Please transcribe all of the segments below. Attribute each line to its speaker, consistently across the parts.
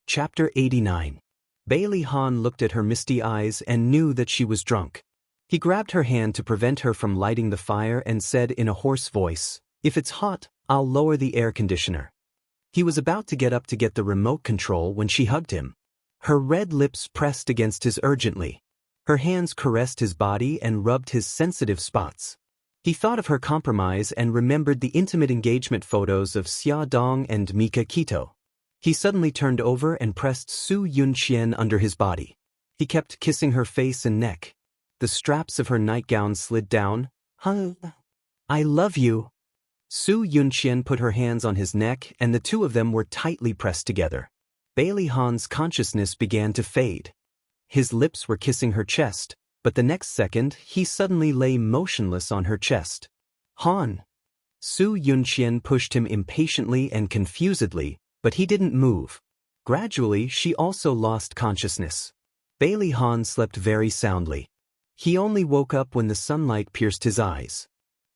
Speaker 1: Chapter 89. Bailey Han looked at her misty eyes and knew that she was drunk. He grabbed her hand to prevent her from lighting the fire and said in a hoarse voice, "If it's hot, I'll lower the air conditioner." He was about to get up to get the remote control when she hugged him. Her red lips pressed against his urgently. Her hands caressed his body and rubbed his sensitive spots. He thought of her compromise and remembered the intimate engagement photos of Xia Dong and Mika Kito. He suddenly turned over and pressed Su Yunqian under his body. He kept kissing her face and neck. The straps of her nightgown slid down. "I love you." Su Yunqian put her hands on his neck and the two of them were tightly pressed together. Bailey Han's consciousness began to fade. His lips were kissing her chest, but the next second he suddenly lay motionless on her chest. "Han!" Su Yunqian pushed him impatiently and confusedly, but he didn't move. Gradually, she also lost consciousness. Bailey Han slept very soundly. He only woke up when the sunlight pierced his eyes.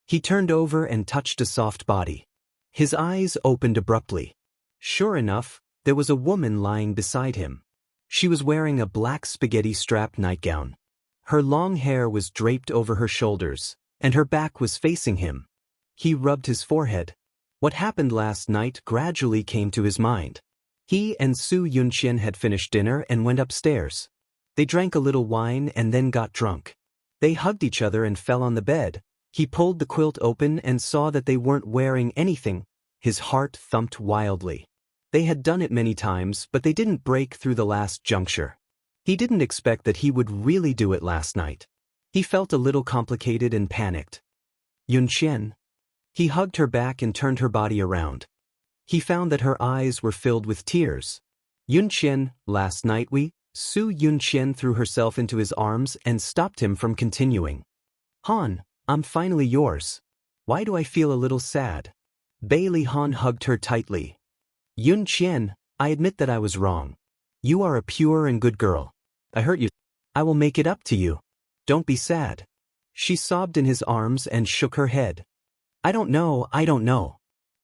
Speaker 1: He turned over and touched a soft body. His eyes opened abruptly. Sure enough, there was a woman lying beside him. She was wearing a black spaghetti-strap nightgown. Her long hair was draped over her shoulders, and her back was facing him. He rubbed his forehead. What happened last night gradually came to his mind. He and Su Yunqian had finished dinner and went upstairs. They drank a little wine and then got drunk. They hugged each other and fell on the bed. He pulled the quilt open and saw that they weren't wearing anything. His heart thumped wildly. They had done it many times, but they didn't break through the last juncture. He didn't expect that he would really do it last night. He felt a little complicated and panicked. "Yunqian." He hugged her back and turned her body around. He found that her eyes were filled with tears. "Yunqian, last night Su Yunqian threw herself into his arms and stopped him from continuing. "Han, I'm finally yours. Why do I feel a little sad?" Bailey Han hugged her tightly. "Yunqian, I admit that I was wrong. You are a pure and good girl. I hurt you. I will make it up to you. Don't be sad." She sobbed in his arms and shook her head. I don't know.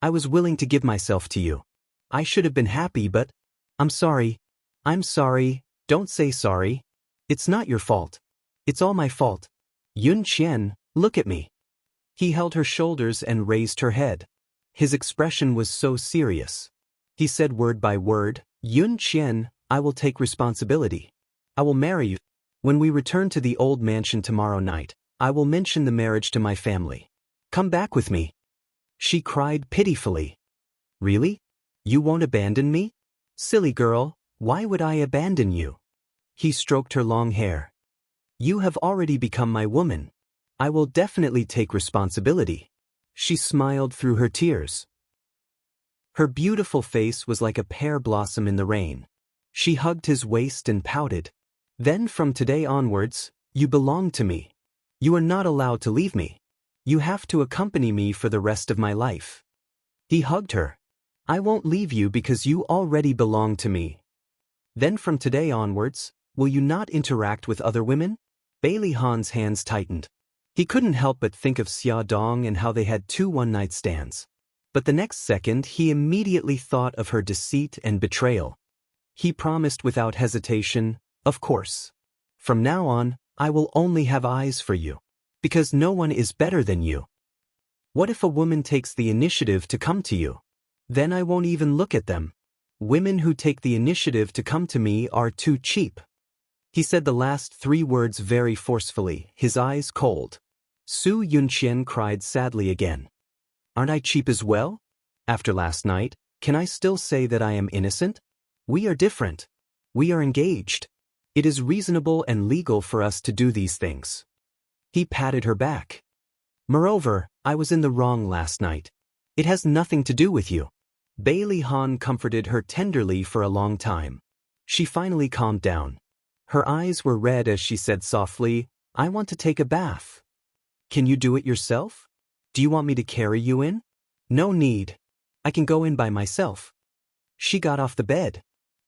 Speaker 1: I was willing to give myself to you. I should have been happy, but I'm sorry. I'm sorry. Don't say sorry. It's not your fault. It's all my fault. Yunqian, look at me." He held her shoulders and raised her head. His expression was so serious. He said word by word, "Yunqian, I will take responsibility. I will marry you. When we return to the old mansion tomorrow night, I will mention the marriage to my family. Come back with me." She cried pitifully. "Really? You won't abandon me? Silly girl, why would I abandon you?" He stroked her long hair. "You have already become my woman. I will definitely take responsibility." She smiled through her tears. Her beautiful face was like a pear blossom in the rain. She hugged his waist and pouted. "Then from today onwards, you belong to me. You are not allowed to leave me. You have to accompany me for the rest of my life." He hugged her. "I won't leave you because you already belong to me. Then from today onwards, will you not interact with other women?" Bailey Han's hands tightened. He couldn't help but think of Xia Dong and how they had 2 one-night stands. But the next second he immediately thought of her deceit and betrayal. He promised without hesitation, "Of course. From now on, I will only have eyes for you. Because no one is better than you. What if a woman takes the initiative to come to you? Then I won't even look at them. Women who take the initiative to come to me are too cheap." He said the last 3 words very forcefully, his eyes cold. Su Yunqian cried sadly again. "Aren't I cheap as well? After last night, can I still say that I am innocent? We are different. We are engaged. It is reasonable and legal for us to do these things." He patted her back. "Moreover, I was in the wrong last night. It has nothing to do with you." Bailey Han comforted her tenderly for a long time. She finally calmed down. Her eyes were red as she said softly, "I want to take a bath." "Can you do it yourself? Do you want me to carry you in?" "No need. I can go in by myself." She got off the bed.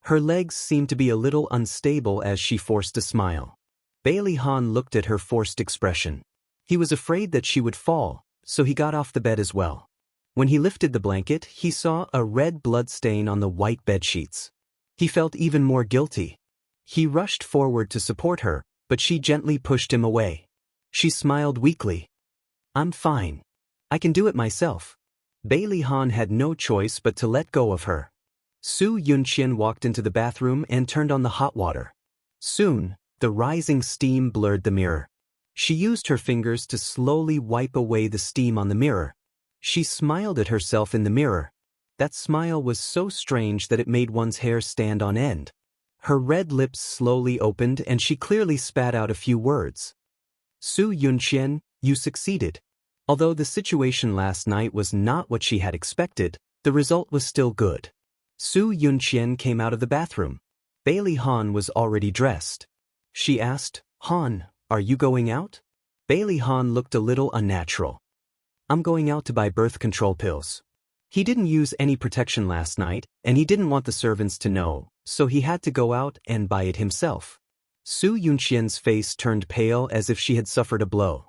Speaker 1: Her legs seemed to be a little unstable as she forced a smile. Bailey Han looked at her forced expression. He was afraid that she would fall, so he got off the bed as well. When he lifted the blanket, he saw a red blood stain on the white bedsheets. He felt even more guilty. He rushed forward to support her, but she gently pushed him away. She smiled weakly. I'm fine. I can do it myself. Bailey Han had no choice but to let go of her. Su Yunqian walked into the bathroom and turned on the hot water. Soon, the rising steam blurred the mirror. She used her fingers to slowly wipe away the steam on the mirror. She smiled at herself in the mirror. That smile was so strange that it made one's hair stand on end. Her red lips slowly opened and she clearly spat out a few words. Su Yunqian, you succeeded. Although the situation last night was not what she had expected, the result was still good. Su Yunqian came out of the bathroom. Bailey Han was already dressed. She asked, Han, are you going out? Bailey Han looked a little unnatural. I'm going out to buy birth control pills. He didn't use any protection last night, and he didn't want the servants to know, so he had to go out and buy it himself. Su Yunqian's face turned pale as if she had suffered a blow.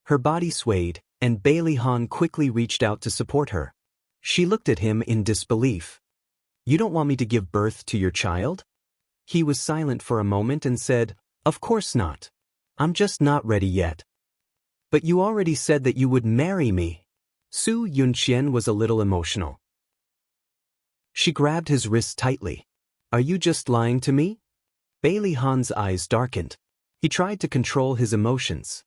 Speaker 1: Her body swayed, and Bailey Han quickly reached out to support her. She looked at him in disbelief. You don't want me to give birth to your child? He was silent for a moment and said, Of course not. I'm just not ready yet. But you already said that you would marry me. Su Yunqian was a little emotional. She grabbed his wrist tightly. Are you just lying to me? Bailey Han's eyes darkened. He tried to control his emotions.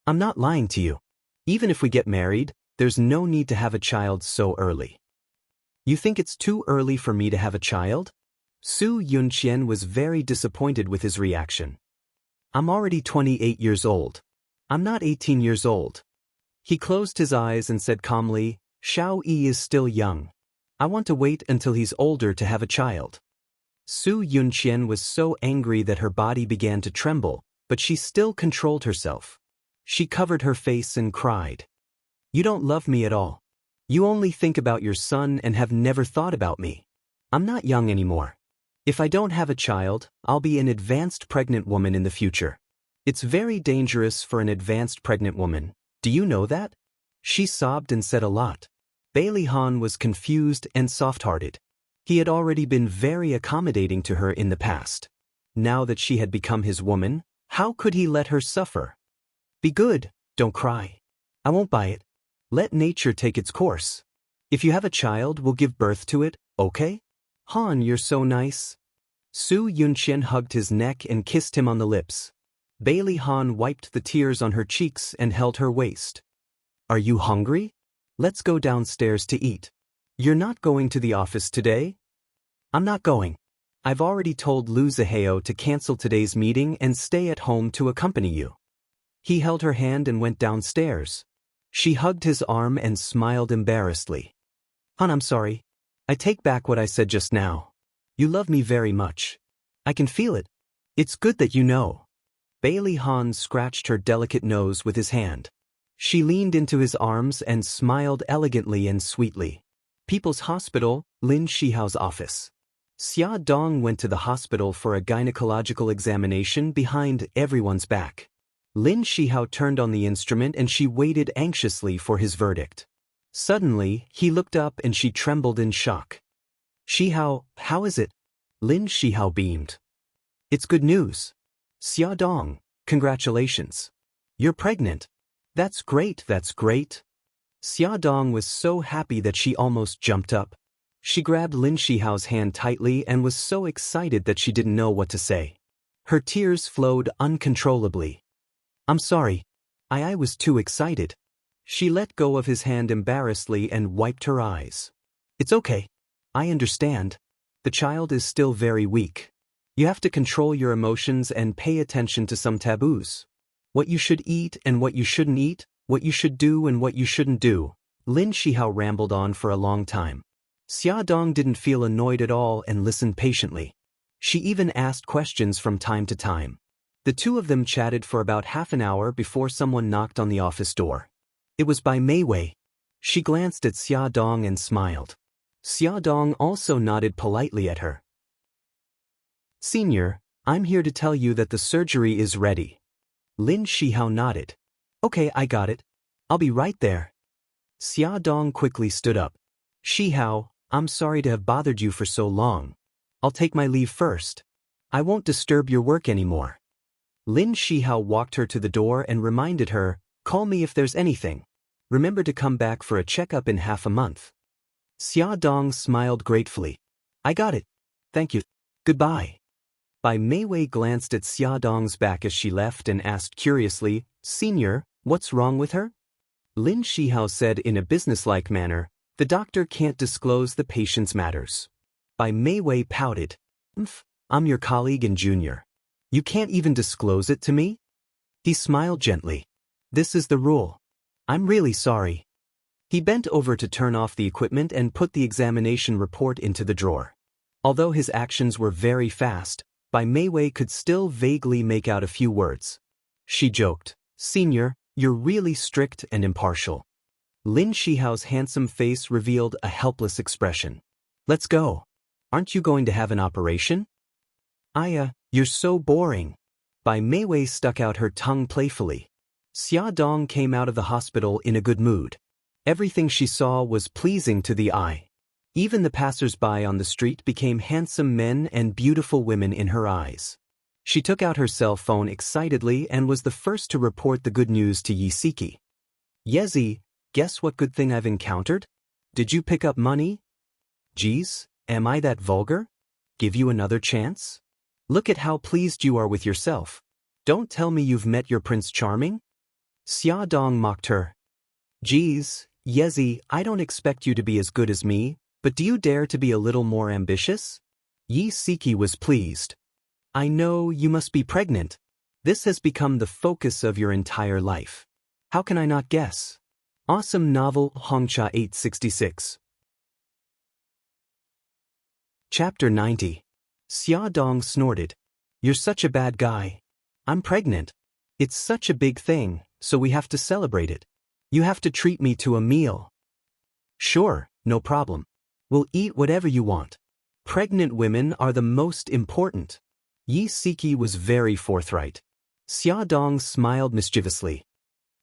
Speaker 1: I'm not lying to you. Even if we get married, there's no need to have a child so early. You think it's too early for me to have a child? Su Yunqian was very disappointed with his reaction. I'm already 28 years old. I'm not 18 years old. He closed his eyes and said calmly, Xiao Yi is still young. I want to wait until he's older to have a child. Su Yunqian was so angry that her body began to tremble, but she still controlled herself. She covered her face and cried. You don't love me at all. You only think about your son and have never thought about me. I'm not young anymore. If I don't have a child, I'll be an advanced pregnant woman in the future. It's very dangerous for an advanced pregnant woman. Do you know that? She sobbed and said a lot. Bailey Han was confused and soft-hearted. He had already been very accommodating to her in the past. Now that she had become his woman, how could he let her suffer? Be good, don't cry. I won't buy it. Let nature take its course. If you have a child, we'll give birth to it, okay? Han, you're so nice. Su Yunqian hugged his neck and kissed him on the lips. Bailey Han wiped the tears on her cheeks and held her waist. Are you hungry? Let's go downstairs to eat. You're not going to the office today? I'm not going. I've already told Lu Zihao to cancel today's meeting and stay at home to accompany you. He held her hand and went downstairs. She hugged his arm and smiled embarrassedly. Han, I'm sorry. I take back what I said just now. You love me very much. I can feel it. It's good that you know. Bailey Han scratched her delicate nose with his hand. She leaned into his arms and smiled elegantly and sweetly. People's Hospital, Lin Shihao's office. Xia Dong went to the hospital for a gynecological examination behind everyone's back. Lin Shihao turned on the instrument and she waited anxiously for his verdict. Suddenly, he looked up and she trembled in shock. Shihao, how is it? Lin Shihao beamed. It's good news. Xia Dong, congratulations. You're pregnant. That's great, that's great. Xia Dong was so happy that she almost jumped up. She grabbed Lin Shihao's hand tightly and was so excited that she didn't know what to say. Her tears flowed uncontrollably. I'm sorry. I was too excited. She let go of his hand embarrassedly and wiped her eyes. It's okay. I understand. The child is still very weak. You have to control your emotions and pay attention to some taboos. What you should eat and what you shouldn't eat, what you should do and what you shouldn't do. Lin Shihao rambled on for a long time. Xia Dong didn't feel annoyed at all and listened patiently. She even asked questions from time to time. The two of them chatted for about half an hour before someone knocked on the office door. It was by Mei Wei. She glanced at Xia Dong and smiled. Xia Dong also nodded politely at her. Senior, I'm here to tell you that the surgery is ready. Lin Shihao nodded. Okay, I got it. I'll be right there. Xia Dong quickly stood up. Shihao, I'm sorry to have bothered you for so long. I'll take my leave first. I won't disturb your work anymore. Lin Shihao walked her to the door and reminded her, call me if there's anything. Remember to come back for a checkup in half a month. Xia Dong smiled gratefully. I got it. Thank you. Goodbye. Bai Meiwei glanced at Xia Dong's back as she left and asked curiously, Senior, what's wrong with her? Lin Shihao said in a businesslike manner, the doctor can't disclose the patient's matters. Bai Meiwei pouted. I'm your colleague and junior. You can't even disclose it to me? He smiled gently. This is the rule. I'm really sorry. He bent over to turn off the equipment and put the examination report into the drawer. Although his actions were very fast, Bai Meiwei could still vaguely make out a few words. She joked, Senior, you're really strict and impartial. Lin Shihao's handsome face revealed a helpless expression. Let's go. Aren't you going to have an operation? Aya, you're so boring. Bai Meiwei stuck out her tongue playfully. Xia Dong came out of the hospital in a good mood. Everything she saw was pleasing to the eye. Even the passers-by on the street became handsome men and beautiful women in her eyes. She took out her cell phone excitedly and was the first to report the good news to Yisiki. Yezi, guess what good thing I've encountered? Did you pick up money? Geez, am I that vulgar? Give you another chance? Look at how pleased you are with yourself. Don't tell me you've met your Prince Charming? Xia Dong mocked her. Geez, Yezi, I don't expect you to be as good as me, but do you dare to be a little more ambitious? Yisiki was pleased. I know you must be pregnant. This has become the focus of your entire life. How can I not guess? Awesome novel Hongcha 866. Chapter 90. Xia Dong snorted. You're such a bad guy. I'm pregnant. It's such a big thing, so we have to celebrate it. You have to treat me to a meal. Sure, no problem. We'll eat whatever you want. Pregnant women are the most important. Yisiki was very forthright. Xia Dong smiled mischievously.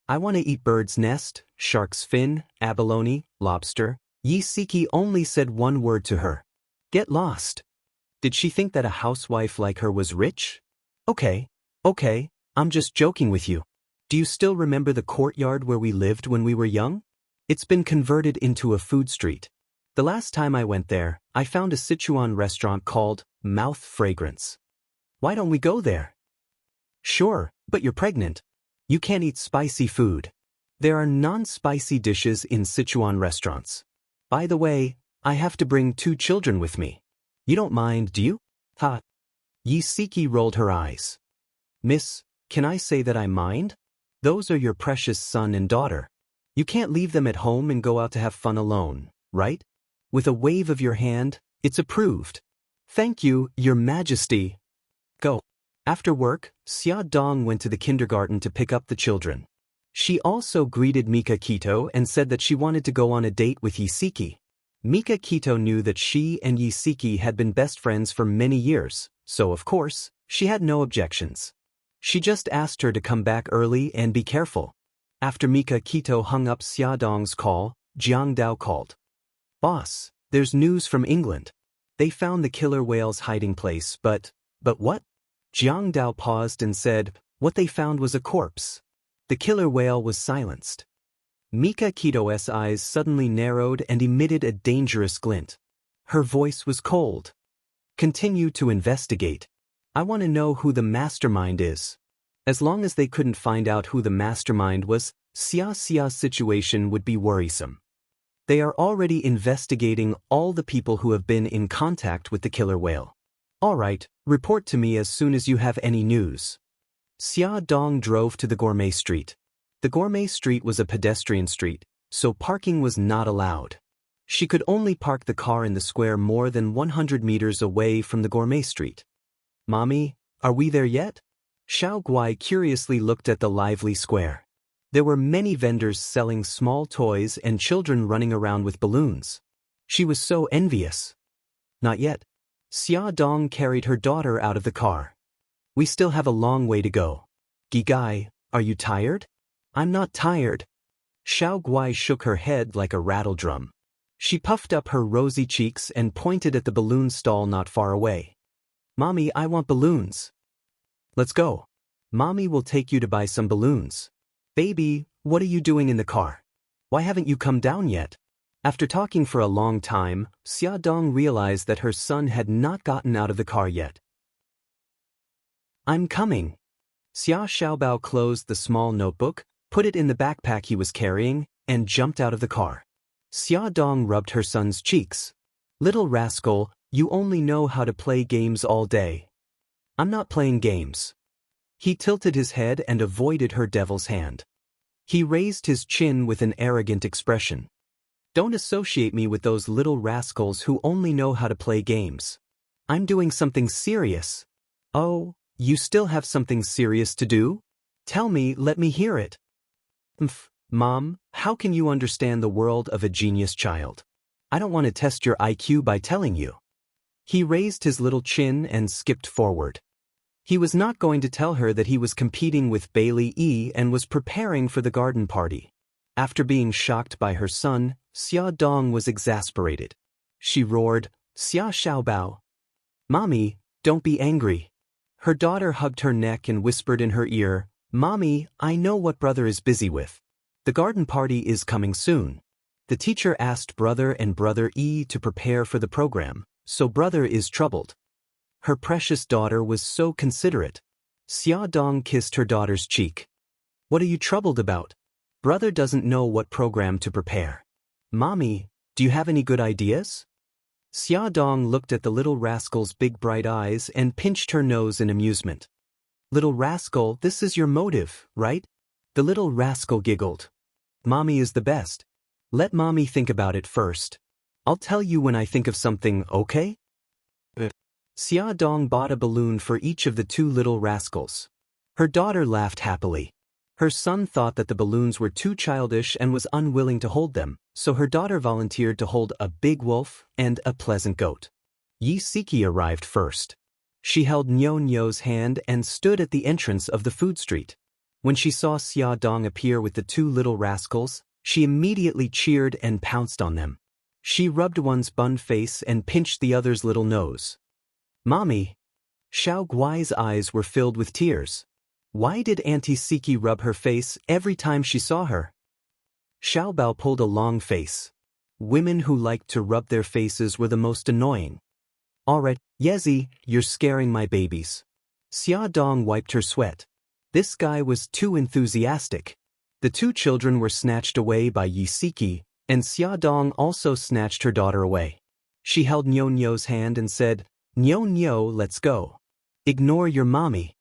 Speaker 1: I want to eat bird's nest, shark's fin, abalone, lobster. Yisiki only said one word to her. Get lost. Did she think that a housewife like her was rich? Okay, I'm just joking with you. Do you still remember the courtyard where we lived when we were young? It's been converted into a food street. The last time I went there, I found a Sichuan restaurant called Mouth Fragrance. Why don't we go there? Sure, but you're pregnant. You can't eat spicy food. There are non-spicy dishes in Sichuan restaurants. By the way, I have to bring 2 children with me. You don't mind, do you? Ha. Yisiki rolled her eyes. Miss, can I say that I mind? Those are your precious son and daughter. You can't leave them at home and go out to have fun alone, right? With a wave of your hand, it's approved. Thank you, Your Majesty. Go. After work, Xia Dong went to the kindergarten to pick up the children. She also greeted Mika Kito and said that she wanted to go on a date with Yisiki. Mika Kito knew that she and Yisiki had been best friends for many years, so of course, she had no objections. She just asked her to come back early and be careful. After Mika Kito hung up Xia Dong's call, Jiang Dao called. Boss, there's news from England. They found the killer whale's hiding place, but what? Jiang Dao paused and said, what they found was a corpse. The killer whale was silenced. Mika Kito's eyes suddenly narrowed and emitted a dangerous glint. Her voice was cold. Continue to investigate. I want to know who the mastermind is. As long as they couldn't find out who the mastermind was, Xia's situation would be worrisome. They are already investigating all the people who have been in contact with the killer whale. All right, report to me as soon as you have any news. Xia Dong drove to the Gourmet Street. The Gourmet Street was a pedestrian street, so parking was not allowed. She could only park the car in the square more than 100 meters away from the Gourmet Street. Mommy, are we there yet? Xiao Guai curiously looked at the lively square. There were many vendors selling small toys and children running around with balloons. She was so envious. Not yet. Xia Dong carried her daughter out of the car. We still have a long way to go. Gigai, are you tired? I'm not tired. Xiao Guai shook her head like a rattle drum. She puffed up her rosy cheeks and pointed at the balloon stall not far away. Mommy, I want balloons. Let's go. Mommy will take you to buy some balloons. Baby, what are you doing in the car? Why haven't you come down yet? After talking for a long time, Xiaodong realized that her son had not gotten out of the car yet. I'm coming. Xia Xiaobao closed the small notebook, put it in the backpack he was carrying, and jumped out of the car. Xiaodong rubbed her son's cheeks. Little rascal, you only know how to play games all day. I'm not playing games. He tilted his head and avoided her devil's hand. He raised his chin with an arrogant expression. Don't associate me with those little rascals who only know how to play games. I'm doing something serious. Oh, you still have something serious to do? Tell me, let me hear it. Mom, how can you understand the world of a genius child? I don't want to test your IQ by telling you. He raised his little chin and skipped forward. He was not going to tell her that he was competing with Bailey E and was preparing for the garden party. After being shocked by her son, Xia Dong was exasperated. She roared, Xia Xiaobao. Mommy, don't be angry. Her daughter hugged her neck and whispered in her ear, Mommy, I know what brother is busy with. The garden party is coming soon. The teacher asked brother and brother E to prepare for the program, so brother is troubled. Her precious daughter was so considerate. Xia Dong kissed her daughter's cheek. What are you troubled about? Brother doesn't know what program to prepare. Mommy, do you have any good ideas? Xia Dong looked at the little rascal's big bright eyes and pinched her nose in amusement. Little rascal, this is your motive, right? The little rascal giggled. Mommy is the best. Let Mommy think about it first. I'll tell you when I think of something, okay? Xia Dong bought a balloon for each of the two little rascals. Her daughter laughed happily. Her son thought that the balloons were too childish and was unwilling to hold them, so her daughter volunteered to hold a big wolf and a pleasant goat. Yi Siki arrived first. She held Nyo Nyo's hand and stood at the entrance of the food street. When she saw Xia Dong appear with the two little rascals, she immediately cheered and pounced on them. She rubbed one's bun face and pinched the other's little nose. Mommy! Xiao Guai's eyes were filled with tears. Why did Auntie Siki rub her face every time she saw her? Xiao Bao pulled a long face. Women who liked to rub their faces were the most annoying. Alright, Yezi, you're scaring my babies. Xia Dong wiped her sweat. This guy was too enthusiastic. The two children were snatched away by Yi Siki, and Xia Dong also snatched her daughter away. She held Nyo Nyo's hand and said, Nyo Nyo, let's go. Ignore your mommy.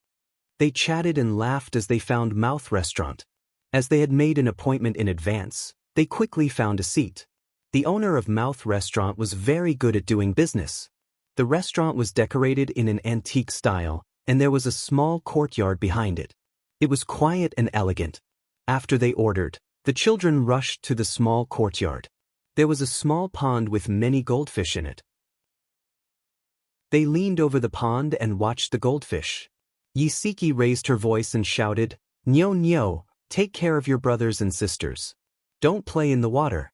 Speaker 1: They chatted and laughed as they found Mouth Restaurant. As they had made an appointment in advance, they quickly found a seat. The owner of Mouth Restaurant was very good at doing business. The restaurant was decorated in an antique style, and there was a small courtyard behind it. It was quiet and elegant. After they ordered, the children rushed to the small courtyard. There was a small pond with many goldfish in it. They leaned over the pond and watched the goldfish. Yi Siki raised her voice and shouted, Nyo Nyo, take care of your brothers and sisters. Don't play in the water.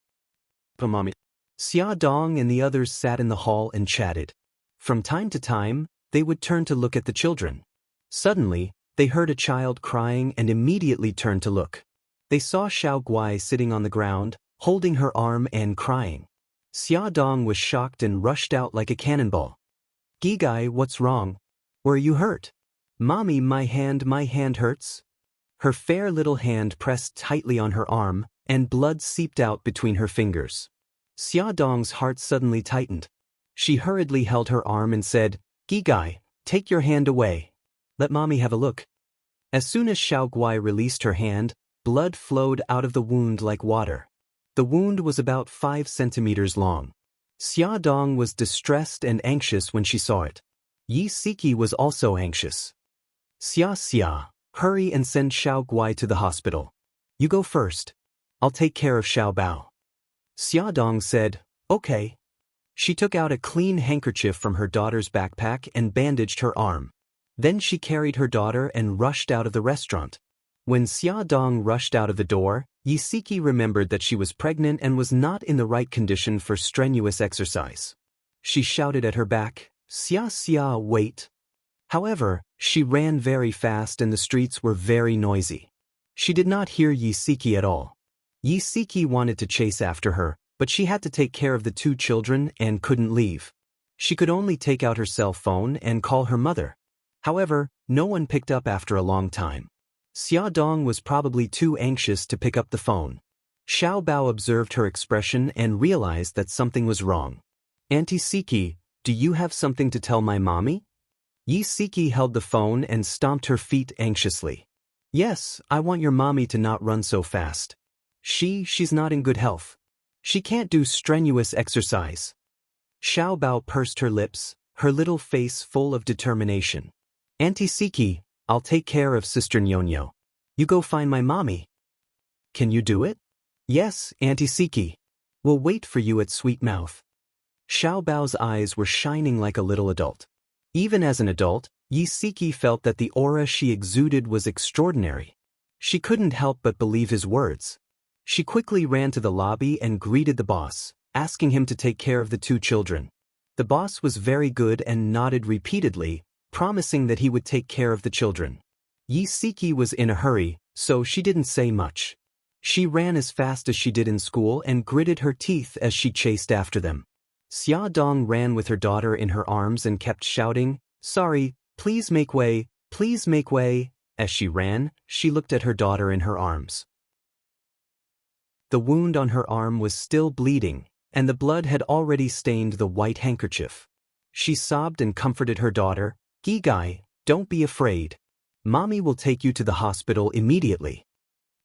Speaker 1: Mommy. Xia Dong and the others sat in the hall and chatted. From time to time, they would turn to look at the children. Suddenly, they heard a child crying and immediately turned to look. They saw Xiao Guai sitting on the ground, holding her arm and crying. Xia Dong was shocked and rushed out like a cannonball. Gigai, what's wrong? Were you hurt? Mommy, my hand hurts. Her fair little hand pressed tightly on her arm, and blood seeped out between her fingers. Xia Dong's heart suddenly tightened. She hurriedly held her arm and said, Gigai, take your hand away. Let Mommy have a look. As soon as Xiao Guai released her hand, blood flowed out of the wound like water. The wound was about 5 centimeters long. Xia Dong was distressed and anxious when she saw it. Yi Siki was also anxious. Xia, hurry and send Xiao Guai to the hospital. You go first. I'll take care of Xiao Bao. Xia Dong said, okay. She took out a clean handkerchief from her daughter's backpack and bandaged her arm. Then she carried her daughter and rushed out of the restaurant. When Xia Dong rushed out of the door, Yi Siki remembered that she was pregnant and was not in the right condition for strenuous exercise. She shouted at her back, "Xia Xia, wait." However, she ran very fast and the streets were very noisy. She did not hear Yi Siki at all. Yi Siki wanted to chase after her, but she had to take care of the two children and couldn't leave. She could only take out her cell phone and call her mother. However, no one picked up after a long time. Xia Dong was probably too anxious to pick up the phone. Xiao Bao observed her expression and realized that something was wrong. "Auntie Siki, do you have something to tell my mommy?" Yi Siki held the phone and stomped her feet anxiously. "Yes, I want your mommy to not run so fast. She's not in good health. She can't do strenuous exercise." Xiao Bao pursed her lips, her little face full of determination. "Auntie Siki, I'll take care of Sister Nyonyo. You go find my mommy." "Can you do it?" "Yes, Auntie Siki. We'll wait for you at Sweet Mouth." Xiao Bao's eyes were shining like a little adult. Even as an adult, Yi Siki felt that the aura she exuded was extraordinary. She couldn't help but believe his words. She quickly ran to the lobby and greeted the boss, asking him to take care of the two children. The boss was very good and nodded repeatedly, promising that he would take care of the children. Yi Siki was in a hurry, so she didn't say much. She ran as fast as she did in school and gritted her teeth as she chased after them. Xia Dong ran with her daughter in her arms and kept shouting, "Sorry, please make way, please make way." As she ran, she looked at her daughter in her arms. The wound on her arm was still bleeding, and the blood had already stained the white handkerchief. She sobbed and comforted her daughter, "Gigai, don't be afraid. Mommy will take you to the hospital immediately."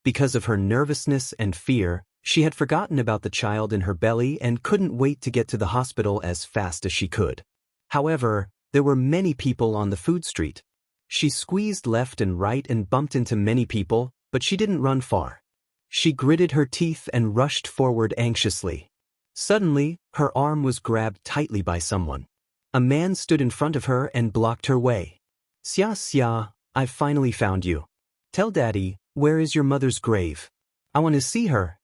Speaker 1: Because of her nervousness and fear, she had forgotten about the child in her belly and couldn't wait to get to the hospital as fast as she could. However, there were many people on the food street. She squeezed left and right and bumped into many people, but she didn't run far. She gritted her teeth and rushed forward anxiously. Suddenly, her arm was grabbed tightly by someone. A man stood in front of her and blocked her way. "Xia Xia, I've finally found you. Tell Daddy, where is your mother's grave? I want to see her."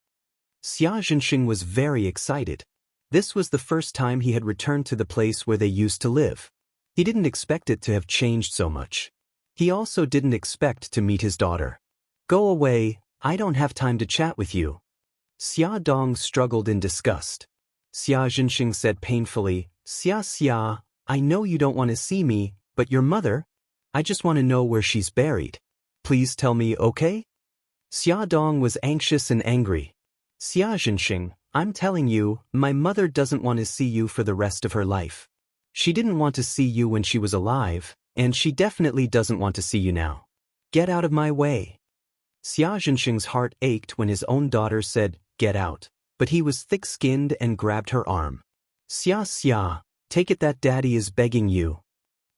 Speaker 1: Xia Zhenxing was very excited. This was the first time he had returned to the place where they used to live. He didn't expect it to have changed so much. He also didn't expect to meet his daughter. "Go away, I don't have time to chat with you." Xia Dong struggled in disgust. Xia Zhenxing said painfully, "Xia Xia, I know you don't want to see me, but your mother? I just want to know where she's buried. Please tell me, okay?" Xia Dong was anxious and angry. "Xia Zhenxing, I'm telling you, my mother doesn't want to see you for the rest of her life. She didn't want to see you when she was alive, and she definitely doesn't want to see you now. Get out of my way." Xia Zhenxing's heart ached when his own daughter said, "Get out," but he was thick-skinned and grabbed her arm. "Xia Xia, take it that Daddy is begging you."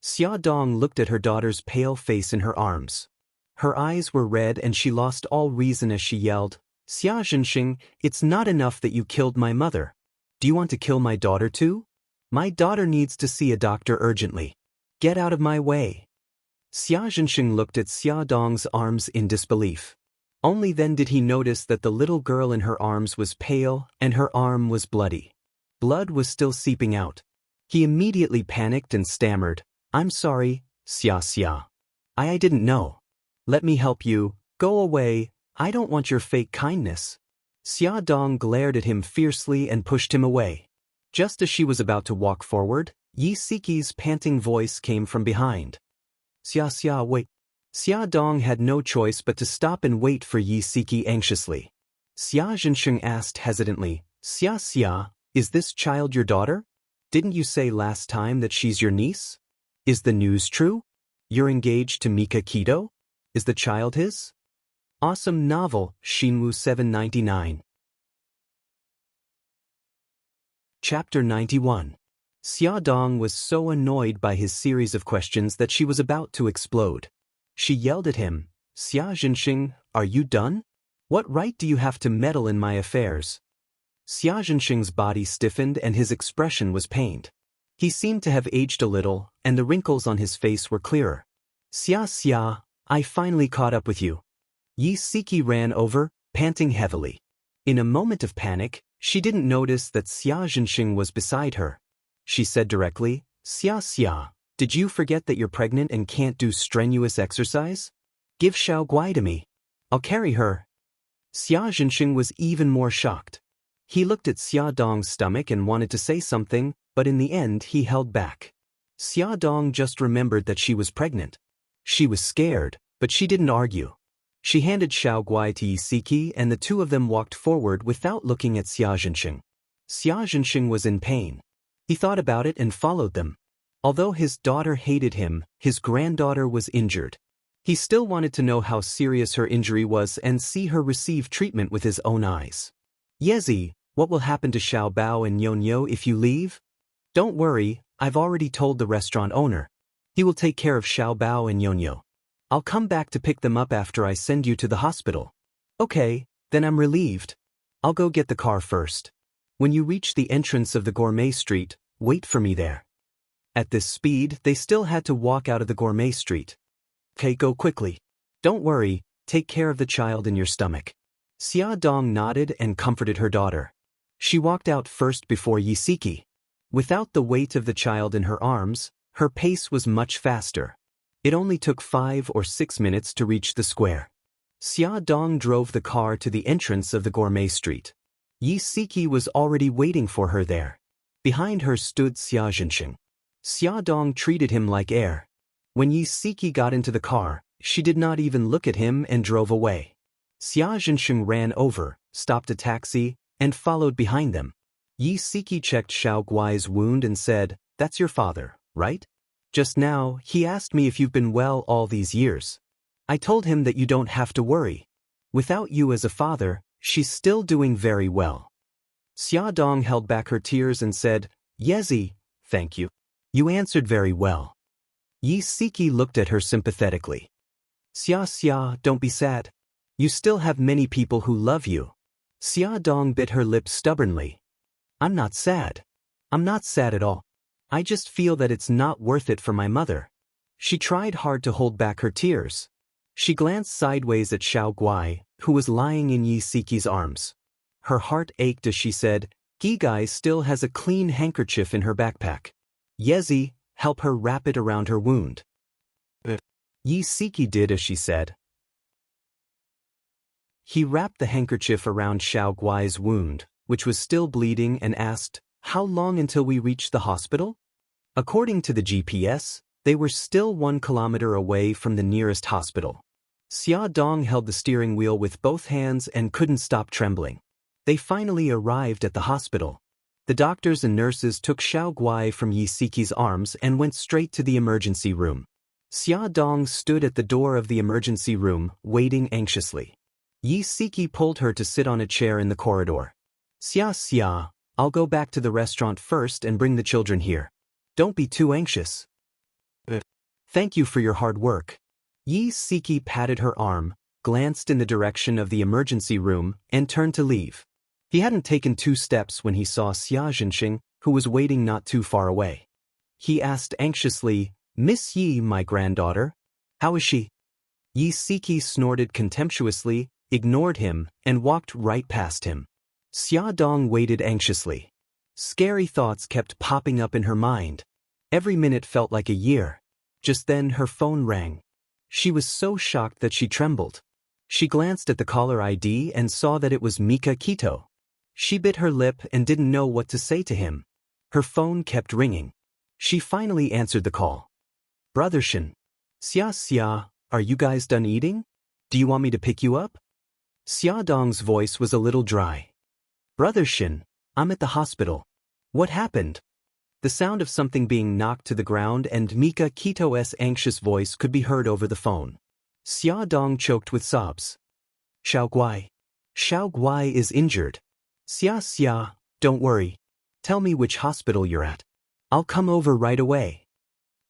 Speaker 1: Xia Dong looked at her daughter's pale face in her arms. Her eyes were red and she lost all reason as she yelled, "Xia Zhenxing, it's not enough that you killed my mother. Do you want to kill my daughter too? My daughter needs to see a doctor urgently. Get out of my way." Xia Zhenxing looked at Xia Dong's arms in disbelief. Only then did he notice that the little girl in her arms was pale and her arm was bloody. Blood was still seeping out. He immediately panicked and stammered, "I'm sorry, Xia Xia. I didn't know. Let me help you. Go away. I don't want your fake kindness." Xia Dong glared at him fiercely and pushed him away. Just as she was about to walk forward, Yi Siki's panting voice came from behind. "Xia Xia, wait." Xia Dong had no choice but to stop and wait for Yi Siki anxiously. Xia Zhenxing asked hesitantly, "Xia Xia, is this child your daughter? Didn't you say last time that she's your niece? Is the news true? You're engaged to Mika Kido? Is the child his?" Awesome novel, Shinwu 799. Chapter 91. Xia Dong was so annoyed by his series of questions that she was about to explode. She yelled at him, "Xia Zhenxing, are you done? What right do you have to meddle in my affairs?" Xia Zhenxing's body stiffened and his expression was pained. He seemed to have aged a little, and the wrinkles on his face were clearer. "Xia Xia, I finally caught up with you. Yi Siki ran over, panting heavily. In a moment of panic, she didn't notice that Xia Zhenxing was beside her. She said directly, Xia, did you forget that you're pregnant and can't do strenuous exercise? Give Xiao Guai to me. I'll carry her. Xia Zhenxing was even more shocked. He looked at Xia Dong's stomach and wanted to say something, but in the end he held back. Xia Dong just remembered that she was pregnant. She was scared, but she didn't argue. She handed Xiao Guai to Yi Siki and the two of them walked forward without looking at Xia Zhenxing. Xia Zhenxing was in pain. He thought about it and followed them. Although his daughter hated him, his granddaughter was injured. He still wanted to know how serious her injury was and see her receive treatment with his own eyes. Yezi, what will happen to Xiao Bao and Nyonyo if you leave? Don't worry, I've already told the restaurant owner. He will take care of Xiao Bao and Nyonyo. I'll come back to pick them up after I send you to the hospital. Okay, then I'm relieved. I'll go get the car first. When you reach the entrance of the Gourmet Street, wait for me there. At this speed, they still had to walk out of the Gourmet Street. Okay, go quickly. Don't worry, take care of the child in your stomach. Xia Dong nodded and comforted her daughter. She walked out first before Yi Siki. Without the weight of the child in her arms, her pace was much faster. It only took 5 or 6 minutes to reach the square. Xia Dong drove the car to the entrance of the Gourmet Street. Yi Siki was already waiting for her there. Behind her stood Xia Zhenxing. Xia Dong treated him like air. When Yi Siki got into the car, she did not even look at him and drove away. Xia Zhenxing ran over, stopped a taxi, and followed behind them. Yi Siki checked Xiao Guai's wound and said, "That's your father, right? Just now, he asked me if you've been well all these years. I told him that you don't have to worry. Without you as a father, she's still doing very well." Xia Dong held back her tears and said, "Yezi, thank you. You answered very well." Yi Siki looked at her sympathetically. Xia, don't be sad. You still have many people who love you." Xia Dong bit her lip stubbornly. "I'm not sad. I'm not sad at all. I just feel that it's not worth it for my mother." She tried hard to hold back her tears. She glanced sideways at Xiao Guai, who was lying in Yi Siki's arms. Her heart ached as she said, "Gigai still has a clean handkerchief in her backpack. Yezi, help her wrap it around her wound." Yi Siki did as she said. He wrapped the handkerchief around Xiao Guai's wound, which was still bleeding, and asked, "How long until we reach the hospital?" According to the GPS, they were still 1 kilometer away from the nearest hospital. Xia Dong held the steering wheel with both hands and couldn't stop trembling. They finally arrived at the hospital. The doctors and nurses took Xiao Guai from Yi Siki's arms and went straight to the emergency room. Xia Dong stood at the door of the emergency room, waiting anxiously. Yi Siki pulled her to sit on a chair in the corridor. Xia, I'll go back to the restaurant first and bring the children here. Don't be too anxious." "Thank you for your hard work." Yi Siki patted her arm, glanced in the direction of the emergency room, and turned to leave. He hadn't taken 2 steps when he saw Xia Zhenxing, who was waiting not too far away. He asked anxiously, "Miss Yi, my granddaughter? How is she?" Yi Siki snorted contemptuously, ignored him, and walked right past him. Xia Dong waited anxiously. Scary thoughts kept popping up in her mind. Every minute felt like a year. Just then her phone rang. She was so shocked that she trembled. She glanced at the caller ID and saw that it was Mika Kito. She bit her lip and didn't know what to say to him. Her phone kept ringing. She finally answered the call. "Brother Shin. Xia, are you guys done eating? Do you want me to pick you up?" Xia Dong's voice was a little dry. "Brother Shin, I'm at the hospital. What happened?" The sound of something being knocked to the ground and Mika Kito's anxious voice could be heard over the phone. Xia Dong choked with sobs. Xiao Guai is injured." Xia, don't worry. Tell me which hospital you're at. I'll come over right away."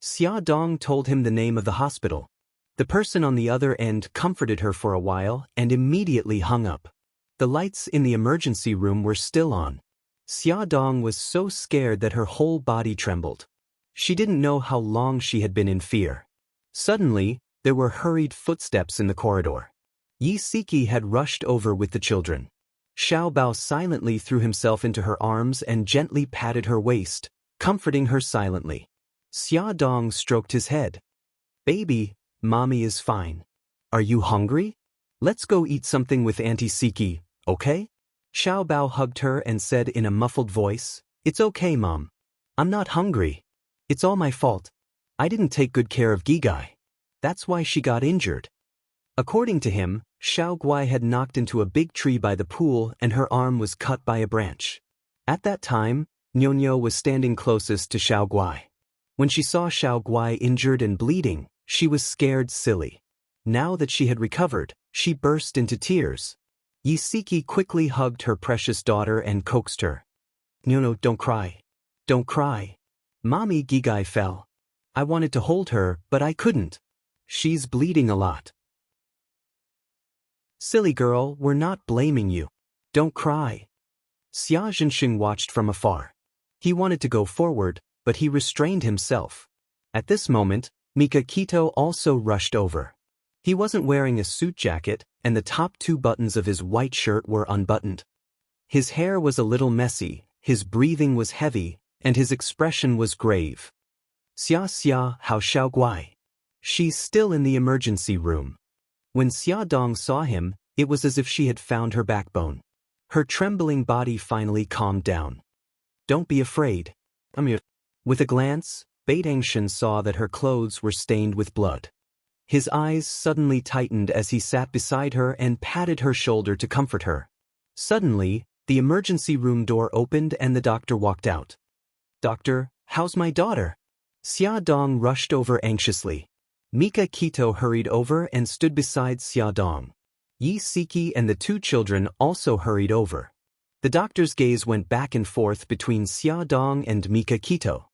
Speaker 1: Xia Dong told him the name of the hospital. The person on the other end comforted her for a while and immediately hung up. The lights in the emergency room were still on. Xia Dong was so scared that her whole body trembled. She didn't know how long she had been in fear. Suddenly, there were hurried footsteps in the corridor. Yi Siki had rushed over with the children. Xiao Bao silently threw himself into her arms and gently patted her waist, comforting her silently. Xia Dong stroked his head. Baby, mommy is fine. Are you hungry? Let's go eat something with Auntie Siki, okay? Xiao Bao hugged her and said in a muffled voice, It's okay, Mom. I'm not hungry. It's all my fault. I didn't take good care of Gigai. That's why she got injured. According to him, Xiao Guai had knocked into a big tree by the pool and her arm was cut by a branch. At that time, Nyonyo was standing closest to Xiao Guai. When she saw Xiao Guai injured and bleeding, she was scared silly. Now that she had recovered, she burst into tears. Yi Siki quickly hugged her precious daughter and coaxed her. Nyonyo, don't cry. Don't cry. Mommy Gigai fell. I wanted to hold her, but I couldn't. She's bleeding a lot. Silly girl, we're not blaming you. Don't cry. Xia Zhenxing watched from afar. He wanted to go forward, but he restrained himself. At this moment, Mika Kito also rushed over. He wasn't wearing a suit jacket, and the top 2 buttons of his white shirt were unbuttoned. His hair was a little messy, his breathing was heavy, and his expression was grave. Xia, how Xiao Guai? She's still in the emergency room. When Xia Dong saw him, it was as if she had found her backbone. Her trembling body finally calmed down. Don't be afraid. I'm here. With a glance, Bai Dangshan saw that her clothes were stained with blood. His eyes suddenly tightened as he sat beside her and patted her shoulder to comfort her. Suddenly, the emergency room door opened and the doctor walked out. Doctor, how's my daughter? Xia Dong rushed over anxiously. Mika Kito hurried over and stood beside Xia Dong. Yi Siki and the 2 children also hurried over. The doctor's gaze went back and forth between Xia Dong and Mika Kito.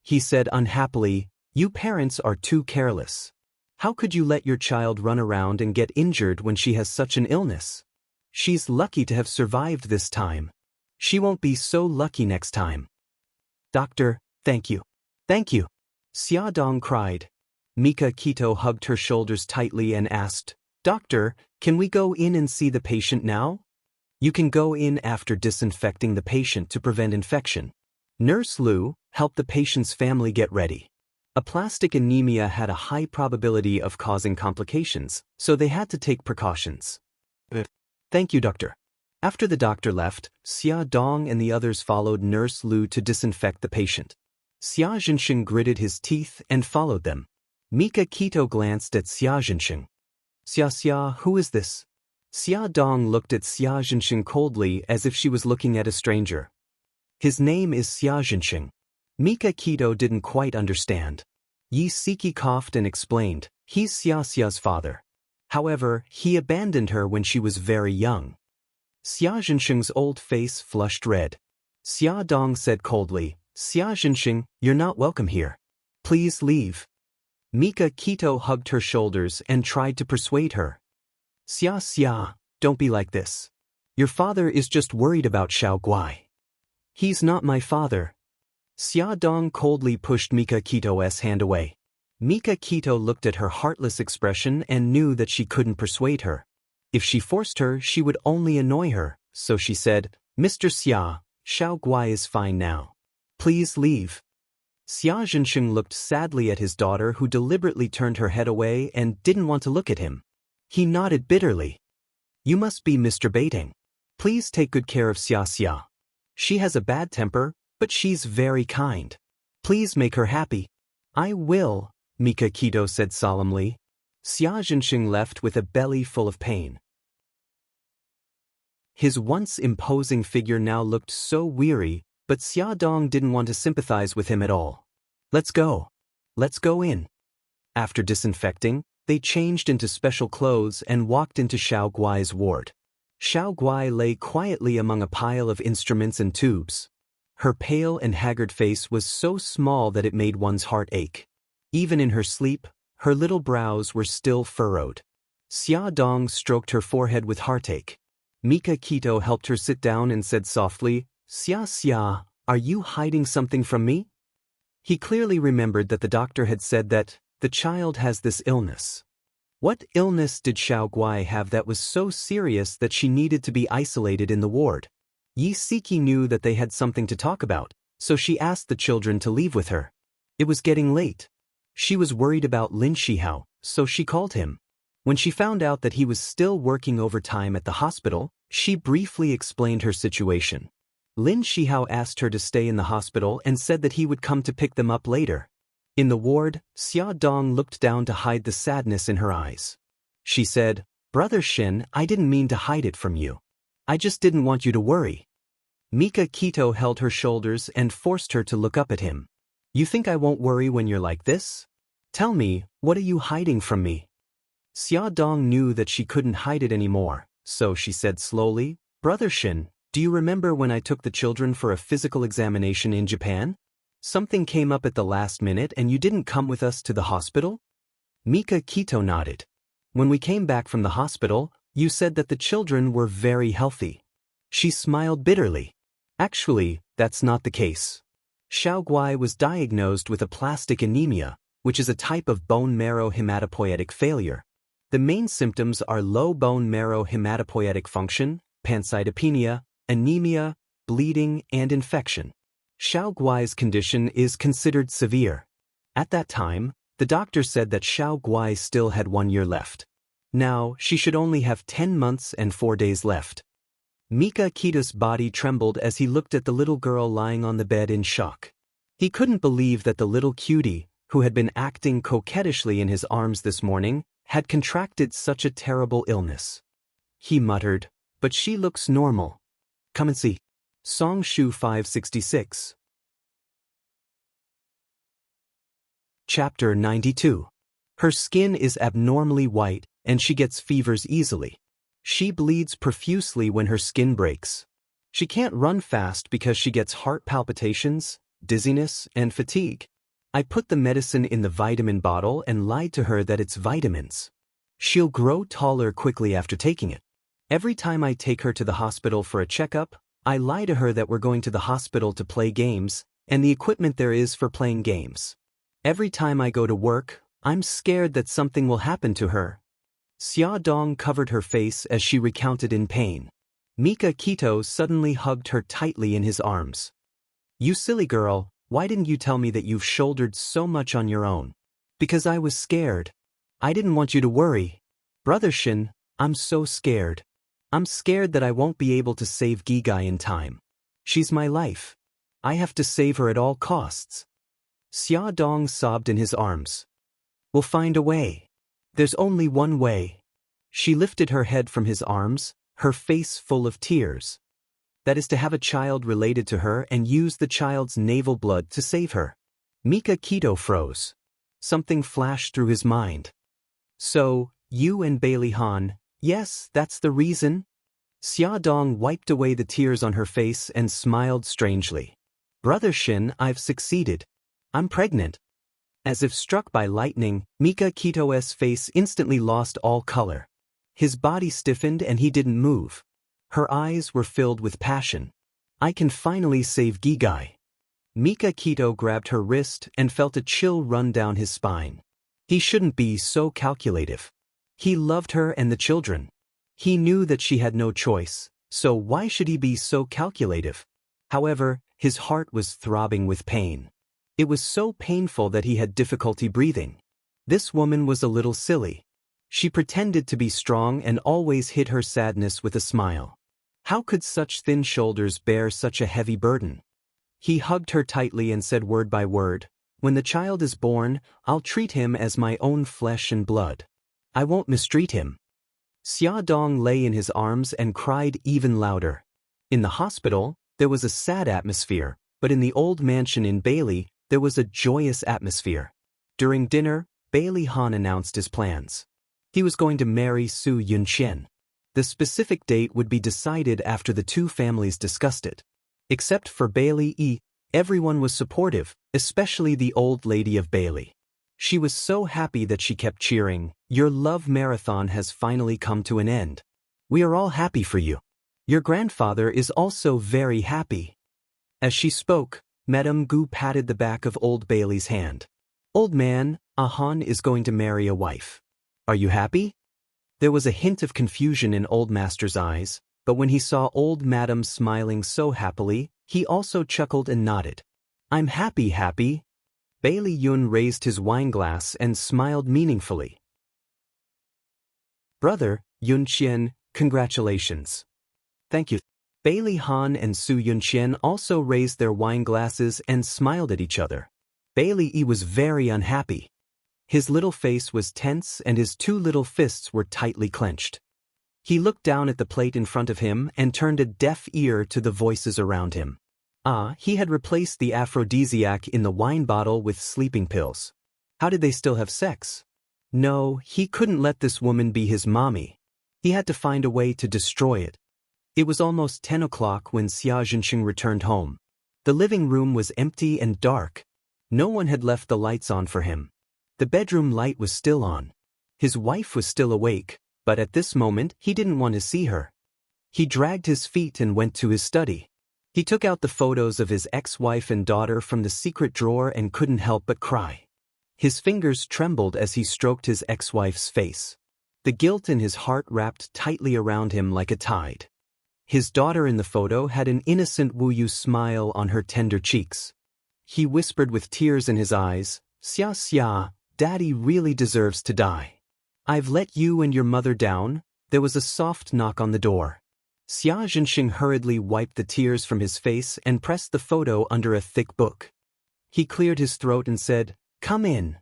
Speaker 1: He said unhappily, You parents are too careless. How could you let your child run around and get injured when she has such an illness? She's lucky to have survived this time. She won't be so lucky next time. Doctor, thank you. Thank you. Xia Dong cried. Mika Kito hugged her shoulders tightly and asked, Doctor, can we go in and see the patient now? You can go in after disinfecting the patient to prevent infection. Nurse Lu helped the patient's family get ready. Aplastic anemia had a high probability of causing complications, so they had to take precautions. Thank you, doctor. After the doctor left, Xia Dong and the others followed Nurse Lu to disinfect the patient. Xia Zhenxing gritted his teeth and followed them. Mika Kito glanced at Xia Zhenxing. Xia, who is this? Xia Dong looked at Xia Zhenxing coldly as if she was looking at a stranger. His name is Xia Zhenxing. Mika Kito didn't quite understand. Yi Siki coughed and explained, he's Xia's father. However, he abandoned her when she was very young. Xia Zhenxing's old face flushed red. Xia Dong said coldly, Xia Zhenxing, you're not welcome here. Please leave. Mika Kito hugged her shoulders and tried to persuade her. Xia, don't be like this. Your father is just worried about Xiao Guai. He's not my father. Xia Dong coldly pushed Mika Kito's hand away. Mika Kito looked at her heartless expression and knew that she couldn't persuade her. If she forced her, she would only annoy her, so she said, Mr. Xia, Xiao Guai is fine now. Please leave. Xia Zhenxing looked sadly at his daughter who deliberately turned her head away and didn't want to look at him. He nodded bitterly. You must be Mr. Baiting. Please take good care of Xia. She has a bad temper, but she's very kind. Please make her happy. I will, Mika Kito said solemnly. Xia Zhenxing left with a belly full of pain. His once imposing figure now looked so weary, but Xia Dong didn't want to sympathize with him at all. Let's go. Let's go in. After disinfecting, they changed into special clothes and walked into Xiao Guai's ward. Xiao Guai lay quietly among a pile of instruments and tubes. Her pale and haggard face was so small that it made one's heart ache. Even in her sleep, her little brows were still furrowed. Xia Dong stroked her forehead with heartache. Mika Kito helped her sit down and said softly, Xia, are you hiding something from me? He clearly remembered that the doctor had said that the child has this illness. What illness did Xiao Guai have that was so serious that she needed to be isolated in the ward? Yi Siki knew that they had something to talk about, so she asked the children to leave with her. It was getting late. She was worried about Lin Shihao, so she called him. When she found out that he was still working overtime at the hospital, she briefly explained her situation. Lin Shihao asked her to stay in the hospital and said that he would come to pick them up later. In the ward, Xia Dong looked down to hide the sadness in her eyes. She said, "Brother Shin, I didn't mean to hide it from you. I just didn't want you to worry." Mika Kito held her shoulders and forced her to look up at him. "You think I won't worry when you're like this? Tell me, what are you hiding from me?" Xia Dong knew that she couldn't hide it anymore, so she said slowly, "Brother Shin, do you remember when I took the children for a physical examination in Japan? Something came up at the last minute and you didn't come with us to the hospital?" Mika Kito nodded. "When we came back from the hospital, you said that the children were very healthy." She smiled bitterly. "Actually, that's not the case. Xiao Guai was diagnosed with aplastic anemia, which is a type of bone marrow hematopoietic failure. The main symptoms are low bone marrow hematopoietic function, pancytopenia, anemia, bleeding, and infection. Xiao Guai's condition is considered severe. At that time, the doctor said that Xiao Guai still had 1 year left. Now, she should only have 10 months and 4 days left." Mika Kito's body trembled as he looked at the little girl lying on the bed in shock. He couldn't believe that the little cutie, who had been acting coquettishly in his arms this morning, had contracted such a terrible illness. He muttered, "But she looks normal. Come and see." Song Shu 566. Chapter 92. Her skin is abnormally white, and she gets fevers easily. She bleeds profusely when her skin breaks. She can't run fast because she gets heart palpitations, dizziness, and fatigue. I put the medicine in the vitamin bottle and lied to her that it's vitamins. She'll grow taller quickly after taking it. Every time I take her to the hospital for a checkup, I lie to her that we're going to the hospital to play games, and the equipment there is for playing games. Every time I go to work, I'm scared that something will happen to her. Xia Dong covered her face as she recounted in pain. Mika Kito suddenly hugged her tightly in his arms. "You silly girl, why didn't you tell me that you've shouldered so much on your own?" "Because I was scared. I didn't want you to worry. Brother Shin, I'm so scared. I'm scared that I won't be able to save Gigai in time. She's my life. I have to save her at all costs." Xia Dong sobbed in his arms. "We'll find a way. There's only one way." She lifted her head from his arms, her face full of tears. "That is to have a child related to her and use the child's navel blood to save her." Mika Kito froze. Something flashed through his mind. "So, you and Bailey Han, yes, that's the reason?" Xia Dong wiped away the tears on her face and smiled strangely. "Brother Shin, I've succeeded. I'm pregnant." As if struck by lightning, Mika Kito's face instantly lost all color. His body stiffened and he didn't move. Her eyes were filled with passion. "I can finally save Gigai." Mika Kito grabbed her wrist and felt a chill run down his spine. He shouldn't be so calculative. He loved her and the children. He knew that she had no choice, so why should he be so calculative? However, his heart was throbbing with pain. It was so painful that he had difficulty breathing. This woman was a little silly. She pretended to be strong and always hid her sadness with a smile. How could such thin shoulders bear such a heavy burden? He hugged her tightly and said word by word, "When the child is born, I'll treat him as my own flesh and blood. I won't mistreat him." Xia Dong lay in his arms and cried even louder. In the hospital, there was a sad atmosphere, but in the old mansion in Bailey, there was a joyous atmosphere. During dinner, Bailey Han announced his plans. He was going to marry Su Yunxian. The specific date would be decided after the two families discussed it. Except for Bailey E, everyone was supportive, especially the old lady of Bailey. She was so happy that she kept cheering, "Your love marathon has finally come to an end. We are all happy for you. Your grandfather is also very happy." As she spoke, Madame Gu patted the back of old Bailey's hand. "Old man, Han is going to marry a wife. Are you happy? There was a hint of confusion in Old Master's eyes, but when he saw Old Madam smiling so happily, he also chuckled and nodded. I'm happy, happy. Bailey Yun raised his wineglass and smiled meaningfully. Brother, Yun Qian, congratulations. Thank you. Bailey Han and Su Yunqian also raised their wine glasses and smiled at each other. Bailey Yi was very unhappy. His little face was tense and his two little fists were tightly clenched. He looked down at the plate in front of him and turned a deaf ear to the voices around him. He had replaced the aphrodisiac in the wine bottle with sleeping pills. How did they still have sex? No, he couldn't let this woman be his mommy. He had to find a way to destroy it. It was almost 10 o'clock when Xia Zhenxing returned home. The living room was empty and dark. No one had left the lights on for him. The bedroom light was still on. His wife was still awake, but at this moment he didn't want to see her. He dragged his feet and went to his study. He took out the photos of his ex-wife and daughter from the secret drawer and couldn't help but cry. His fingers trembled as he stroked his ex-wife's face. The guilt in his heart wrapped tightly around him like a tide. His daughter in the photo had an innocent Wu-Yu smile on her tender cheeks. He whispered with tears in his eyes, Xia Xia, Daddy really deserves to die. I've let you and your mother down. There was a soft knock on the door. Xia Zhenxing hurriedly wiped the tears from his face and pressed the photo under a thick book. He cleared his throat and said, Come in.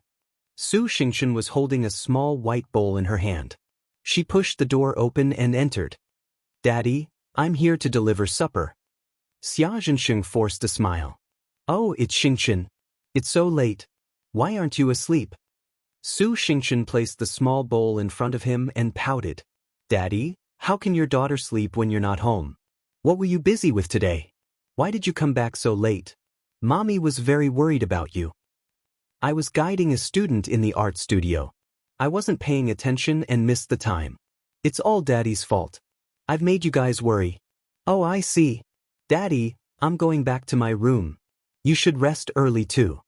Speaker 1: Su Xingchen was holding a small white bowl in her hand. She pushed the door open and entered. Daddy, I'm here to deliver supper. Xia Zhenxing forced a smile. Oh, it's Xingchen. It's so late. Why aren't you asleep? Su Xingchen placed the small bowl in front of him and pouted. Daddy, how can your daughter sleep when you're not home? What were you busy with today? Why did you come back so late? Mommy was very worried about you. I was guiding a student in the art studio. I wasn't paying attention and missed the time. It's all Daddy's fault. I've made you guys worry. Oh, I see. Daddy, I'm going back to my room. You should rest early too.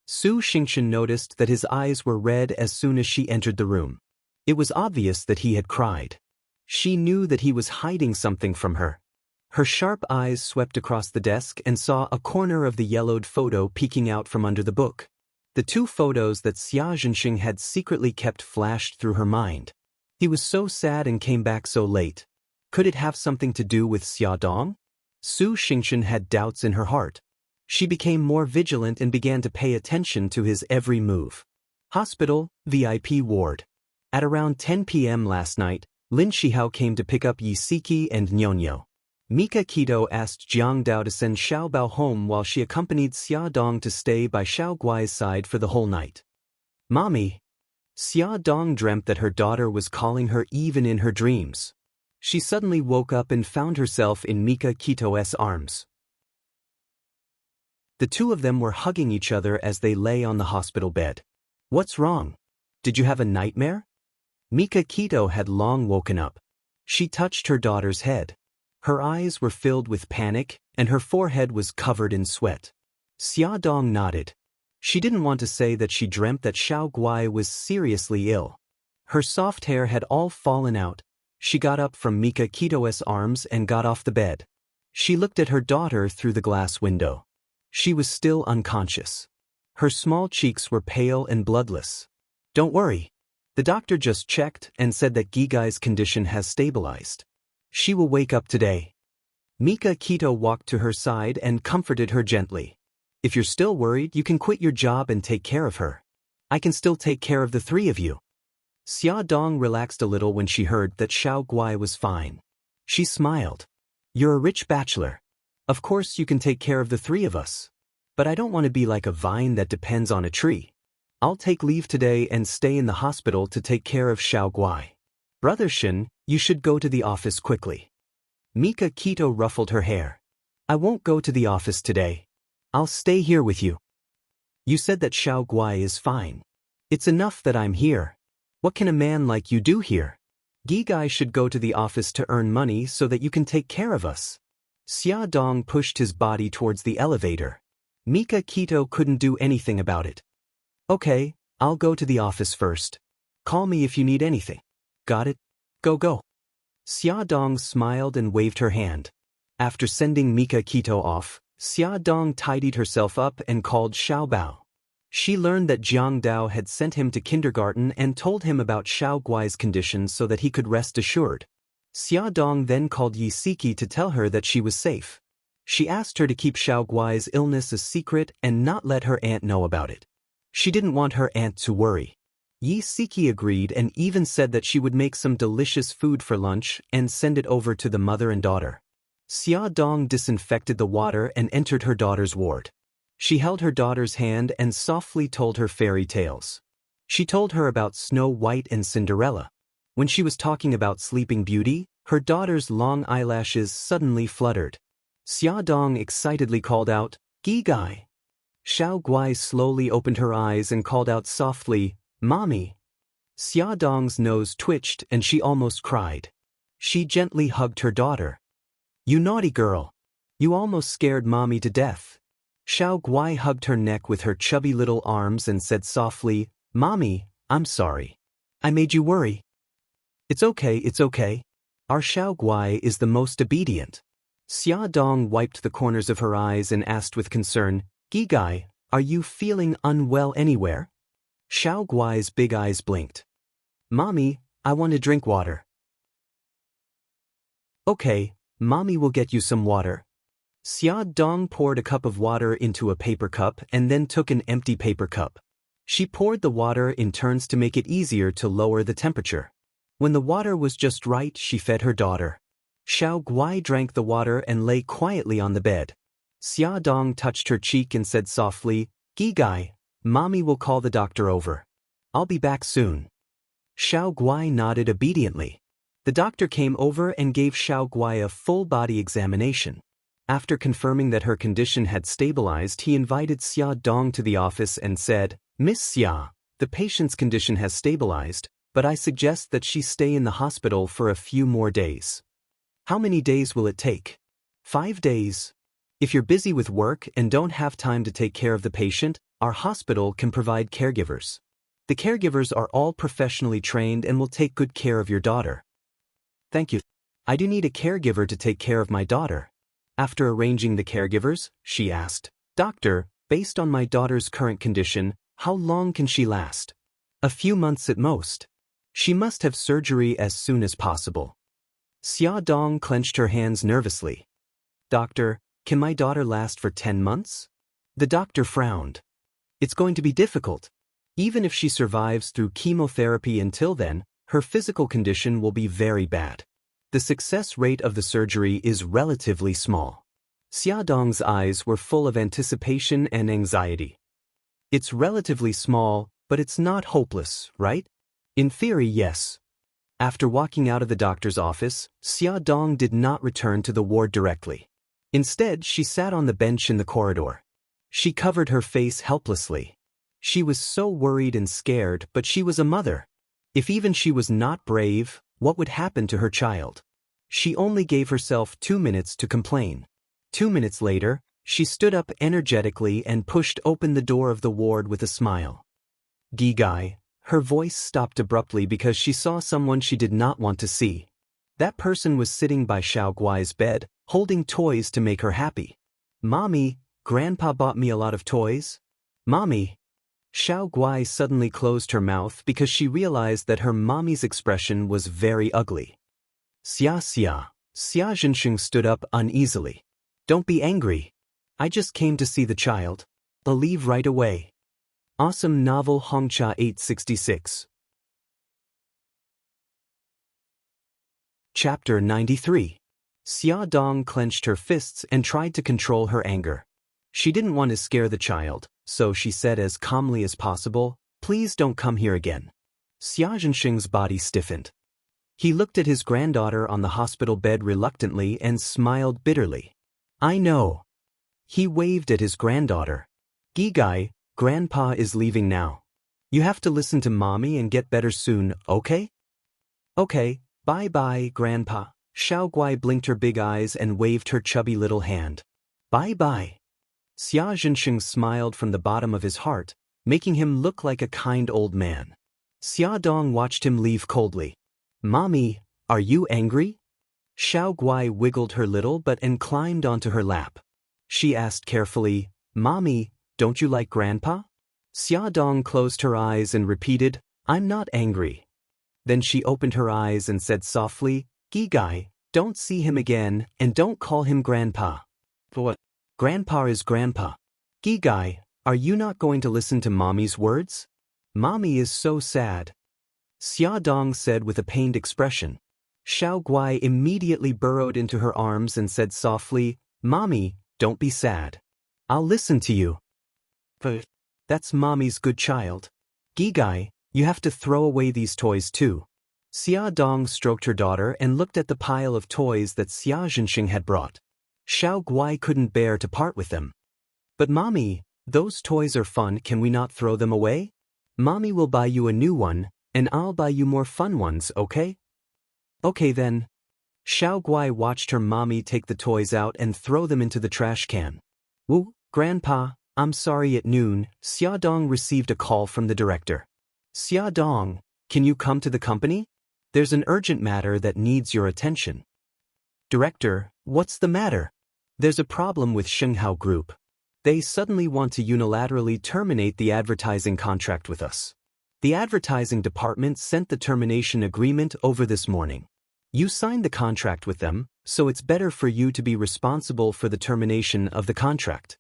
Speaker 1: Su Xingchen noticed that his eyes were red as soon as she entered the room. It was obvious that he had cried. She knew that he was hiding something from her. Her sharp eyes swept across the desk and saw a corner of the yellowed photo peeking out from under the book. The two photos that Xia Zhenxing had secretly kept flashed through her mind. He was so sad and came back so late. Could it have something to do with Xia Dong? Su Xingchen had doubts in her heart. She became more vigilant and began to pay attention to his every move. Hospital, VIP ward. At around 10 p.m. last night, Lin Shihao came to pick up Yisiki and Nyonyo. Mika Kito asked Jiang Dao to send Xiao Bao home while she accompanied Xia Dong to stay by Xiao Guai's side for the whole night. Mommy. Xia Dong dreamt that her daughter was calling her even in her dreams. She suddenly woke up and found herself in Mika Kito's arms. The two of them were hugging each other as they lay on the hospital bed. What's wrong? Did you have a nightmare? Mika Kito had long woken up. She touched her daughter's head. Her eyes were filled with panic, and her forehead was covered in sweat. Xia Dong nodded. She didn't want to say that she dreamt that Xiao Guai was seriously ill. Her soft hair had all fallen out. She got up from Mika Kito's arms and got off the bed. She looked at her daughter through the glass window. She was still unconscious. Her small cheeks were pale and bloodless. Don't worry. The doctor just checked and said that Gigai's condition has stabilized. She will wake up today. Mika Kito walked to her side and comforted her gently. If you're still worried, you can quit your job and take care of her. I can still take care of the three of you. Xia Dong relaxed a little when she heard that Xiao Guai was fine. She smiled. You're a rich bachelor. Of course you can take care of the three of us. But I don't want to be like a vine that depends on a tree. I'll take leave today and stay in the hospital to take care of Xiao Guai. Brother Shin, you should go to the office quickly. Mika Kito ruffled her hair. I won't go to the office today. I'll stay here with you. You said that Xiao Guai is fine. It's enough that I'm here. What can a man like you do here? Gigai should go to the office to earn money so that you can take care of us. Xia Dong pushed his body towards the elevator. Mika Kito couldn't do anything about it. Okay, I'll go to the office first. Call me if you need anything. Got it? Go go. Xia Dong smiled and waved her hand. After sending Mika Kito off, Xia Dong tidied herself up and called Xiao Bao. She learned that Jiang Dao had sent him to kindergarten and told him about Xiao Guai's condition so that he could rest assured. Xia Dong then called Yi Siki to tell her that she was safe. She asked her to keep Xiao Guai's illness a secret and not let her aunt know about it. She didn't want her aunt to worry. Yi Siki agreed and even said that she would make some delicious food for lunch and send it over to the mother and daughter. Xia Dong disinfected the water and entered her daughter's ward. She held her daughter's hand and softly told her fairy tales. She told her about Snow White and Cinderella. When she was talking about Sleeping Beauty, her daughter's long eyelashes suddenly fluttered. Xia Dong excitedly called out, "Gi Gai." Xiao Guai slowly opened her eyes and called out softly, "Mommy." Xia Dong's nose twitched and she almost cried. She gently hugged her daughter. "You naughty girl. You almost scared Mommy to death." Xiao Guai hugged her neck with her chubby little arms and said softly, "Mommy, I'm sorry. I made you worry." It's okay. Our Xiao Guai is the most obedient." Xia Dong wiped the corners of her eyes and asked with concern, "Gi Gai, are you feeling unwell anywhere?" Xiao Guai's big eyes blinked. "Mommy, I want to drink water." "Okay, Mommy will get you some water." Xia Dong poured a cup of water into a paper cup and then took an empty paper cup. She poured the water in turns to make it easier to lower the temperature. When the water was just right, she fed her daughter. Xiao Guai drank the water and lay quietly on the bed. Xia Dong touched her cheek and said softly, "Gi Gai, Mommy will call the doctor over. I'll be back soon." Xiao Guai nodded obediently. The doctor came over and gave Xiao Guai a full-body examination. After confirming that her condition had stabilized, he invited Xia Dong to the office and said, "Miss Xia, the patient's condition has stabilized, but I suggest that she stay in the hospital for a few more days." "How many days will it take?" 5 days. If you're busy with work and don't have time to take care of the patient, our hospital can provide caregivers. The caregivers are all professionally trained and will take good care of your daughter. "Thank you. I do need a caregiver to take care of my daughter." After arranging the caregivers, she asked, "Doctor, based on my daughter's current condition, how long can she last?" "A few months at most. She must have surgery as soon as possible." Xia Dong clenched her hands nervously. "Doctor, can my daughter last for 10 months? The doctor frowned. "It's going to be difficult. Even if she survives through chemotherapy until then, her physical condition will be very bad. The success rate of the surgery is relatively small." Xia Dong's eyes were full of anticipation and anxiety. "It's relatively small, but it's not hopeless, right?" "In theory, yes." After walking out of the doctor's office, Xia Dong did not return to the ward directly. Instead, she sat on the bench in the corridor. She covered her face helplessly. She was so worried and scared, but she was a mother. If even she was not brave, what would happen to her child? She only gave herself 2 minutes to complain. 2 minutes later, she stood up energetically and pushed open the door of the ward with a smile. "Gi Gai." Her voice stopped abruptly because she saw someone she did not want to see. That person was sitting by Xiao Guai's bed, holding toys to make her happy. "Mommy, Grandpa bought me a lot of toys." "Mommy." Xiao Guai suddenly closed her mouth because she realized that her mommy's expression was very ugly. "Xia Xia." Xia Zhensheng stood up uneasily. "Don't be angry. I just came to see the child. I'll leave right away." Awesome Novel Hongcha 866. Chapter 93. Xia Dong clenched her fists and tried to control her anger. She didn't want to scare the child, so she said as calmly as possible, "Please don't come here again." Xia Zhensheng's body stiffened. He looked at his granddaughter on the hospital bed reluctantly and smiled bitterly. "I know." He waved at his granddaughter. "Gi Gai, Grandpa is leaving now. You have to listen to Mommy and get better soon, okay?" "Okay, bye-bye, Grandpa." Xiao Guai blinked her big eyes and waved her chubby little hand. "Bye-bye." Xia Zhensheng smiled from the bottom of his heart, making him look like a kind old man. Xia Dong watched him leave coldly. Mommy, are you angry? Xiao Guai wiggled her little butt and climbed onto her lap. She asked carefully, Mommy, don't you like Grandpa? Xia Dong closed her eyes and repeated, I'm not angry. Then she opened her eyes and said softly, Gigai, don't see him again and don't call him Grandpa. For what? Grandpa is Grandpa. Gigai, are you not going to listen to Mommy's words? Mommy is so sad. Xia Dong said with a pained expression. Xiao Guai immediately burrowed into her arms and said softly, Mommy, don't be sad. I'll listen to you. But that's Mommy's good child. Gigai, you have to throw away these toys too. Xia Dong stroked her daughter and looked at the pile of toys that Xia Zhenxing had brought. Xiao Guai couldn't bear to part with them. But Mommy, those toys are fun, can we not throw them away? Mommy will buy you a new one, and I'll buy you more fun ones, okay? Okay then. Xiao Guai watched her mommy take the toys out and throw them into the trash can. Woo, Grandpa, I'm sorry. At noon, Xia Dong received a call from the director. Xia Dong, can you come to the company? There's an urgent matter that needs your attention. Director, what's the matter? There's a problem with Shenghao Group. They suddenly want to unilaterally terminate the advertising contract with us. The advertising department sent the termination agreement over this morning. You signed the contract with them, so it's better for you to be responsible for the termination of the contract.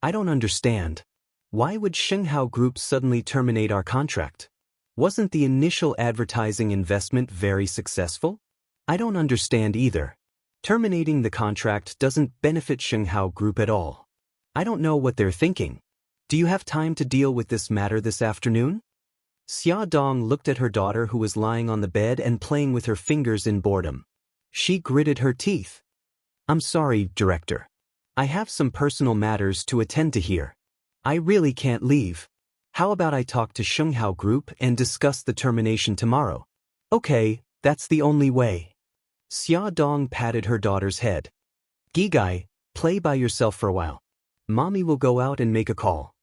Speaker 1: I don't understand. Why would Shenghao Group suddenly terminate our contract? Wasn't the initial advertising investment very successful? I don't understand either. Terminating the contract doesn't benefit Shenghao Group at all. I don't know what they're thinking. Do you have time to deal with this matter this afternoon? Xia Dong looked at her daughter who was lying on the bed and playing with her fingers in boredom. She gritted her teeth. I'm sorry, Director. I have some personal matters to attend to here. I really can't leave. How about I talk to Shenghao Group and discuss the termination tomorrow? Okay, that's the only way. Xia Dong patted her daughter's head. Gigai, play by yourself for a while. Mommy will go out and make a call.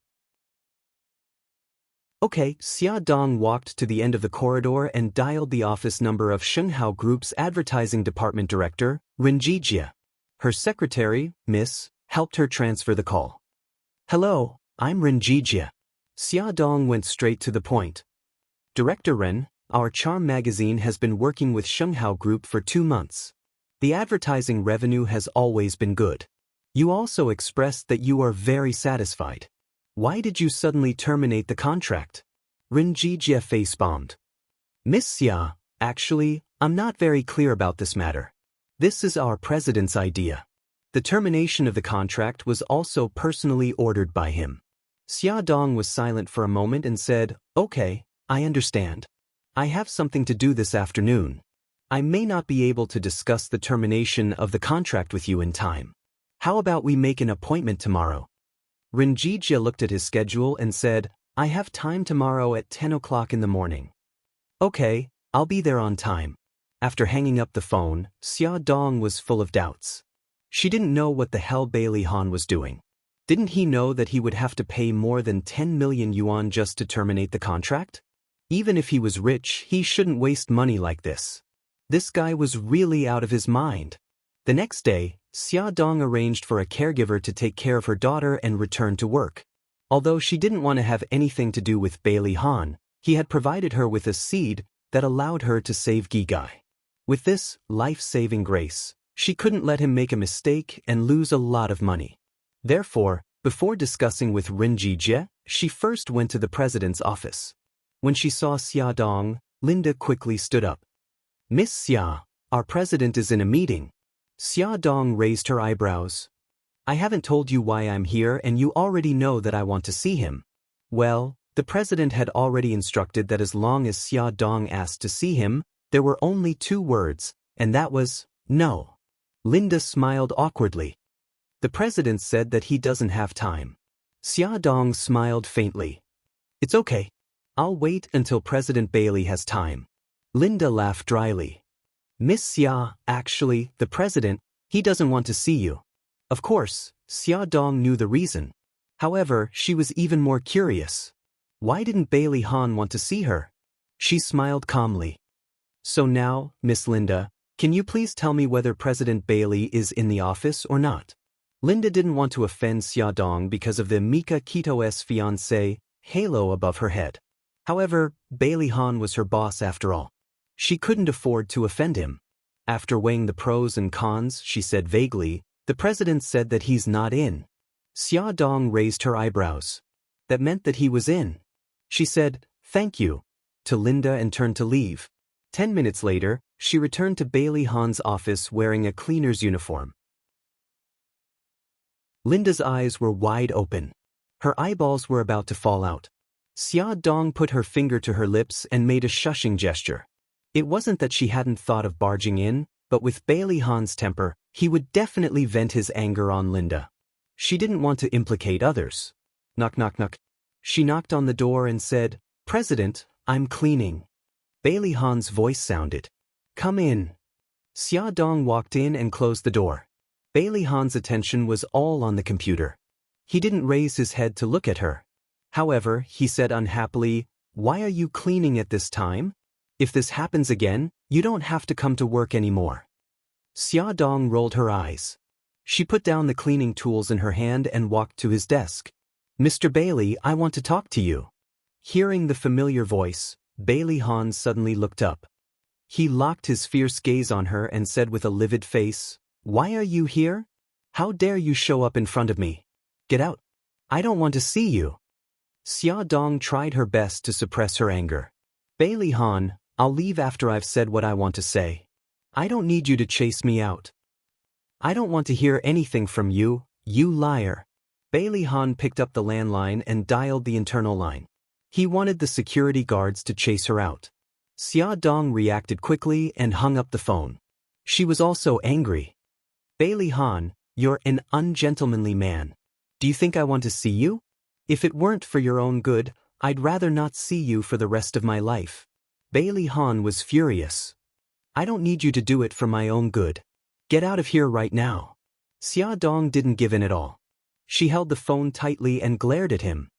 Speaker 1: Okay, Xia Dong walked to the end of the corridor and dialed the office number of Shenghao Group's advertising department director, Ren Jijia. Her secretary, Miss, helped her transfer the call. Hello, I'm Ren Jijia. Xia Dong went straight to the point. Director Ren, our charm magazine has been working with Shenghao Group for 2 months. The advertising revenue has always been good. You also expressed that you are very satisfied. Why did you suddenly terminate the contract? Ren Jijia face-bombed. Miss Xia, actually, I'm not very clear about this matter. This is our president's idea. The termination of the contract was also personally ordered by him. Xia Dong was silent for a moment and said, Okay, I understand. I have something to do this afternoon. I may not be able to discuss the termination of the contract with you in time. How about we make an appointment tomorrow? Ren Jijia looked at his schedule and said, I have time tomorrow at 10 o'clock in the morning. Okay, I'll be there on time. After hanging up the phone, Xia Dong was full of doubts. She didn't know what the hell Bailey Han was doing. Didn't he know that he would have to pay more than 10 million yuan just to terminate the contract? Even if he was rich, he shouldn't waste money like this. This guy was really out of his mind. The next day, Xia Dong arranged for a caregiver to take care of her daughter and return to work. Although she didn't want to have anything to do with Bailey Han, he had provided her with a seed that allowed her to save Gigai. With this life-saving grace, she couldn't let him make a mistake and lose a lot of money. Therefore, before discussing with Ren Jijia, she first went to the president's office. When she saw Xia Dong, Linda quickly stood up. Miss Xia, our president is in a meeting. Xia Dong raised her eyebrows. I haven't told you why I'm here and you already know that I want to see him. Well, the president had already instructed that as long as Xia Dong asked to see him, there were only 2 words, and that was, no. Linda smiled awkwardly. The president said that he doesn't have time. Xia Dong smiled faintly. It's okay. I'll wait until President Bailey has time. Linda laughed dryly. Miss Xia, actually, the president, he doesn't want to see you. Of course, Xia Dong knew the reason. However, she was even more curious. Why didn't Bailey Han want to see her? She smiled calmly. So now, Miss Linda, can you please tell me whether President Bailey is in the office or not? Linda didn't want to offend Xiaodong because of the Mika Kito's fiancé halo above her head. However, Bailey Han was her boss after all. She couldn't afford to offend him. After weighing the pros and cons, she said vaguely, the president said that he's not in. Xiaodong raised her eyebrows. That meant that he was in. She said, thank you, to Linda and turned to leave. 10 minutes later, she returned to Bailey Han's office wearing a cleaner's uniform. Linda's eyes were wide open. Her eyeballs were about to fall out. Xiaodong put her finger to her lips and made a shushing gesture. It wasn't that she hadn't thought of barging in, but with Bailey Han's temper, he would definitely vent his anger on Linda. She didn't want to implicate others. Knock knock knock. She knocked on the door and said, President, I'm cleaning. Bailey Han's voice sounded. Come in. Xiaodong walked in and closed the door. Bailey Han's attention was all on the computer. He didn't raise his head to look at her. However, he said unhappily, why are you cleaning at this time? If this happens again, you don't have to come to work anymore. Xiaodong rolled her eyes. She put down the cleaning tools in her hand and walked to his desk. Mr. Bailey, I want to talk to you. Hearing the familiar voice, Bailey Han suddenly looked up. He locked his fierce gaze on her and said with a livid face, Why are you here? How dare you show up in front of me? Get out. I don't want to see you. Xiaodong tried her best to suppress her anger. Bailey Han, I'll leave after I've said what I want to say. I don't need you to chase me out. I don't want to hear anything from you, you liar. Bailey Han picked up the landline and dialed the internal line. He wanted the security guards to chase her out. Xiaodong reacted quickly and hung up the phone. She was also angry. Bailey Han, you're an ungentlemanly man. Do you think I want to see you? If it weren't for your own good, I'd rather not see you for the rest of my life. Bailey Han was furious. I don't need you to do it for my own good. Get out of here right now. Xiaodong didn't give in at all. She held the phone tightly and glared at him.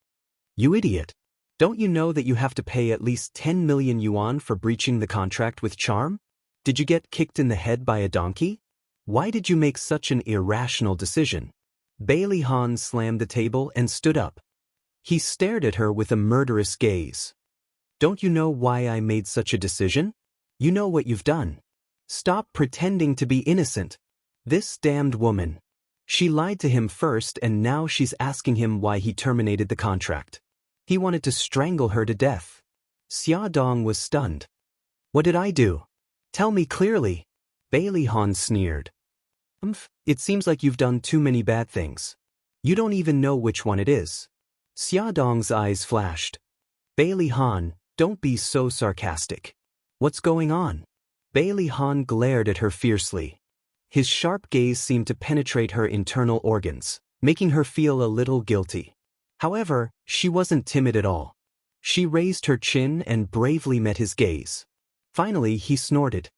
Speaker 1: You idiot. Don't you know that you have to pay at least 10 million yuan for breaching the contract with Charm? Did you get kicked in the head by a donkey? Why did you make such an irrational decision? Bailey Han slammed the table and stood up. He stared at her with a murderous gaze. Don't you know why I made such a decision? You know what you've done. Stop pretending to be innocent. This damned woman. She lied to him first and now she's asking him why he terminated the contract. He wanted to strangle her to death. Xiaodong was stunned. What did I do? Tell me clearly. Bailey Han sneered. It seems like you've done too many bad things. You don't even know which one it is. Xiaodong's eyes flashed. Bailey Han, don't be so sarcastic. What's going on? Bailey Han glared at her fiercely. His sharp gaze seemed to penetrate her internal organs, making her feel a little guilty. However, she wasn't timid at all. She raised her chin and bravely met his gaze. Finally, he snorted.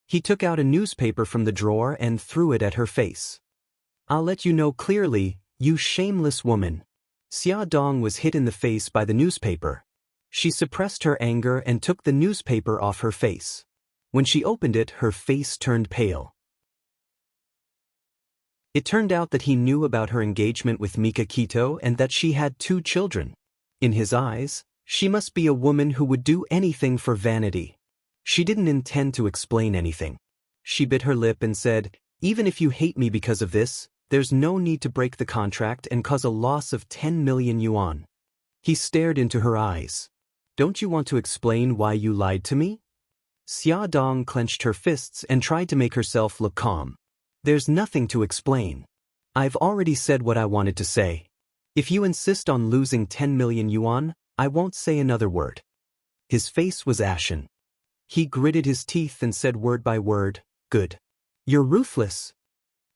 Speaker 1: He took out a newspaper from the drawer and threw it at her face. I'll let you know clearly, you shameless woman. Xiaodong was hit in the face by the newspaper. She suppressed her anger and took the newspaper off her face. When she opened it, her face turned pale. It turned out that he knew about her engagement with Mika Kito and that she had 2 children. In his eyes, she must be a woman who would do anything for vanity. She didn't intend to explain anything. She bit her lip and said, even if you hate me because of this, there's no need to break the contract and cause a loss of 10 million yuan. He stared into her eyes. Don't you want to explain why you lied to me? Xiaodong clenched her fists and tried to make herself look calm. There's nothing to explain. I've already said what I wanted to say. If you insist on losing 10 million yuan, I won't say another word. His face was ashen. He gritted his teeth and said word by word, good. You're ruthless.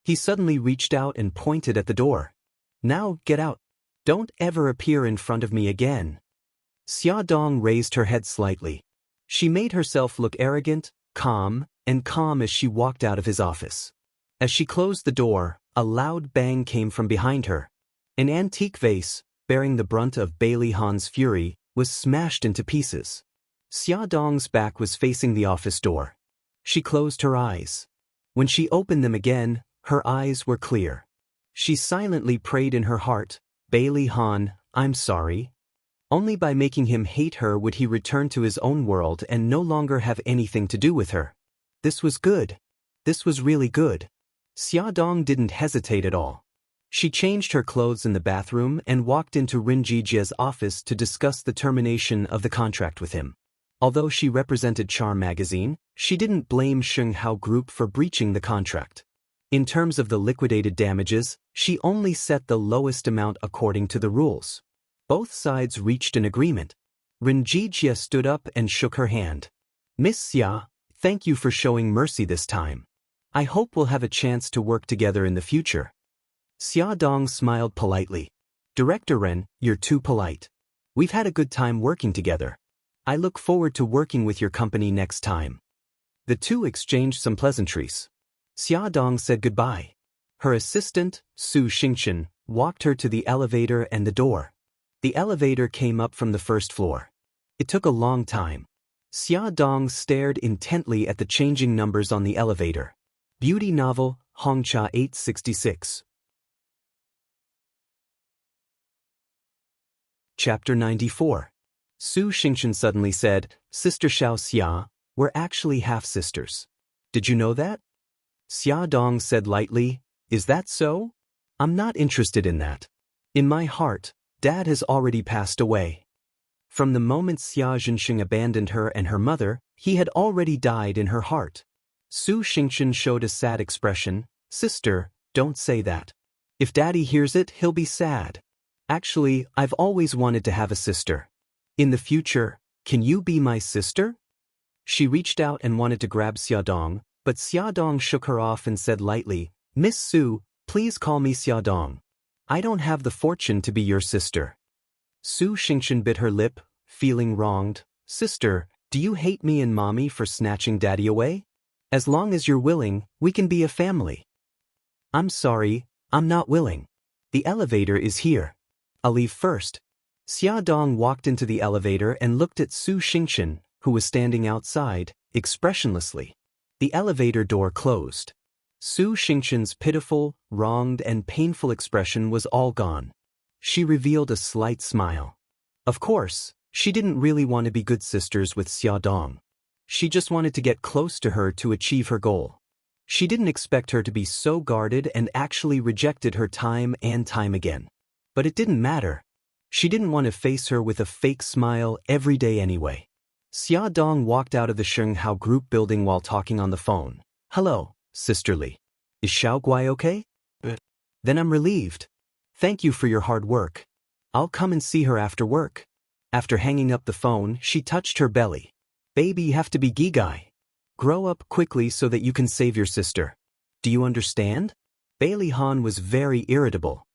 Speaker 1: He suddenly reached out and pointed at the door. Now get out. Don't ever appear in front of me again. Xiaodong raised her head slightly. She made herself look arrogant, calm as she walked out of his office. As she closed the door, a loud bang came from behind her. An antique vase, bearing the brunt of Bailey Han's fury, was smashed into pieces. Xia Dong's back was facing the office door. She closed her eyes. When she opened them again, her eyes were clear. She silently prayed in her heart, Bailey Han, I'm sorry. Only by making him hate her would he return to his own world and no longer have anything to do with her. This was good. This was really good. Xia Dong didn't hesitate at all. She changed her clothes in the bathroom and walked into Rin Jijia's office to discuss the termination of the contract with him. Although she represented Charm magazine, she didn't blame Xinghao Group for breaching the contract. In terms of the liquidated damages, she only set the lowest amount according to the rules. Both sides reached an agreement. Rin Jijia stood up and shook her hand. Miss Xia, thank you for showing mercy this time. I hope we'll have a chance to work together in the future. Xia Dong smiled politely. Director Ren, you're too polite. We've had a good time working together. I look forward to working with your company next time. The two exchanged some pleasantries. Xia Dong said goodbye. Her assistant, Su Xingchen, walked her to the elevator and the door. The elevator came up from the first floor. It took a long time. Xia Dong stared intently at the changing numbers on the elevator. Beauty novel, Hongcha 866. Chapter 94. Su Xingchen suddenly said, Sister Xiao Xia, we're actually half-sisters. Did you know that? Xia Dong said lightly, Is that so? I'm not interested in that. In my heart, Dad has already passed away. From the moment Xia Zhenxing abandoned her and her mother, he had already died in her heart. Su Xingchen showed a sad expression, Sister, don't say that. If Daddy hears it, he'll be sad. Actually, I've always wanted to have a sister. In the future, can you be my sister? She reached out and wanted to grab Xia Dong, but Xia Dong shook her off and said lightly, Miss Su, please call me Xia Dong. I don't have the fortune to be your sister. Su Xingchen bit her lip, feeling wronged. Sister, do you hate me and Mommy for snatching Daddy away? As long as you're willing, we can be a family. I'm sorry, I'm not willing. The elevator is here. I'll leave first. Xia Dong walked into the elevator and looked at Su Xingchen, who was standing outside, expressionlessly. The elevator door closed. Su Xingchen's pitiful, wronged and painful expression was all gone. She revealed a slight smile. Of course, she didn't really want to be good sisters with Xia Dong. She just wanted to get close to her to achieve her goal. She didn't expect her to be so guarded and actually rejected her time and time again. But it didn't matter. She didn't want to face her with a fake smile every day anyway. Xia Dong walked out of the Xinghao Group building while talking on the phone. Hello, sisterly. Is Xiao Guai okay? Then I'm relieved. Thank you for your hard work. I'll come and see her after work. After hanging up the phone, she touched her belly. Baby, you have to be gigai. Grow up quickly so that you can save your sister. Do you understand? Bailey Han was very irritable.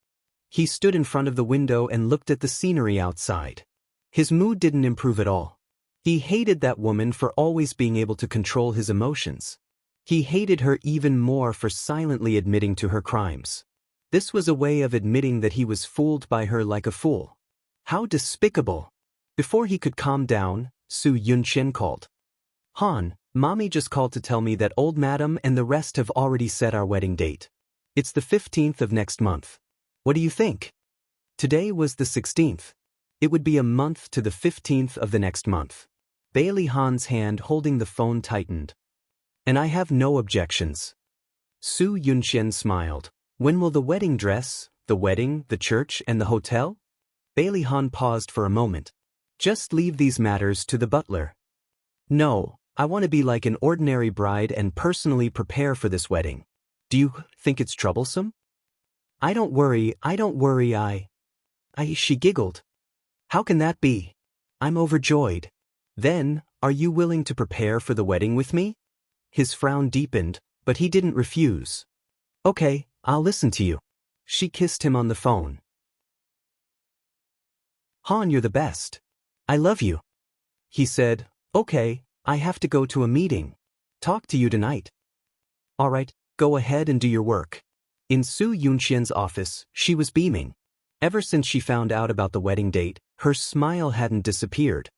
Speaker 1: He stood in front of the window and looked at the scenery outside. His mood didn't improve at all. He hated that woman for always being able to control his emotions. He hated her even more for silently admitting to her crimes. This was a way of admitting that he was fooled by her like a fool. How despicable! Before he could calm down, Su Yunqian called. Han, Mommy just called to tell me that old madam and the rest have already set our wedding date. It's the 15th of next month. What do you think? Today was the 16th. It would be a month to the 15th of the next month. Bailey Han's hand holding the phone tightened. And I have no objections. Su Yunqian smiled. When will the wedding dress, the wedding, the church, and the hotel? Bailey Han paused for a moment. Just leave these matters to the butler. No, I want to be like an ordinary bride and personally prepare for this wedding. Do you think it's troublesome? I don't worry, she giggled. How can that be? I'm overjoyed. Then, are you willing to prepare for the wedding with me? His frown deepened, but he didn't refuse. Okay, I'll listen to you. She kissed him on the phone. Han, you're the best. I love you. He said, okay, I have to go to a meeting. Talk to you tonight. All right, go ahead and do your work. In Su Yunqian's office, she was beaming. Ever since she found out about the wedding date, her smile hadn't disappeared.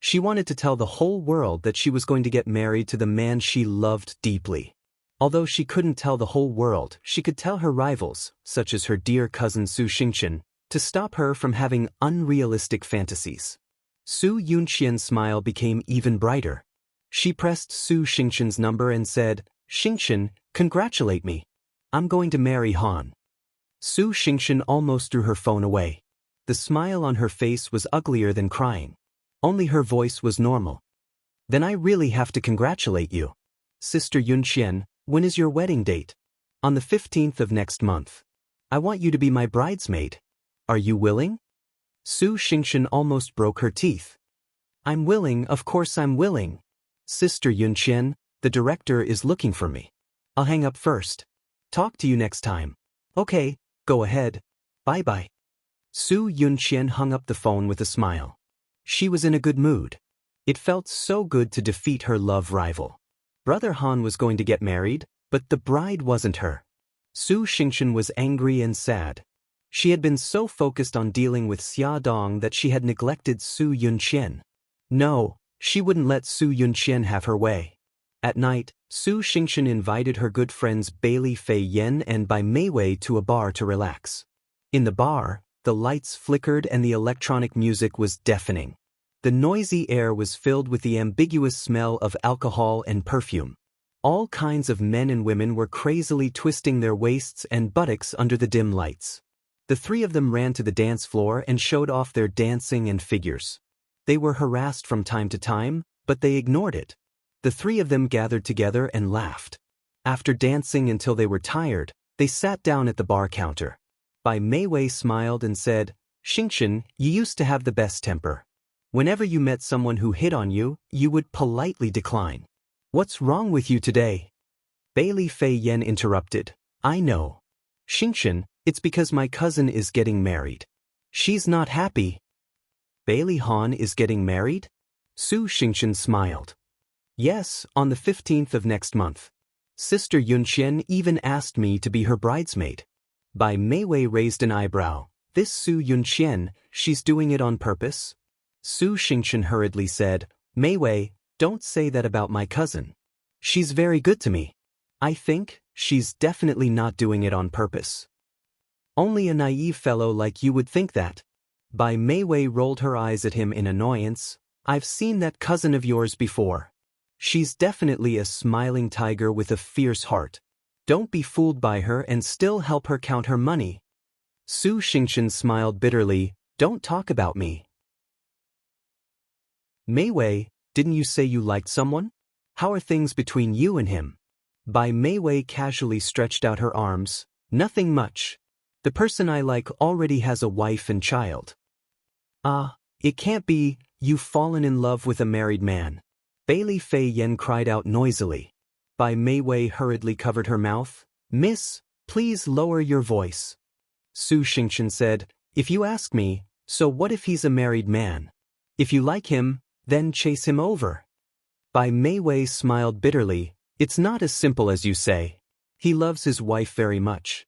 Speaker 1: She wanted to tell the whole world that she was going to get married to the man she loved deeply. Although she couldn't tell the whole world, she could tell her rivals, such as her dear cousin Su Xingqian, to stop her from having unrealistic fantasies. Su Yunqian's smile became even brighter. She pressed Su Xingqian's number and said, "Xingqian, congratulate me. I'm going to marry Han." Su Xingqian almost threw her phone away. The smile on her face was uglier than crying. Only her voice was normal. "Then I really have to congratulate you. Sister Yunqian, when is your wedding date?" "On the 15th of next month. I want you to be my bridesmaid. Are you willing?" Su Xingqian almost broke her teeth. "I'm willing, of course I'm willing. Sister Yunqian, the director is looking for me. I'll hang up first. Talk to you next time." "Okay, go ahead. Bye-bye." Su Yunqian hung up the phone with a smile. She was in a good mood. It felt so good to defeat her love rival. Brother Han was going to get married, but the bride wasn't her. Su Xingqian was angry and sad. She had been so focused on dealing with Xia Dong that she had neglected Su Yunqian. No, she wouldn't let Su Yunqian have her way. At night, Su Xingqian invited her good friends Bailey Fei Yan and Bai Meiwei to a bar to relax. In the bar, the lights flickered and the electronic music was deafening. The noisy air was filled with the ambiguous smell of alcohol and perfume. All kinds of men and women were crazily twisting their waists and buttocks under the dim lights. The three of them ran to the dance floor and showed off their dancing and figures. They were harassed from time to time, but they ignored it. The three of them gathered together and laughed. After dancing until they were tired, they sat down at the bar counter. Bai Meiwei smiled and said, "Xingqian, you used to have the best temper. Whenever you met someone who hit on you, you would politely decline. What's wrong with you today?" Bailey Fei Yan interrupted, "I know. Xingqian, it's because my cousin is getting married. She's not happy." "Bailey Han is getting married?" Su Xingqian smiled. "Yes, on the 15th of next month. Sister Yunqian even asked me to be her bridesmaid." Bai Meiwei raised an eyebrow. "This Su Yunqian, she's doing it on purpose?" Su Xingqian hurriedly said, "Meiwei, don't say that about my cousin. She's very good to me. I think she's definitely not doing it on purpose." "Only a naive fellow like you would think that." Bai Meiwei rolled her eyes at him in annoyance. "I've seen that cousin of yours before. She's definitely a smiling tiger with a fierce heart. Don't be fooled by her and still help her count her money." Su Xingqian smiled bitterly. "Don't talk about me." "Meiwei, didn't you say you liked someone? How are things between you and him?" Bai Meiwei casually stretched out her arms. "Nothing much. The person I like already has a wife and child." "Ah, it can't be, you've fallen in love with a married man." Bailey Fei Yan cried out noisily. Bai Meiwei hurriedly covered her mouth. "Miss, please lower your voice." Su Xingqian said, "If you ask me, so what if he's a married man? If you like him, then chase him over." Bai Meiwei smiled bitterly. "It's not as simple as you say. He loves his wife very much."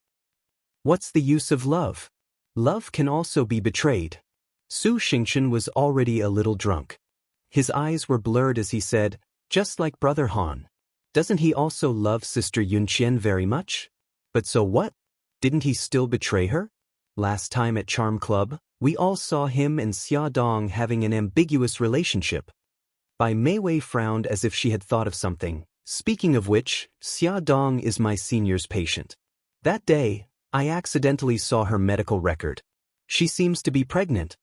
Speaker 1: "What's the use of love? Love can also be betrayed." Su Xingqian was already a little drunk. His eyes were blurred as he said, "Just like Brother Han. Doesn't he also love Sister Yunqian very much? But so what? Didn't he still betray her? Last time at Charm Club, we all saw him and Xia Dong having an ambiguous relationship." Bai Meiwei frowned as if she had thought of something. "Speaking of which, Xia Dong is my senior's patient. That day, I accidentally saw her medical record. She seems to be pregnant."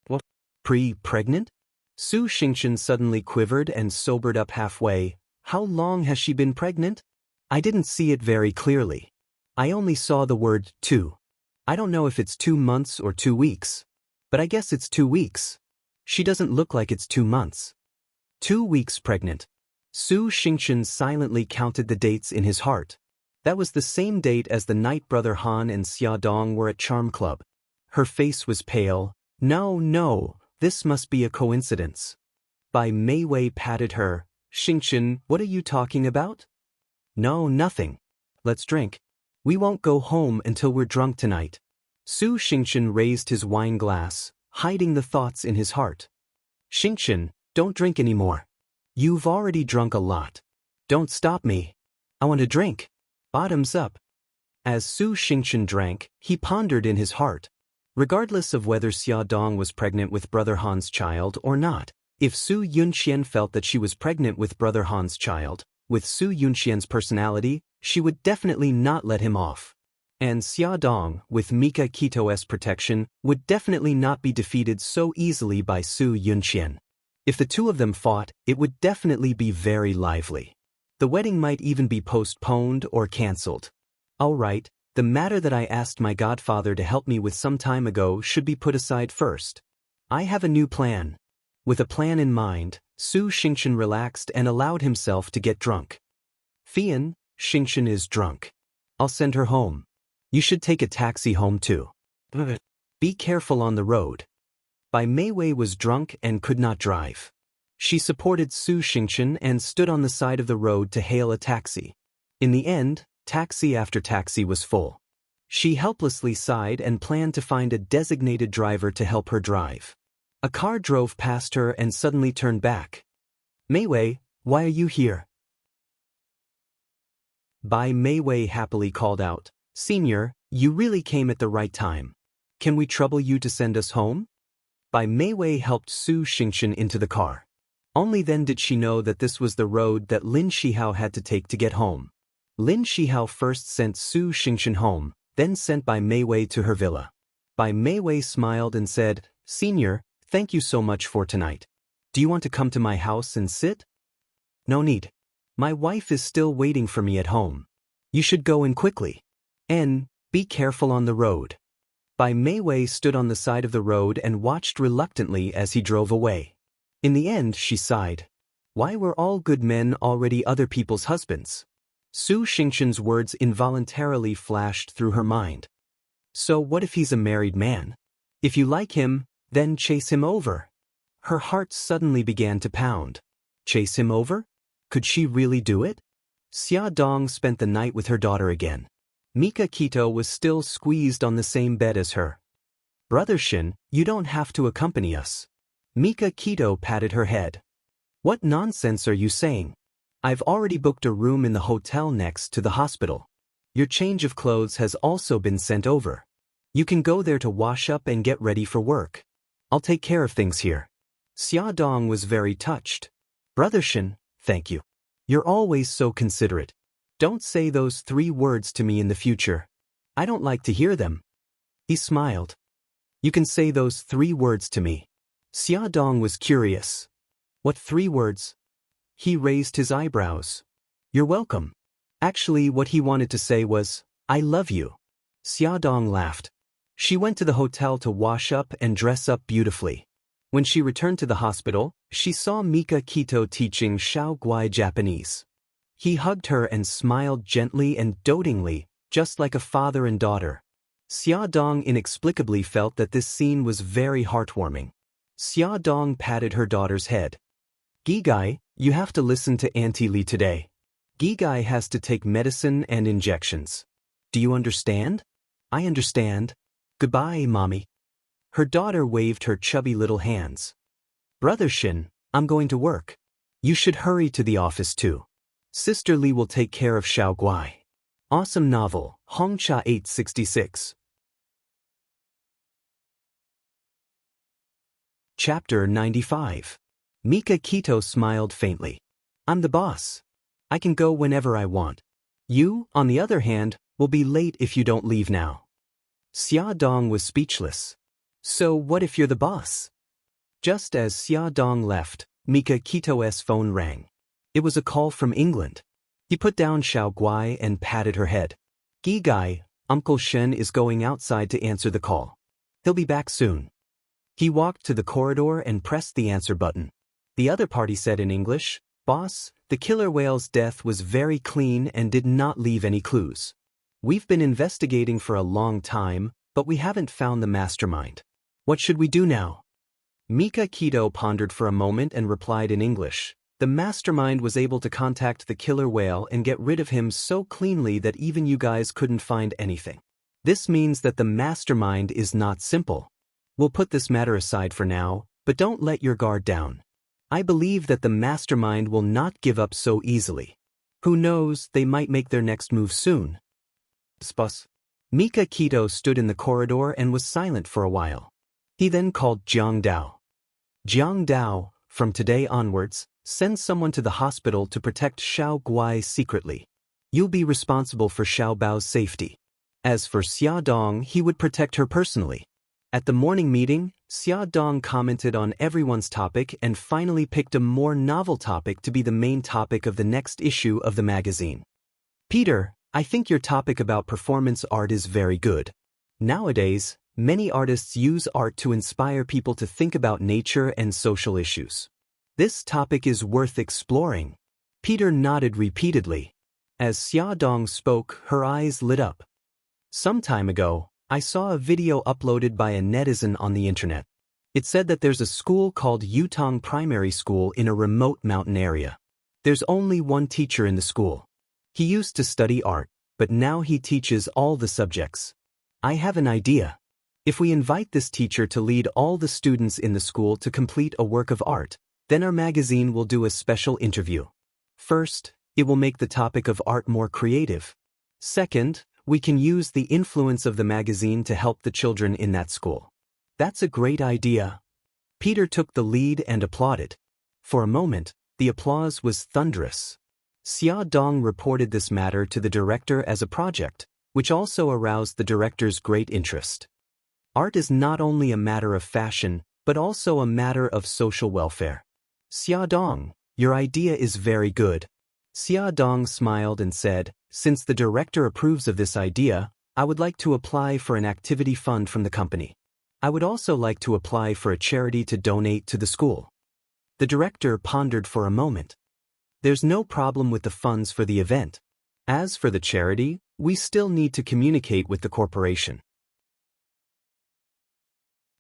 Speaker 1: "What? Pregnant?" Su Xingqian suddenly quivered and sobered up halfway. "How long has she been pregnant?" "I didn't see it very clearly. I only saw the word 2. I don't know if it's 2 months or 2 weeks. But I guess it's 2 weeks. She doesn't look like it's 2 months. 2 weeks pregnant." Su Xingqian silently counted the dates in his heart. That was the same date as the night Brother Han and Xia Dong were at Charm Club. Her face was pale. No, this must be a coincidence." Bai Meiwei patted her. "Xingqian, what are you talking about?" "No, nothing. Let's drink. We won't go home until we're drunk tonight." Su Xingqian raised his wine glass, hiding the thoughts in his heart. "Xingqian, Don't drink anymore. You've already drunk a lot. Don't stop me. I want to drink. Bottoms up. As Su Xingchen drank, he pondered in his heart. Regardless of whether Xia Dong was pregnant with Brother Han's child or not, if Su Yunxian felt that she was pregnant with Brother Han's child, with Su Yunxian's personality, she would definitely not let him off. And Xia Dong, with Mika Kito's protection, would definitely not be defeated so easily by Su Yunxian. If the two of them fought, it would definitely be very lively. The wedding might even be postponed or cancelled. All right, the matter that I asked my godfather to help me with some time ago should be put aside first. I have a new plan. With a plan in mind, Su Xingchen relaxed and allowed himself to get drunk. Fian, Xingchen is drunk. I'll send her home. You should take a taxi home too. Be careful on the road. Bai Meiwei was drunk and could not drive. She supported Su Xingchen and stood on the side of the road to hail a taxi. In the end, taxi after taxi was full. She helplessly sighed and planned to find a designated driver to help her drive. A car drove past her and suddenly turned back. Meiwei, why are you here? Bai Meiwei happily called out, Senior, you really came at the right time. Can we trouble you to send us home? Bai Meiwei helped Su Xingchen into the car. Only then did she know that this was the road that Lin Shihao had to take to get home. Lin Shihao first sent Su Xingchen home, then sent Bai Meiwei to her villa. Bai Meiwei smiled and said, Senior, thank you so much for tonight. Do you want to come to my house and sit? No need. My wife is still waiting for me at home. You should go in quickly. And be careful on the road. Bai Meiwei stood on the side of the road and watched reluctantly as he drove away. In the end, she sighed. Why were all good men already other people's husbands? Su Xingchen's words involuntarily flashed through her mind. So what if he's a married man? If you like him, then chase him over. Her heart suddenly began to pound. Chase him over? Could she really do it? Xia Dong spent the night with her daughter again. Mika Kito was still squeezed on the same bed as her. Brother Shin, you don't have to accompany us. Mika Kito patted her head. What nonsense are you saying? I've already booked a room in the hotel next to the hospital. Your change of clothes has also been sent over. You can go there to wash up and get ready for work. I'll take care of things here. Xia Dong was very touched. Brother Shin, thank you. You're always so considerate. Don't say those 3 words to me in the future. I don't like to hear them. He smiled. You can say those 3 words to me. Xia Dong was curious. What 3 words? He raised his eyebrows. You're welcome. Actually, what he wanted to say was, I love you. Xia Dong laughed. She went to the hotel to wash up and dress up beautifully. When she returned to the hospital, she saw Mika Kito teaching Xiao Guai Japanese. He hugged her and smiled gently and dotingly, just like a father and daughter. Xia Dong inexplicably felt that this scene was very heartwarming. Xia Dong patted her daughter's head. Gigai, you have to listen to Auntie Li today. Gigai has to take medicine and injections. Do you understand? I understand. Goodbye, Mommy. Her daughter waved her chubby little hands. Brother Shin, I'm going to work. You should hurry to the office too. Sister Li will take care of Xiao Guai. Awesome novel, Hongcha 866. Chapter 95. Mika Kito smiled faintly. I'm the boss. I can go whenever I want. You, on the other hand, will be late if you don't leave now. Xia Dong was speechless. So what if you're the boss? Just as Xia Dong left, Mika Kito's phone rang. It was a call from England. He put down Xiao Guai and patted her head. Gigai, Uncle Shen is going outside to answer the call. He'll be back soon. He walked to the corridor and pressed the answer button. The other party said in English, Boss, the killer whale's death was very clean and did not leave any clues. We've been investigating for a long time, but we haven't found the mastermind. What should we do now? Mika Kito pondered for a moment and replied in English. The mastermind was able to contact the killer whale and get rid of him so cleanly that even you guys couldn't find anything. This means that the mastermind is not simple. We'll put this matter aside for now, but don't let your guard down. I believe that the mastermind will not give up so easily. Who knows, they might make their next move soon. Spus. Mika Kito stood in the corridor and was silent for a while. He then called Jiang Dao. Jiang Dao, from today onwards, send someone to the hospital to protect Xiao Guai secretly. You'll be responsible for Xiao Bao's safety. As for Xia Dong, he would protect her personally. At the morning meeting, Xia Dong commented on everyone's topic and finally picked a more novel topic to be the main topic of the next issue of the magazine. Peter, I think your topic about performance art is very good. Nowadays, many artists use art to inspire people to think about nature and social issues. This topic is worth exploring. Peter nodded repeatedly. As Xia Dong spoke, her eyes lit up. Some time ago, I saw a video uploaded by a netizen on the internet. It said that there's a school called Yutong Primary School in a remote mountain area. There's only one teacher in the school. He used to study art, but now he teaches all the subjects. I have an idea. If we invite this teacher to lead all the students in the school to complete a work of art, then our magazine will do a special interview. First, it will make the topic of art more creative. Second, we can use the influence of the magazine to help the children in that school. That's a great idea. Peter took the lead and applauded. For a moment, the applause was thunderous. Xia Dong reported this matter to the director as a project, which also aroused the director's great interest. Art is not only a matter of fashion, but also a matter of social welfare. Xia Dong, your idea is very good. Xia Dong smiled and said, since the director approves of this idea, I would like to apply for an activity fund from the company. I would also like to apply for a charity to donate to the school. The director pondered for a moment. There's no problem with the funds for the event. As for the charity, we still need to communicate with the corporation.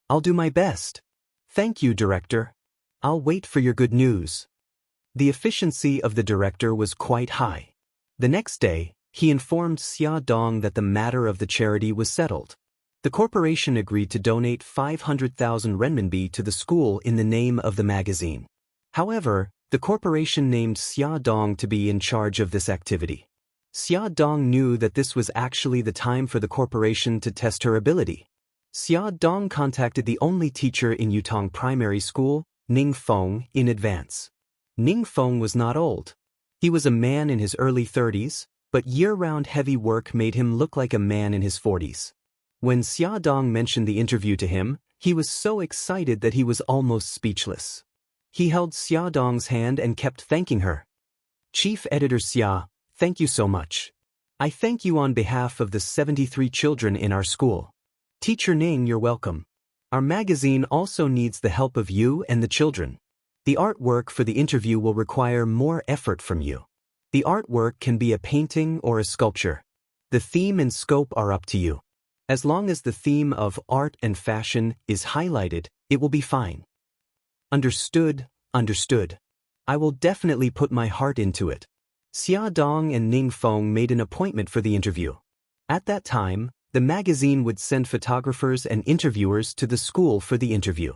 Speaker 1: I'll do my best. Thank you, director. I'll wait for your good news. The efficiency of the director was quite high. The next day, he informed Xia Dong that the matter of the charity was settled. The corporation agreed to donate 500,000 renminbi to the school in the name of the magazine. However, the corporation named Xia Dong to be in charge of this activity. Xia Dong knew that this was actually the time for the corporation to test her ability. Xia Dong contacted the only teacher in Yutong Primary School, Ning Feng, in advance. Ning Feng was not old. He was a man in his early 30s, but year-round heavy work made him look like a man in his 40s. When Xia Dong mentioned the interview to him, he was so excited that he was almost speechless. He held Xia Dong's hand and kept thanking her. Chief Editor Xia, thank you so much. I thank you on behalf of the 73 children in our school. Teacher Ning, you're welcome. Our magazine also needs the help of you and the children. The artwork for the interview will require more effort from you. The artwork can be a painting or a sculpture. The theme and scope are up to you. As long as the theme of art and fashion is highlighted, it will be fine. Understood, understood. I will definitely put my heart into it. Xia Dong and Ning Feng made an appointment for the interview. At that time, the magazine would send photographers and interviewers to the school for the interview.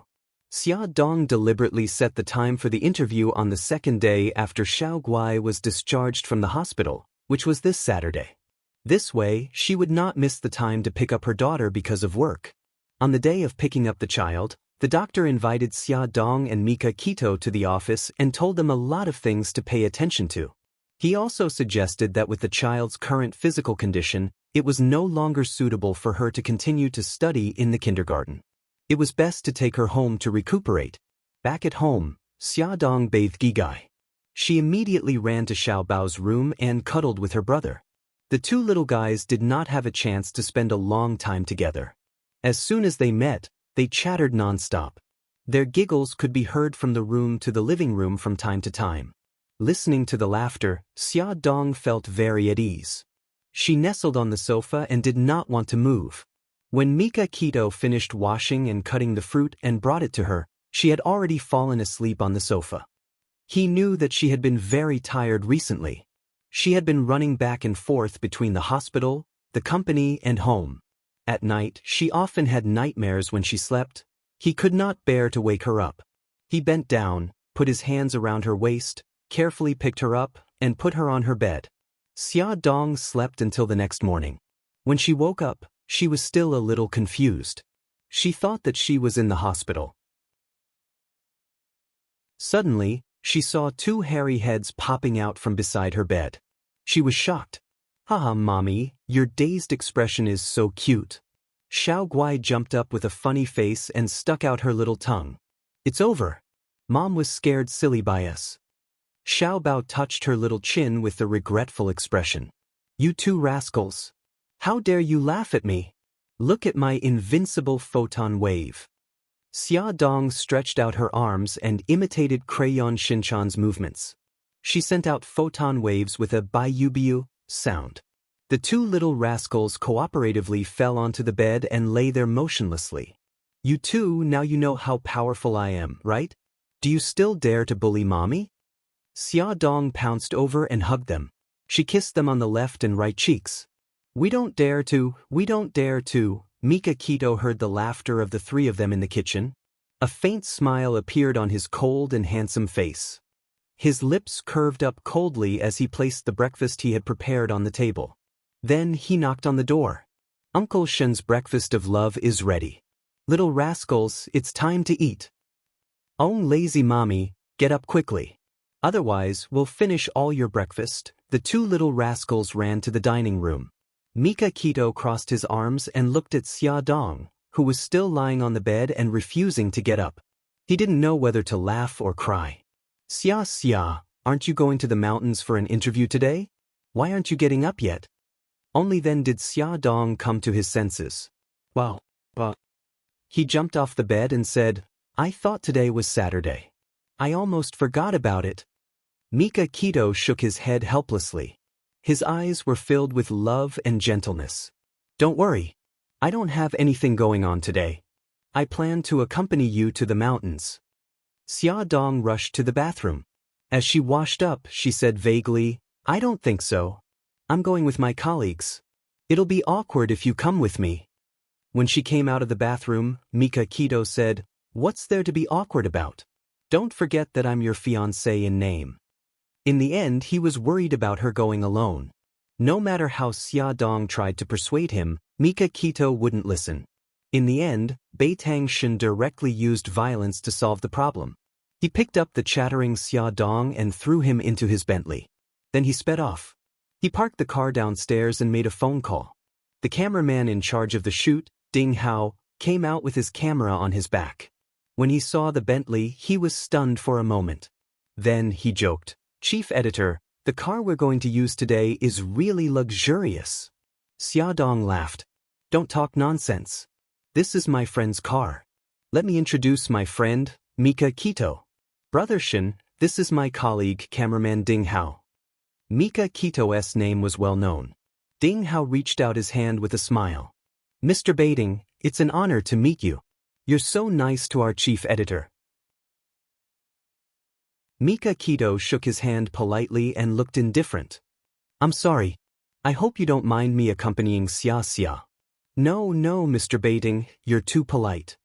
Speaker 1: Xia Dong deliberately set the time for the interview on the second day after Xiao Guai was discharged from the hospital, which was this Saturday. This way, she would not miss the time to pick up her daughter because of work. On the day of picking up the child, the doctor invited Xia Dong and Mika Kito to the office and told them a lot of things to pay attention to. He also suggested that with the child's current physical condition, it was no longer suitable for her to continue to study in the kindergarten. It was best to take her home to recuperate. Back at home, Xia Dong bathed Gigai. She immediately ran to Xiao Bao's room and cuddled with her brother. The two little guys did not have a chance to spend a long time together. As soon as they met, they chattered non-stop. Their giggles could be heard from the room to the living room from time to time. Listening to the laughter, Xia Dong felt very at ease. She nestled on the sofa and did not want to move. When Mika Kito finished washing and cutting the fruit and brought it to her, she had already fallen asleep on the sofa. He knew that she had been very tired recently. She had been running back and forth between the hospital, the company, and home. At night, she often had nightmares when she slept. He could not bear to wake her up. He bent down, put his hands around her waist, carefully picked her up, and put her on her bed. Xia Dong slept until the next morning. When she woke up, she was still a little confused. She thought that she was in the hospital. Suddenly, she saw two hairy heads popping out from beside her bed. She was shocked. "Haha, mommy, your dazed expression is so cute." Xiao Guai jumped up with a funny face and stuck out her little tongue. "It's over. Mom was scared silly by us." Xiao Bao touched her little chin with a regretful expression. "You two rascals. How dare you laugh at me? Look at my invincible photon wave." Xia Dong stretched out her arms and imitated Crayon Shinchan's movements. She sent out photon waves with a biu-biu sound. The two little rascals cooperatively fell onto the bed and lay there motionlessly. "You two, now you know how powerful I am, right? Do you still dare to bully mommy?" Xia Dong pounced over and hugged them. She kissed them on the left and right cheeks. We don't dare to. Mika Keto heard the laughter of the three of them in the kitchen. A faint smile appeared on his cold and handsome face. His lips curved up coldly as he placed the breakfast he had prepared on the table. Then he knocked on the door. "Uncle Shen's breakfast of love is ready. Little rascals, it's time to eat." "Oh, lazy mommy, get up quickly. Otherwise, we'll finish all your breakfast." The two little rascals ran to the dining room. Mika Keto crossed his arms and looked at Xia Dong, who was still lying on the bed and refusing to get up. He didn't know whether to laugh or cry. Xia, aren't you going to the mountains for an interview today? Why aren't you getting up yet?" Only then did Xia Dong come to his senses. "Wow, but..." He jumped off the bed and said, "I thought today was Saturday. I almost forgot about it." Mika Keto shook his head helplessly. His eyes were filled with love and gentleness. "Don't worry. I don't have anything going on today. I plan to accompany you to the mountains." Xia Dong rushed to the bathroom. As she washed up, she said vaguely, "I don't think so. I'm going with my colleagues. It'll be awkward if you come with me." When she came out of the bathroom, Mika Keto said, "What's there to be awkward about? Don't forget that I'm your fiancé in name." In the end, he was worried about her going alone. No matter how Xia Dong tried to persuade him, Mika Keto wouldn't listen. In the end, Beitang Shen directly used violence to solve the problem. He picked up the chattering Xia Dong and threw him into his Bentley. Then he sped off. He parked the car downstairs and made a phone call. The cameraman in charge of the shoot, Ding Hao, came out with his camera on his back. When he saw the Bentley, he was stunned for a moment. Then he joked, "Chief editor, the car we're going to use today is really luxurious." Xia Dong laughed. "Don't talk nonsense. This is my friend's car. Let me introduce my friend, Mika Keto. Brother Shen, this is my colleague, cameraman Ding Hao." Mika Keto's name was well known. Ding Hao reached out his hand with a smile. "Mr. Baiting, it's an honor to meet you. You're so nice to our chief editor." Mika Keto shook his hand politely and looked indifferent. "I'm sorry. I hope you don't mind me accompanying Xia. No, Mr. Baiting, you're too polite."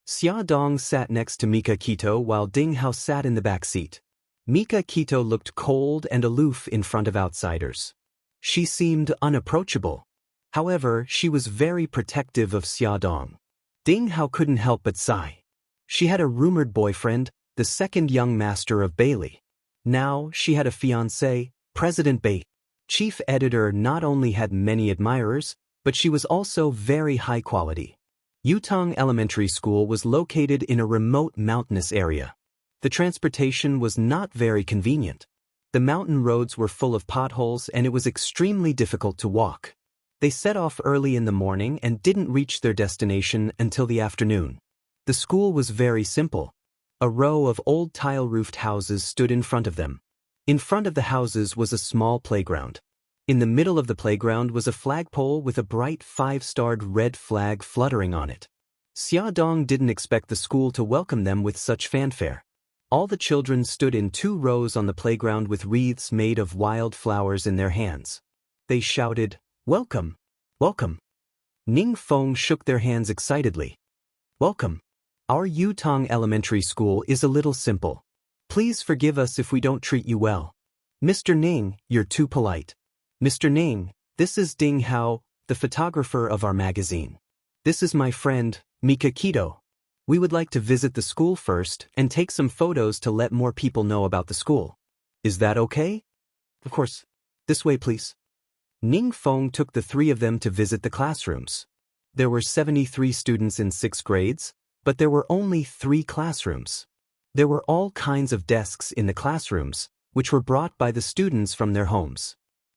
Speaker 1: Xia Dong sat next to Mika Keto while Ding Hao sat in the back seat. Mika Keto looked cold and aloof in front of outsiders. She seemed unapproachable. However, she was very protective of Xia Dong. Ding Hao couldn't help but sigh. She had a rumored boyfriend, the second young master of Bailey. Now she had a fiancé, President Bai. Chief editor not only had many admirers, but she was also very high quality. Yutong Elementary School was located in a remote mountainous area. The transportation was not very convenient. The mountain roads were full of potholes and it was extremely difficult to walk. They set off early in the morning and didn't reach their destination until the afternoon. The school was very simple. A row of old tile-roofed houses stood in front of them. In front of the houses was a small playground. In the middle of the playground was a flagpole with a bright 5-starred red flag fluttering on it. Xia Dong didn't expect the school to welcome them with such fanfare. All the children stood in 2 rows on the playground with wreaths made of wild flowers in their hands. They shouted, "Welcome! Welcome!" Ning Feng shook their hands excitedly. "Welcome! Our Yutong Elementary School is a little simple. Please forgive us if we don't treat you well. Mr. Ning, you're too polite. Mr. Ning, this is Ding Hao, the photographer of our magazine. This is my friend, Mika Kito. We would like to visit the school first and take some photos to let more people know about the school. Is that okay? Of course. This way, please. Ning Feng took the three of them to visit the classrooms. There were 73 students in 6 grades, but there were only 3 classrooms. There were all kinds of desks in the classrooms, which were brought by the students from their homes.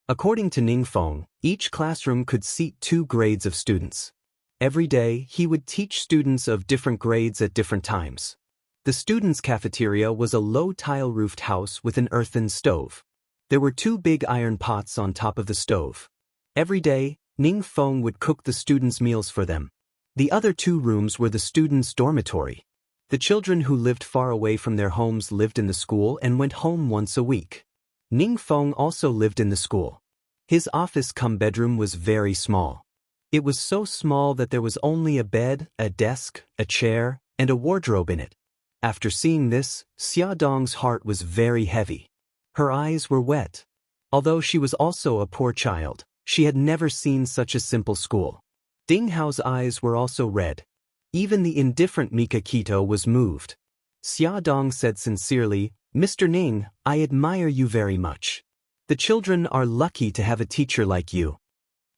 Speaker 1: According to Ning Feng, each classroom could seat 2 grades of students. Every day, he would teach students of different grades at different times. The students' cafeteria was a low tile-roofed house with an earthen stove. There were 2 big iron pots on top of the stove. Every day, Ning Feng would cook the students' meals for them. The other 2 rooms were the students' dormitory. The children who lived far away from their homes lived in the school and went home once a week. Ning Feng also lived in the school. His office-cum-bedroom was very small. It was so small that there was only a bed, a desk, a chair, and a wardrobe in it. After seeing this, Xia Dong's heart was very heavy. Her eyes were wet. Although she was also a poor child, she had never seen such a simple school. Ding Hao's eyes were also red. Even the indifferent Mika Kito was moved. Xia Dong said sincerely, "Mr. Ning, I admire you very much. The children are lucky to have a teacher like you."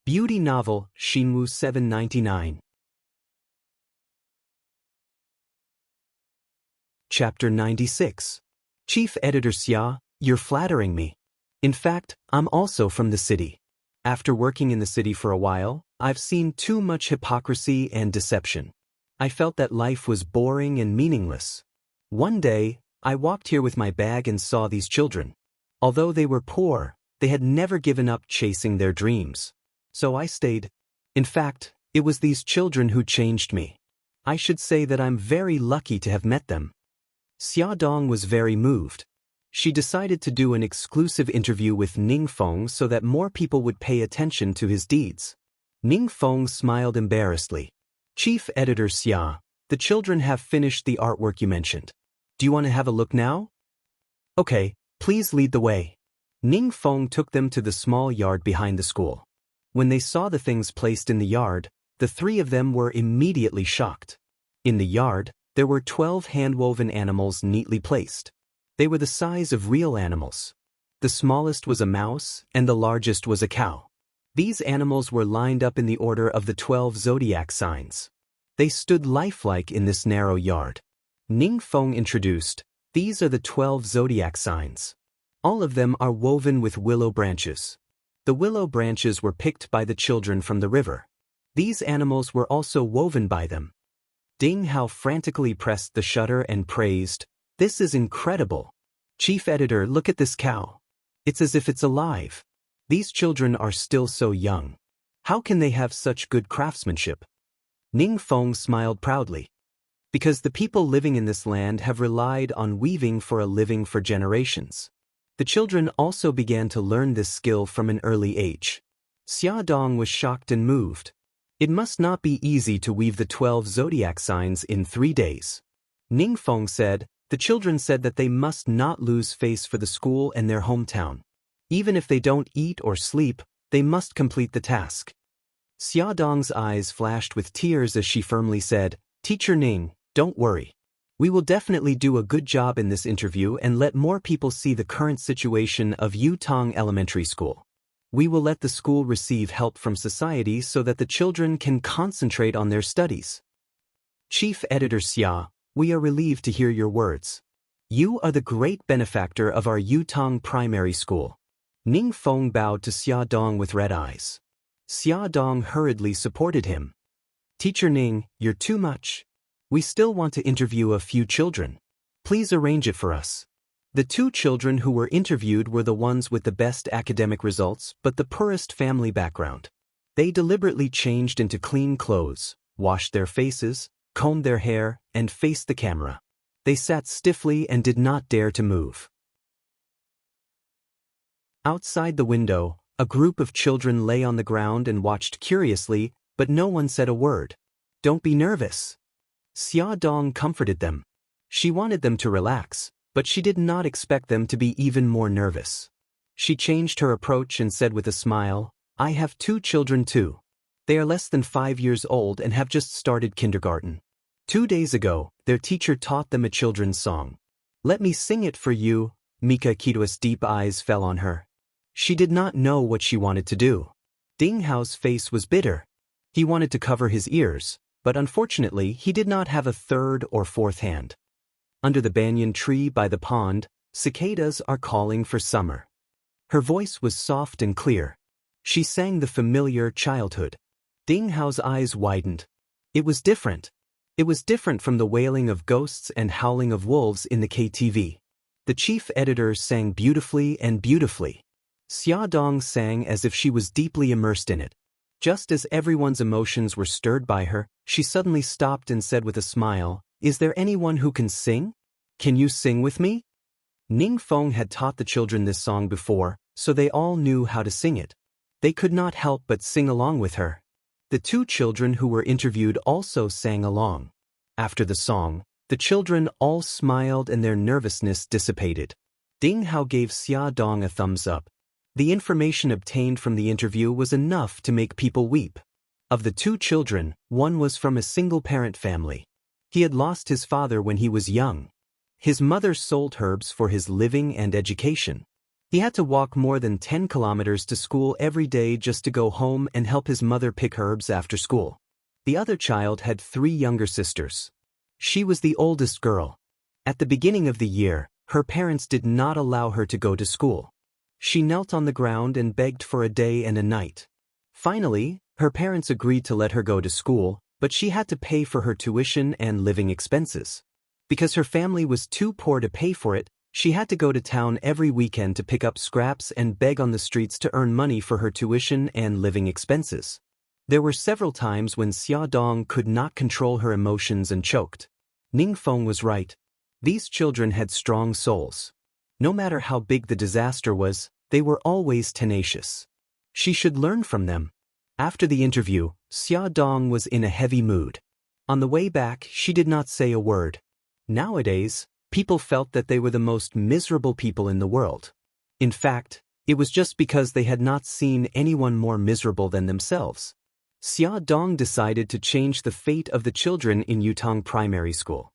Speaker 1: Beauty novel, Shinwu 799. Chapter 96. Chief Editor Xia, you're flattering me. In fact, I'm also from the city. After working in the city for a while, I've seen too much hypocrisy and deception. I felt that life was boring and meaningless. One day, I walked here with my bag and saw these children. Although they were poor, they had never given up chasing their dreams. So I stayed. In fact, it was these children who changed me. I should say that I'm very lucky to have met them. Xia Dong was very moved. She decided to do an exclusive interview with Ning Feng so that more people would pay attention to his deeds. Ning Feng smiled embarrassedly. Chief Editor Xia, the children have finished the artwork you mentioned. Do you want to have a look now? Okay, please lead the way. Ning Feng took them to the small yard behind the school. When they saw the things placed in the yard, the 3 of them were immediately shocked. In the yard, there were 12 hand-woven animals neatly placed. They were the size of real animals. The smallest was a mouse, and the largest was a cow. These animals were lined up in the order of the 12 zodiac signs. They stood lifelike in this narrow yard. Ning Feng introduced, "These are the 12 zodiac signs. All of them are woven with willow branches. The willow branches were picked by the children from the river. These animals were also woven by them." Ding Hao frantically pressed the shutter and praised, "This is incredible. Chief Editor, look at this cow. It's as if it's alive. These children are still so young. How can they have such good craftsmanship?" Ning Feng smiled proudly. Because the people living in this land have relied on weaving for a living for generations. The children also began to learn this skill from an early age. Xia Dong was shocked and moved. It must not be easy to weave the 12 zodiac signs in 3 days. Ning Feng said, "The children said that they must not lose face for the school and their hometown. Even if they don't eat or sleep, they must complete the task." Xia Dong's eyes flashed with tears as she firmly said, "Teacher Ning, don't worry. We will definitely do a good job in this interview and let more people see the current situation of Yutong Elementary School. We will let the school receive help from society so that the children can concentrate on their studies." Chief Editor Xia, we are relieved to hear your words. You are the great benefactor of our Yutong Primary School. Ning Feng bowed to Xia Dong with red eyes. Xia Dong hurriedly supported him. "Teacher Ning, you're too much. We still want to interview a few children. Please arrange it for us." The 2 children who were interviewed were the ones with the best academic results but the poorest family background. They deliberately changed into clean clothes, washed their faces, combed their hair, and faced the camera. They sat stiffly and did not dare to move. Outside the window, a group of children lay on the ground and watched curiously, but no one said a word. "Don't be nervous." Xia Dong comforted them. She wanted them to relax. But she did not expect them to be even more nervous. She changed her approach and said with a smile, "I have 2 children too. They are less than 5 years old and have just started kindergarten. 2 days ago, their teacher taught them a children's song. Let me sing it for you." Mika Kito's deep eyes fell on her. She did not know what she wanted to do. Ding Hao's face was bitter. He wanted to cover his ears, but unfortunately he did not have a third or fourth hand. Under the banyan tree by the pond, cicadas are calling for summer. Her voice was soft and clear. She sang the familiar childhood. Ding Hao's eyes widened. It was different. It was different from the wailing of ghosts and howling of wolves in the KTV. The chief editor sang beautifully and beautifully. Xia Dong sang as if she was deeply immersed in it. Just as everyone's emotions were stirred by her, she suddenly stopped and said with a smile, "Is there anyone who can sing? Can you sing with me?" Ning Feng had taught the children this song before, so they all knew how to sing it. They could not help but sing along with her. The 2 children who were interviewed also sang along. After the song, the children all smiled and their nervousness dissipated. Ding Hao gave Xia Dong a thumbs up. The information obtained from the interview was enough to make people weep. Of the 2 children, one was from a single-parent family. He had lost his father when he was young. His mother sold herbs for his living and education. He had to walk more than 10 kilometers to school every day just to go home and help his mother pick herbs after school. The other child had 3 younger sisters. She was the oldest girl. At the beginning of the year, her parents did not allow her to go to school. She knelt on the ground and begged for a day and a night. Finally, her parents agreed to let her go to school, but she had to pay for her tuition and living expenses. Because her family was too poor to pay for it, she had to go to town every weekend to pick up scraps and beg on the streets to earn money for her tuition and living expenses. There were several times when Xia Dong could not control her emotions and choked. Ning Feng was right. These children had strong souls. No matter how big the disaster was, they were always tenacious. She should learn from them. After the interview, Xia Dong was in a heavy mood. On the way back, she did not say a word. Nowadays, people felt that they were the most miserable people in the world. In fact, it was just because they had not seen anyone more miserable than themselves. Xia Dong decided to change the fate of the children in Yutong Primary School.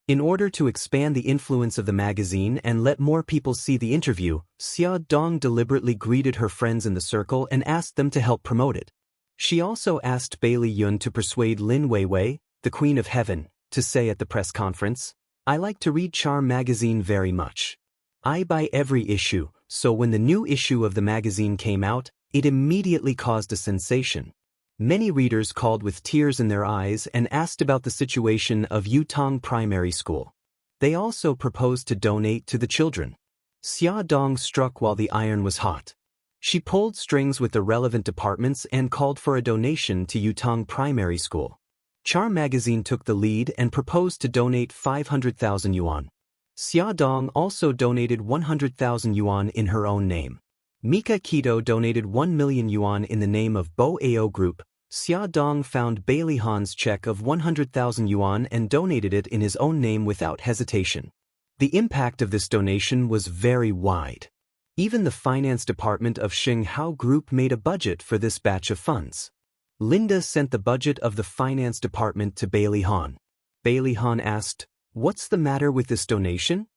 Speaker 1: In order to expand the influence of the magazine and let more people see the interview, Xia Dong deliberately greeted her friends in the circle and asked them to help promote it. She also asked Bailey Yun to persuade Lin Weiwei, the Queen of Heaven, to say at the press conference, "I like to read Charm magazine very much. I buy every issue," so when the new issue of the magazine came out, it immediately caused a sensation. Many readers called with tears in their eyes and asked about the situation of Yutong Primary School. They also proposed to donate to the children. Xia Dong struck while the iron was hot. She pulled strings with the relevant departments and called for a donation to Yutong Primary School. Charm magazine took the lead and proposed to donate 500,000 yuan. Xia Dong also donated 100,000 yuan in her own name. Mika Kito donated 1 million yuan in the name of Bo Ao Group. Xia Dong found Bailey Han's check of 100,000 yuan and donated it in his own name without hesitation. The impact of this donation was very wide. Even the finance department of Xinghao Group made a budget for this batch of funds. Linda sent the budget of the finance department to Bailey Han. Bailey Han asked, "What's the matter with this donation?"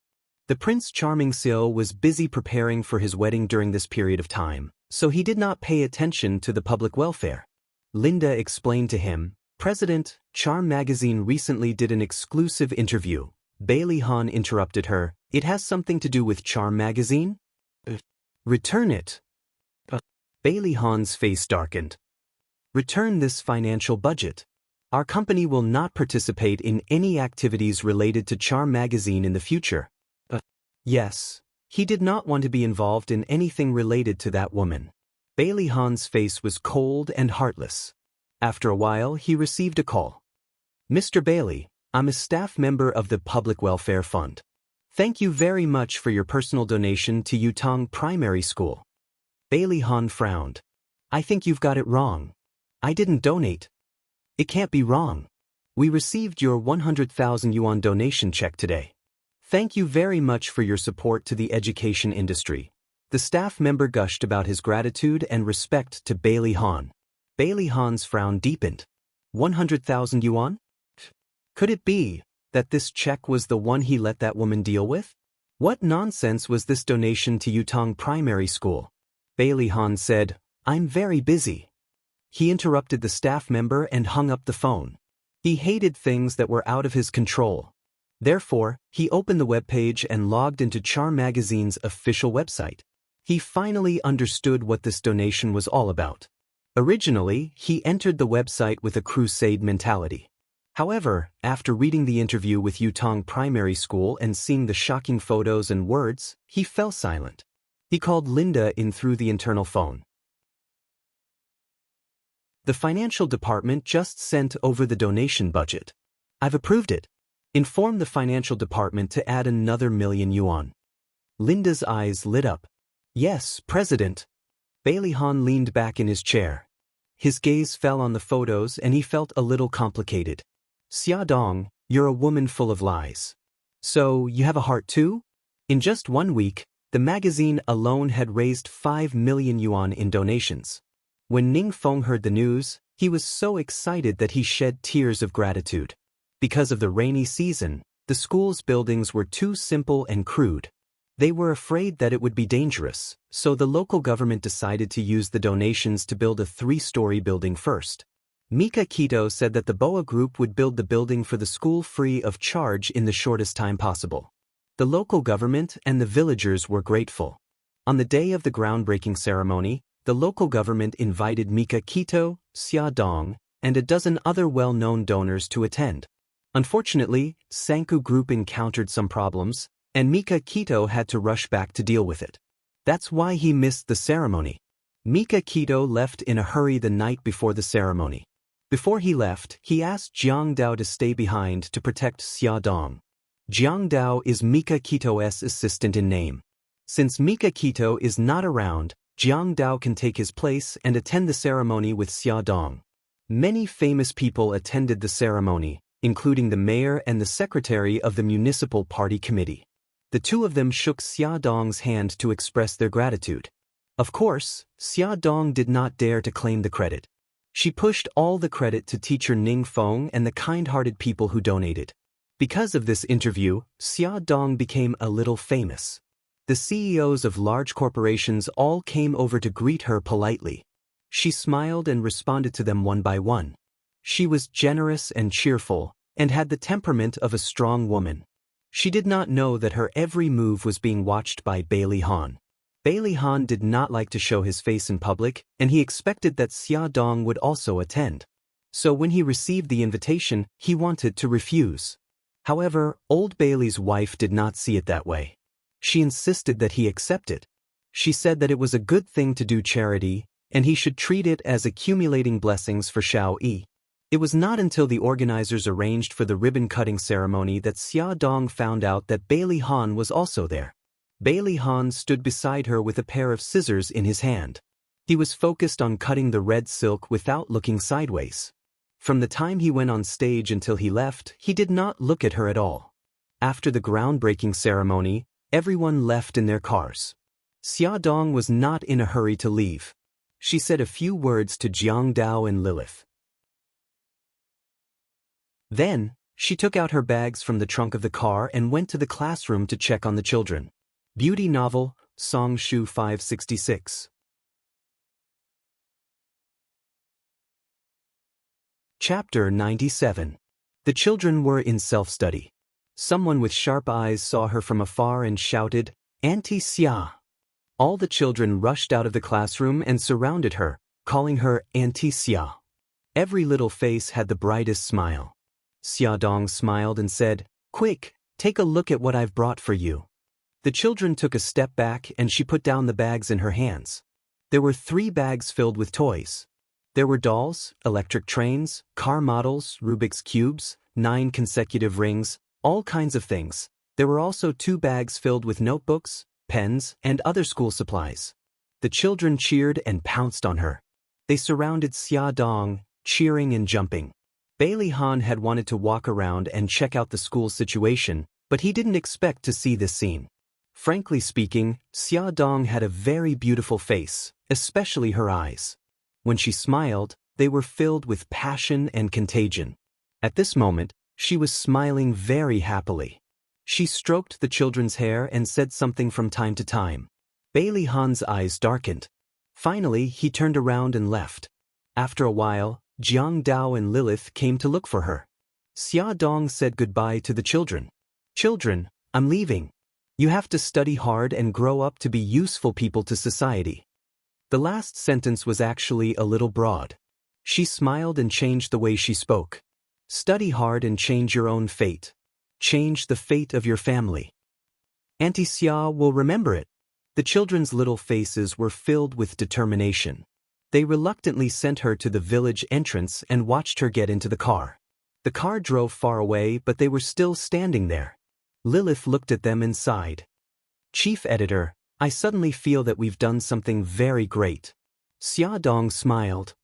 Speaker 1: The Prince Charming Seo was busy preparing for his wedding during this period of time, so he did not pay attention to the public welfare. Linda explained to him, "President, Charm magazine recently did an exclusive interview." Bailey Han interrupted her, "It has something to do with Charm magazine? Return it." Bailey Han's face darkened. "Return this financial budget. Our company will not participate in any activities related to Charm magazine in the future." Yes, he did not want to be involved in anything related to that woman. Bailey Han's face was cold and heartless. After a while, he received a call. "Mr. Bailey, I'm a staff member of the Public Welfare Fund. Thank you very much for your personal donation to Yutong Primary School." Bailey Han frowned. "I think you've got it wrong. I didn't donate." "It can't be wrong. We received your 100,000 yuan donation check today. Thank you very much for your support to the education industry. The staff member gushed about his gratitude and respect to Bailey Han. Bailey Han's frown deepened. 100,000 yuan? Could it be that this check was the one he let that woman deal with? What nonsense was this donation to Yutong Primary School? Bailey Han said, I'm very busy. He interrupted the staff member and hung up the phone. He hated things that were out of his control. Therefore, he opened the webpage and logged into Charm Magazine's official website. He finally understood what this donation was all about. Originally, he entered the website with a crusade mentality. However, after reading the interview with Yutong Primary School and seeing the shocking photos and words, he fell silent. He called Linda in through the internal phone. The financial department just sent over the donation budget. I've approved it. Inform the financial department to add another million yuan. Linda's eyes lit up. Yes, President. Bailey Han leaned back in his chair. His gaze fell on the photos and he felt a little complicated. Xia Dong, you're a woman full of lies. So, you have a heart too? In just 1 week, the magazine alone had raised 5 million yuan in donations. When Ning Feng heard the news, he was so excited that he shed tears of gratitude. Because of the rainy season, the school's buildings were too simple and crude. They were afraid that it would be dangerous, so the local government decided to use the donations to build a 3-story building first. Mika Kito said that the BOA group would build the building for the school free of charge in the shortest time possible. The local government and the villagers were grateful. On the day of the groundbreaking ceremony, the local government invited Mika Kito, Xia Dong, and a dozen other well-known donors to attend. Unfortunately, Sanku Group encountered some problems, and Mika Kito had to rush back to deal with it. That's why he missed the ceremony. Mika Kito left in a hurry the night before the ceremony. Before he left, he asked Jiang Dao to stay behind to protect Xia Dong. Jiang Dao is Mika Kito's assistant in name. Since Mika Kito is not around, Jiang Dao can take his place and attend the ceremony with Xia Dong. Many famous people attended the ceremony, including the mayor and the secretary of the municipal party committee. The two of them shook Xia Dong's hand to express their gratitude. Of course, Xia Dong did not dare to claim the credit. She pushed all the credit to teacher Ning Feng and the kind-hearted people who donated. Because of this interview, Xia Dong became a little famous. The CEOs of large corporations all came over to greet her politely. She smiled and responded to them one by one. She was generous and cheerful, and had the temperament of a strong woman. She did not know that her every move was being watched by Bailey Han. Bailey Han did not like to show his face in public, and he expected that Xia Dong would also attend. So when he received the invitation, he wanted to refuse. However, old Bailey's wife did not see it that way. She insisted that he accept it. She said that it was a good thing to do charity, and he should treat it as accumulating blessings for Xiao Yi. It was not until the organizers arranged for the ribbon-cutting ceremony that Xia Dong found out that Bailey Han was also there. Bailey Han stood beside her with a pair of scissors in his hand. He was focused on cutting the red silk without looking sideways. From the time he went on stage until he left, he did not look at her at all. After the groundbreaking ceremony, everyone left in their cars. Xia Dong was not in a hurry to leave. She said a few words to Jiang Dao and Lilith. Then, she took out her bags from the trunk of the car and went to the classroom to check on the children. Beauty novel, Song Shu 566. Chapter 97. The children were in self-study. Someone with sharp eyes saw her from afar and shouted, "Auntie Xia." All the children rushed out of the classroom and surrounded her, calling her Auntie Xia. Every little face had the brightest smile. Xia Dong smiled and said, "Quick, take a look at what I've brought for you." The children took a step back and she put down the bags in her hands. There were 3 bags filled with toys. There were dolls, electric trains, car models, Rubik's cubes, 9 consecutive rings, all kinds of things. There were also 2 bags filled with notebooks, pens, and other school supplies. The children cheered and pounced on her. They surrounded Xia Dong, cheering and jumping. Bailey Han had wanted to walk around and check out the school situation, but he didn't expect to see this scene. Frankly speaking, Xia Dong had a very beautiful face, especially her eyes. When she smiled, they were filled with passion and contagion. At this moment, she was smiling very happily. She stroked the children's hair and said something from time to time. Bailey Han's eyes darkened. Finally, he turned around and left. After a while, Jiang Dao and Lilith came to look for her. Xia Dong said goodbye to the children. "Children, I'm leaving. You have to study hard and grow up to be useful people to society." The last sentence was actually a little broad. She smiled and changed the way she spoke. Study hard and change your own fate. Change the fate of your family. Auntie Xia will remember it. The children's little faces were filled with determination. They reluctantly sent her to the village entrance and watched her get into the car. The car drove far away, but they were still standing there. Lilith looked at them and sighed. "Chief Editor, I suddenly feel that we've done something very great." Xia Dong smiled.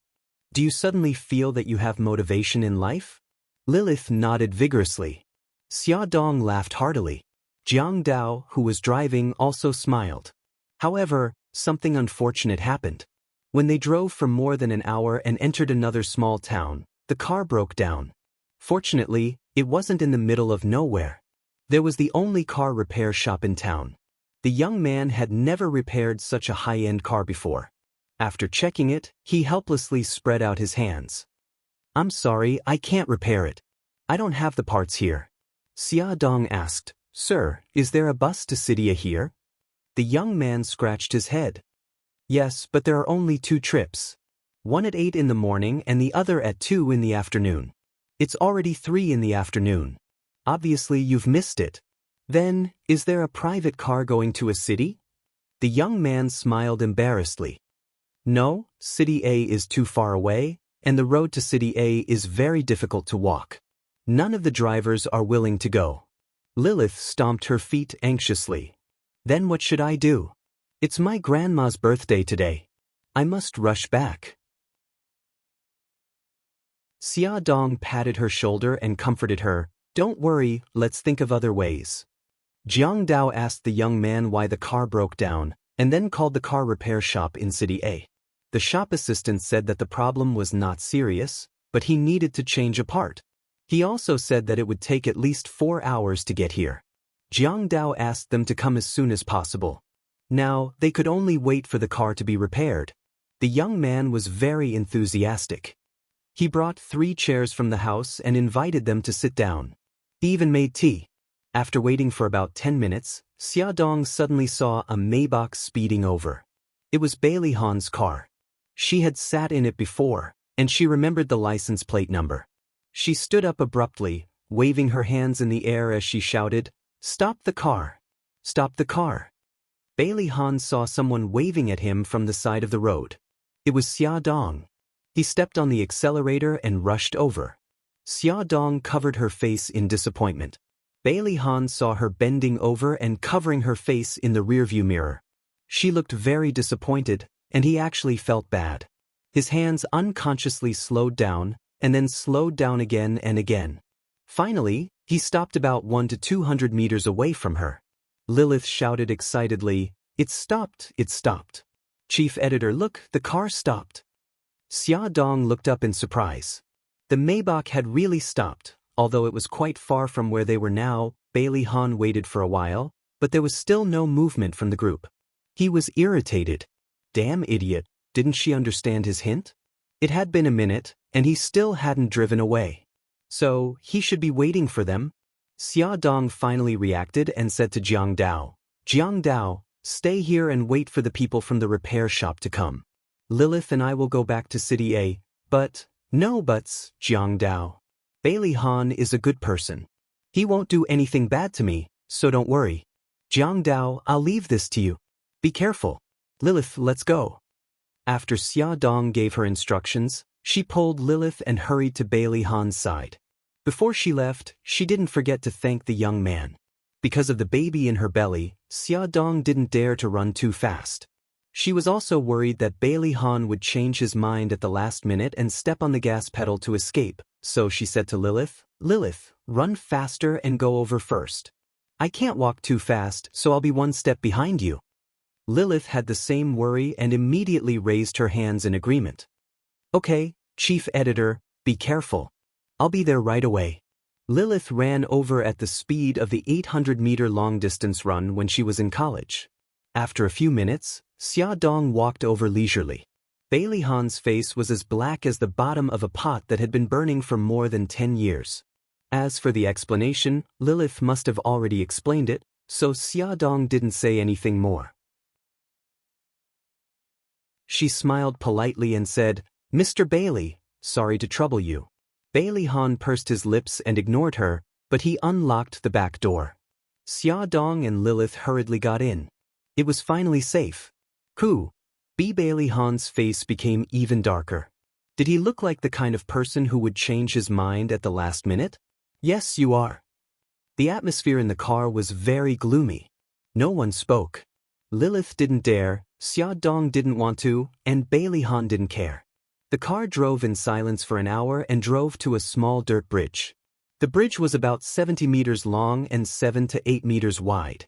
Speaker 1: "Do you suddenly feel that you have motivation in life?" Lilith nodded vigorously. Xia Dong laughed heartily. Jiang Dao, who was driving, also smiled. However, something unfortunate happened. When they drove for more than an hour and entered another small town, the car broke down. Fortunately, it wasn't in the middle of nowhere. There was the only car repair shop in town. The young man had never repaired such a high-end car before. After checking it, he helplessly spread out his hands. "I'm sorry, I can't repair it. I don't have the parts here." Xia Dong asked, "Sir, is there a bus to Sidia here?" The young man scratched his head. "Yes, but there are only 2 trips. One at 8 in the morning and the other at 2 in the afternoon. It's already 3 in the afternoon. Obviously you've missed it. Then, is there a private car going to a city?" The young man smiled embarrassedly. "No, City A is too far away, and the road to City A is very difficult to walk. None of the drivers are willing to go." Lilith stomped her feet anxiously. "Then what should I do? It's my grandma's birthday today. I must rush back." Xia Dong patted her shoulder and comforted her. "Don't worry, let's think of other ways." Jiang Dao asked the young man why the car broke down, and then called the car repair shop in City A. The shop assistant said that the problem was not serious, but he needed to change a part. He also said that it would take at least 4 hours to get here. Jiang Dao asked them to come as soon as possible. Now, they could only wait for the car to be repaired. The young man was very enthusiastic. He brought 3 chairs from the house and invited them to sit down. He even made tea. After waiting for about 10 minutes, Xia Dong suddenly saw a Maybach speeding over. It was Bailey Han's car. She had sat in it before, and she remembered the license plate number. She stood up abruptly, waving her hands in the air as she shouted, "Stop the car! Stop the car!" Bailey Han saw someone waving at him from the side of the road. It was Xia Dong. He stepped on the accelerator and rushed over. Xia Dong covered her face in disappointment. Bailey Han saw her bending over and covering her face in the rearview mirror. She looked very disappointed, and he actually felt bad. His hands unconsciously slowed down, and then slowed down again and again. Finally, he stopped about 100 to 200 meters away from her. Lilith shouted excitedly, "It stopped, it stopped. Chief Editor, look, the car stopped." Xia Dong looked up in surprise. The Maybach had really stopped, although it was quite far from where they were now. Bailey Han waited for a while, but there was still no movement from the group. He was irritated. Damn idiot, didn't she understand his hint? It had been a minute, and he still hadn't driven away. So, he should be waiting for them. Xia Dong finally reacted and said to Jiang Dao, "Jiang Dao, stay here and wait for the people from the repair shop to come. Lilith and I will go back to City A, but..." "No buts, Jiang Dao. Bailey Han is a good person. He won't do anything bad to me, so don't worry. Jiang Dao, I'll leave this to you. Be careful. Lilith, let's go." After Xia Dong gave her instructions, she pulled Lilith and hurried to Bailey Han's side. Before she left, she didn't forget to thank the young man. Because of the baby in her belly, Xia Dong didn't dare to run too fast. She was also worried that Bailey Han would change his mind at the last minute and step on the gas pedal to escape, So she said to Lilith, "Lilith, run faster and go over first. I can't walk too fast, so I'll be one step behind you." Lilith had the same worry and immediately raised her hands in agreement. "Okay, Chief Editor, be careful. I'll be there right away." Lilith ran over at the speed of the 800-meter long-distance run when she was in college. After a few minutes, Xia Dong walked over leisurely. Bailey Han's face was as black as the bottom of a pot that had been burning for more than 10 years. As for the explanation, Lilith must have already explained it, so Xia Dong didn't say anything more. She smiled politely and said, "Mr. Bailey, sorry to trouble you." Bailey Han pursed his lips and ignored her, but he unlocked the back door. Xia Dong and Lilith hurriedly got in. It was finally safe. Bailey Han's face became even darker. Did he look like the kind of person who would change his mind at the last minute? Yes, you are. The atmosphere in the car was very gloomy. No one spoke. Lilith didn't dare, Xia Dong didn't want to, and Bailey Han didn't care. The car drove in silence for an hour and drove to a small dirt bridge. The bridge was about 70 meters long and 7 to 8 meters wide.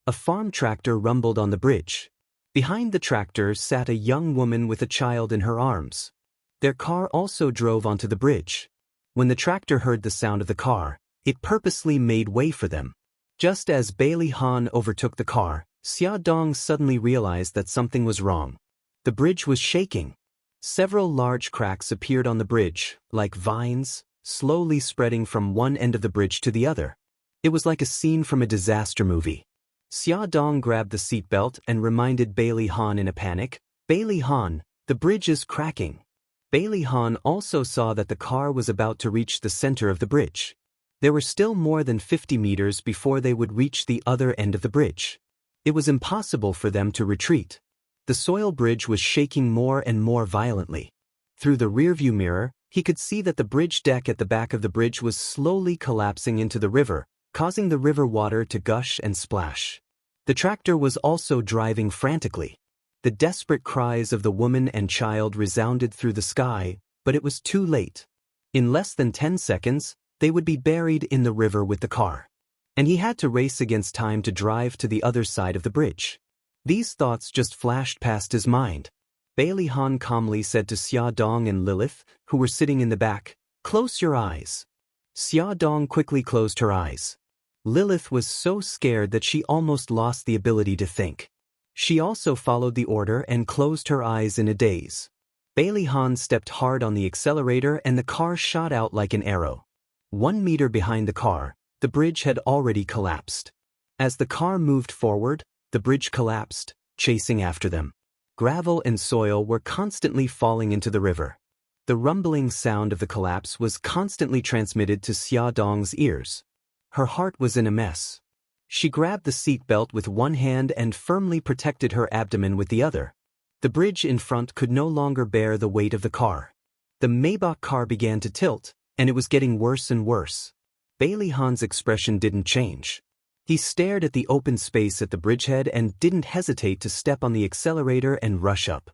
Speaker 1: A farm tractor rumbled on the bridge. Behind the tractor sat a young woman with a child in her arms. Their car also drove onto the bridge. When the tractor heard the sound of the car, it purposely made way for them. Just as Bailey Han overtook the car, Xia Dong suddenly realized that something was wrong. The bridge was shaking. Several large cracks appeared on the bridge, like vines, slowly spreading from one end of the bridge to the other. It was like a scene from a disaster movie. Xia Dong grabbed the seatbelt and reminded Bailey Han in a panic, "Bailey Han, the bridge is cracking." Bailey Han also saw that the car was about to reach the center of the bridge. There were still more than 50 meters before they would reach the other end of the bridge. It was impossible for them to retreat. The soil bridge was shaking more and more violently. Through the rearview mirror, he could see that the bridge deck at the back of the bridge was slowly collapsing into the river, causing the river water to gush and splash. The tractor was also driving frantically. The desperate cries of the woman and child resounded through the sky, but it was too late. In less than 10 seconds, they would be buried in the river with the car. And he had to race against time to drive to the other side of the bridge. These thoughts just flashed past his mind. Bailey Han calmly said to Xia Dong and Lilith, who were sitting in the back, "Close your eyes." Xia Dong quickly closed her eyes. Lilith was so scared that she almost lost the ability to think. She also followed the order and closed her eyes in a daze. Bailey Han stepped hard on the accelerator and the car shot out like an arrow. 1 meter behind the car, the bridge had already collapsed. As the car moved forward, the bridge collapsed, chasing after them. Gravel and soil were constantly falling into the river. The rumbling sound of the collapse was constantly transmitted to Xia Dong's ears. Her heart was in a mess. She grabbed the seat belt with one hand and firmly protected her abdomen with the other. The bridge in front could no longer bear the weight of the car. The Maybach car began to tilt, and it was getting worse and worse. Bailey Han's expression didn't change. He stared at the open space at the bridgehead and didn't hesitate to step on the accelerator and rush up.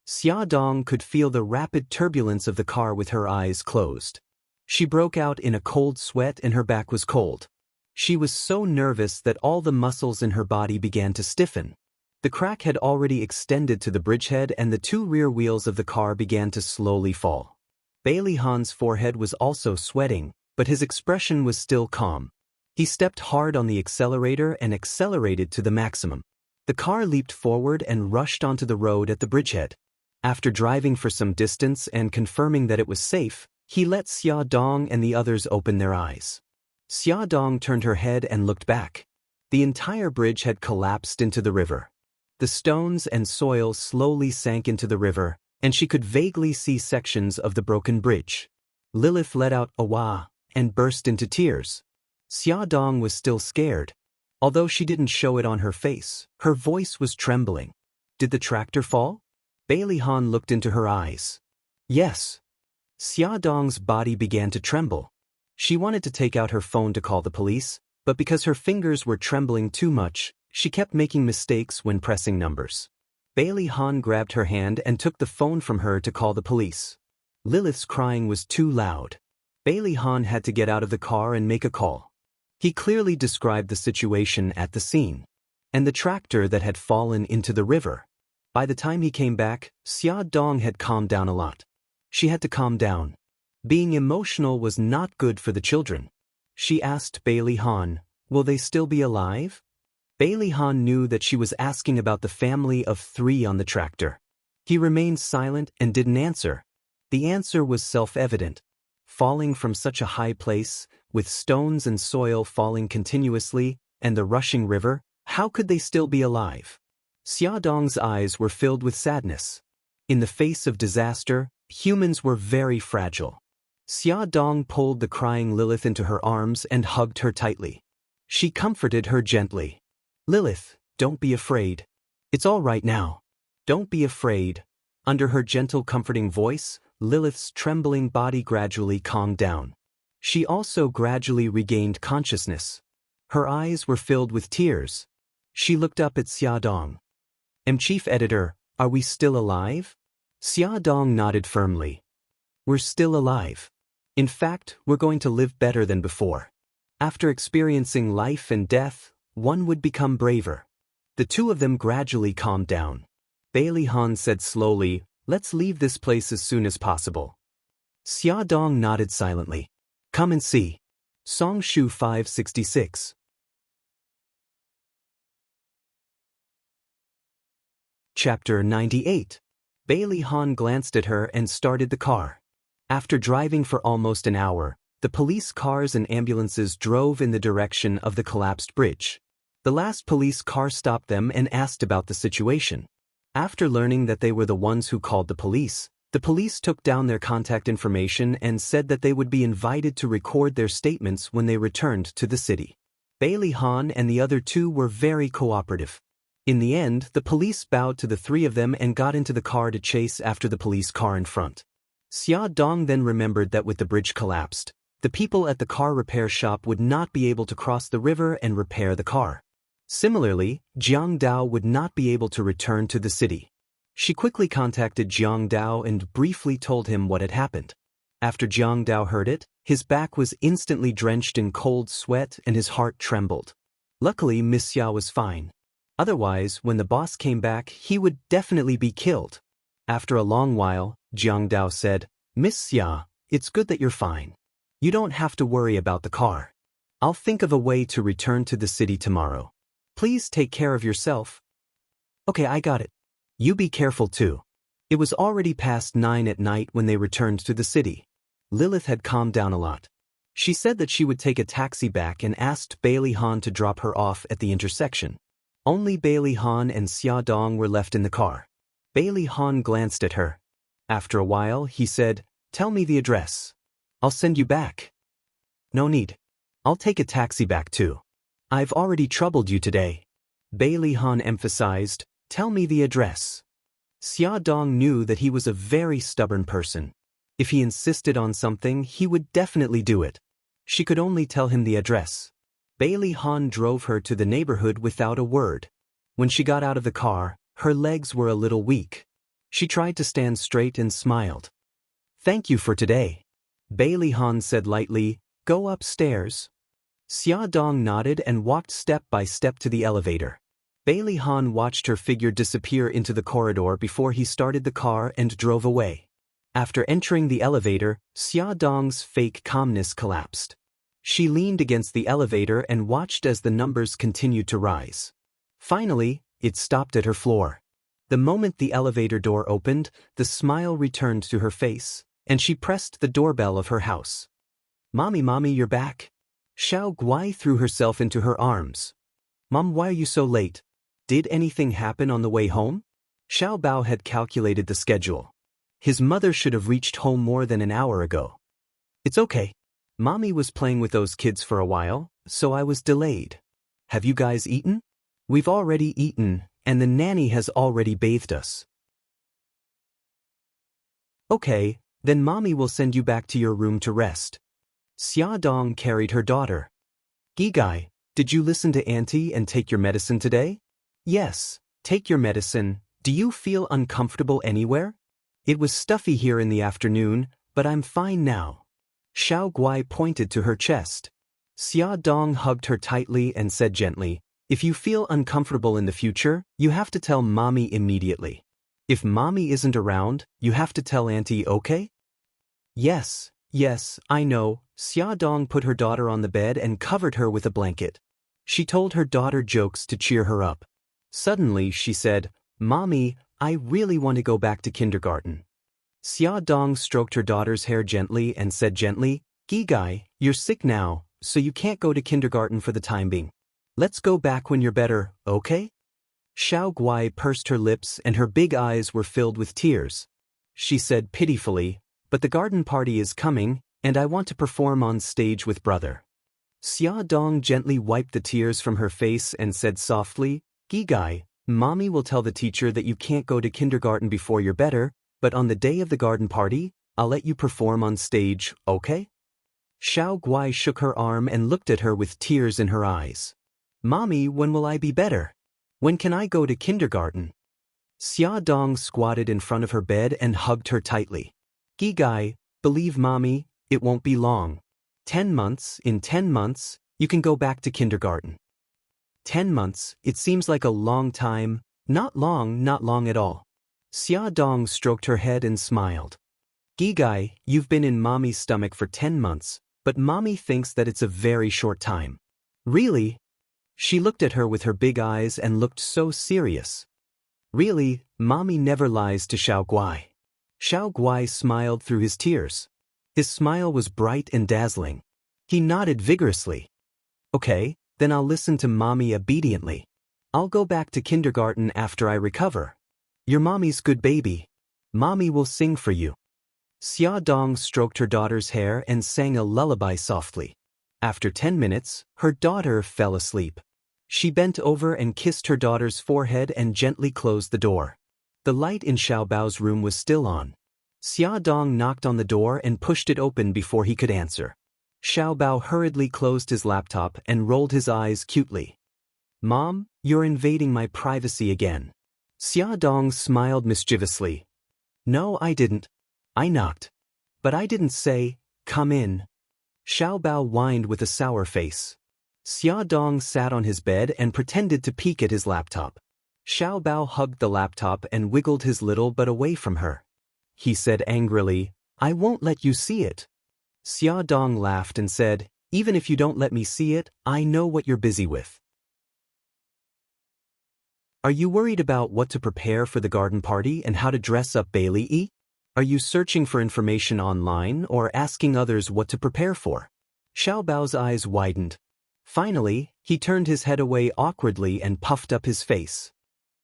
Speaker 1: Xia Dong could feel the rapid turbulence of the car with her eyes closed. She broke out in a cold sweat and her back was cold. She was so nervous that all the muscles in her body began to stiffen. The crack had already extended to the bridgehead and the 2 rear wheels of the car began to slowly fall. Bailey Han's forehead was also sweating, but his expression was still calm. He stepped hard on the accelerator and accelerated to the maximum. The car leaped forward and rushed onto the road at the bridgehead. After driving for some distance and confirming that it was safe, he let Xia Dong and the others open their eyes. Xia Dong turned her head and looked back. The entire bridge had collapsed into the river. The stones and soil slowly sank into the river, and she could vaguely see sections of the broken bridge. Lilith let out a wah and burst into tears. Xia Dong was still scared. Although she didn't show it on her face, her voice was trembling. Did the tractor fall? Bailey Han looked into her eyes. Yes. Xia Dong's body began to tremble. She wanted to take out her phone to call the police, but because her fingers were trembling too much, she kept making mistakes when pressing numbers. Bailey Han grabbed her hand and took the phone from her to call the police. Lilith's crying was too loud. Bailey Han had to get out of the car and make a call. He clearly described the situation at the scene, and the tractor that had fallen into the river. By the time he came back, Xia Dong had calmed down a lot. She had to calm down. Being emotional was not good for the children. She asked Bailey Han, "Will they still be alive?" Bailey Han knew that she was asking about the family of 3 on the tractor. He remained silent and didn't answer. The answer was self-evident. Falling from such a high place, with stones and soil falling continuously, and the rushing river, how could they still be alive? Xia Dong's eyes were filled with sadness. In the face of disaster, humans were very fragile. Xia Dong pulled the crying Lilith into her arms and hugged her tightly. She comforted her gently. "Lilith, don't be afraid. It's all right now. Don't be afraid." Under her gentle comforting voice, Lilith's trembling body gradually calmed down. She also gradually regained consciousness. Her eyes were filled with tears. She looked up at Xia Dong. Chief Editor, are we still alive?" Xia Dong nodded firmly. "We're still alive. In fact, we're going to live better than before. After experiencing life and death, one would become braver." The 2 of them gradually calmed down. Bailey Han said slowly, "Let's leave this place as soon as possible." Xia Dong nodded silently. "Come and see." Song Shu 566. Chapter 98. Bailey Han glanced at her and started the car. After driving for almost an hour, the police cars and ambulances drove in the direction of the collapsed bridge. The last police car stopped them and asked about the situation. After learning that they were the ones who called the police took down their contact information and said that they would be invited to record their statements when they returned to the city. Bailey Han and the other 2 were very cooperative. In the end, the police bowed to the 3 of them and got into the car to chase after the police car in front. Xia Dong then remembered that with the bridge collapsed, the people at the car repair shop would not be able to cross the river and repair the car. Similarly, Jiang Dao would not be able to return to the city. She quickly contacted Jiang Dao and briefly told him what had happened. After Jiang Dao heard it, his back was instantly drenched in cold sweat and his heart trembled. Luckily, Miss Xia was fine. Otherwise, when the boss came back, he would definitely be killed. After a long while, Jiang Dao said, "Miss Xia, it's good that you're fine. You don't have to worry about the car. I'll think of a way to return to the city tomorrow. Please take care of yourself." "Okay, I got it. You be careful too." It was already past 9 at night when they returned to the city. Lilith had calmed down a lot. She said that she would take a taxi back and asked Bailey Han to drop her off at the intersection. Only Bailey Han and Xia Dong were left in the car. Bailey Han glanced at her. After a while, he said, "Tell me the address. I'll send you back." "No need. I'll take a taxi back too. I've already troubled you today." Bailey Han emphasized, "Tell me the address." Xia Dong knew that he was a very stubborn person. If he insisted on something, he would definitely do it. She could only tell him the address. Bailey Han drove her to the neighborhood without a word. When she got out of the car, her legs were a little weak. She tried to stand straight and smiled. "Thank you for today." Bailey Han said lightly, "Go upstairs." Xia Dong nodded and walked step by step to the elevator. Bailey Han watched her figure disappear into the corridor before he started the car and drove away. After entering the elevator, Xia Dong's fake calmness collapsed. She leaned against the elevator and watched as the numbers continued to rise. Finally, it stopped at her floor. The moment the elevator door opened, the smile returned to her face, and she pressed the doorbell of her house. Mommy, you're back." Xiao Guai threw herself into her arms. "Mom, why are you so late? Did anything happen on the way home?" Xiao Bao had calculated the schedule. His mother should have reached home more than an hour ago. "It's okay. Mommy was playing with those kids for a while, so I was delayed. Have you guys eaten?" "We've already eaten, and the nanny has already bathed us." "Okay, then Mommy will send you back to your room to rest." Xia Dong carried her daughter. "Gigai, did you listen to Auntie and take your medicine today?" "Yes, take your medicine. Do you feel uncomfortable anywhere?" It was stuffy here in the afternoon, but I'm fine now. Xiao Guai pointed to her chest. Xia Dong hugged her tightly and said gently, if you feel uncomfortable in the future, you have to tell Mommy immediately. If Mommy isn't around, you have to tell Auntie, okay? Yes, I know. Xia Dong put her daughter on the bed and covered her with a blanket. She told her daughter jokes to cheer her up. Suddenly she said, Mommy, I really want to go back to kindergarten. Xia Dong stroked her daughter's hair gently and said gently, Gigai, you're sick now, so you can't go to kindergarten for the time being. Let's go back when you're better, okay? Xiao Guai pursed her lips and her big eyes were filled with tears. She said pitifully, but the garden party is coming, and I want to perform on stage with brother. Xia Dong gently wiped the tears from her face and said softly, Gigai, Mommy will tell the teacher that you can't go to kindergarten before you're better, but on the day of the garden party, I'll let you perform on stage, okay? Xiao Guai shook her arm and looked at her with tears in her eyes. Mommy, when will I be better? When can I go to kindergarten? Xia Dong squatted in front of her bed and hugged her tightly. Gigai, believe Mommy, it won't be long. 10 months, in 10 months, you can go back to kindergarten. 10 months, it seems like a long time, not long at all. Xia Dong stroked her head and smiled. Gigai, you've been in Mommy's stomach for 10 months, but Mommy thinks that it's a very short time. Really? She looked at her with her big eyes and looked so serious. Really, Mommy never lies to Xiao Guai. Xiao Guai smiled through his tears. His smile was bright and dazzling. He nodded vigorously. Okay, then I'll listen to Mommy obediently. I'll go back to kindergarten after I recover. You're Mommy's good baby. Mommy will sing for you. Xia Dong stroked her daughter's hair and sang a lullaby softly. After 10 minutes, her daughter fell asleep. She bent over and kissed her daughter's forehead and gently closed the door. The light in Xiao Bao's room was still on. Xia Dong knocked on the door and pushed it open before he could answer. Xiao Bao hurriedly closed his laptop and rolled his eyes cutely. Mom, you're invading my privacy again. Xia Dong smiled mischievously. No, I didn't. I knocked. But I didn't say, come in. Xiao Bao whined with a sour face. Xia Dong sat on his bed and pretended to peek at his laptop. Xiao Bao hugged the laptop and wiggled his little butt away from her. He said angrily, I won't let you see it. Xia Dong laughed and said, even if you don't let me see it, I know what you're busy with. Are you worried about what to prepare for the garden party and how to dress up Bailey? Are you searching for information online or asking others what to prepare for? Xiao Bao's eyes widened. Finally, he turned his head away awkwardly and puffed up his face.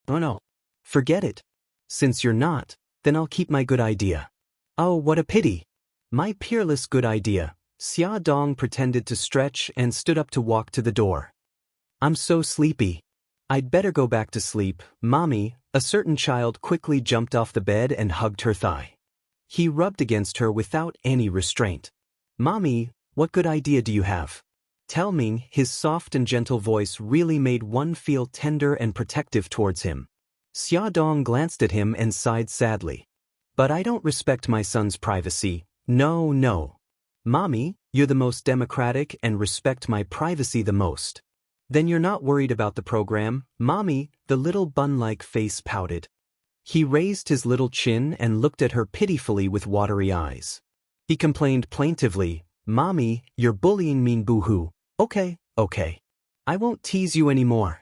Speaker 1: Oh no. Forget it. Since you're not, then I'll keep my good idea. Oh, what a pity. My peerless good idea. Xia Dong pretended to stretch and stood up to walk to the door. I'm so sleepy. I'd better go back to sleep, Mommy. A certain child quickly jumped off the bed and hugged her thigh. He rubbed against her without any restraint. Mommy, what good idea do you have? Tell me. His soft and gentle voice really made one feel tender and protective towards him. Xia Dong glanced at him and sighed sadly. But I don't respect my son's privacy. No. Mommy, you're the most democratic and respect my privacy the most. Then you're not worried about the program, Mommy. The little bun-like face pouted. He raised his little chin and looked at her pitifully with watery eyes. He complained plaintively, Mommy, you're bullying me, boo-hoo. Okay. I won't tease you anymore.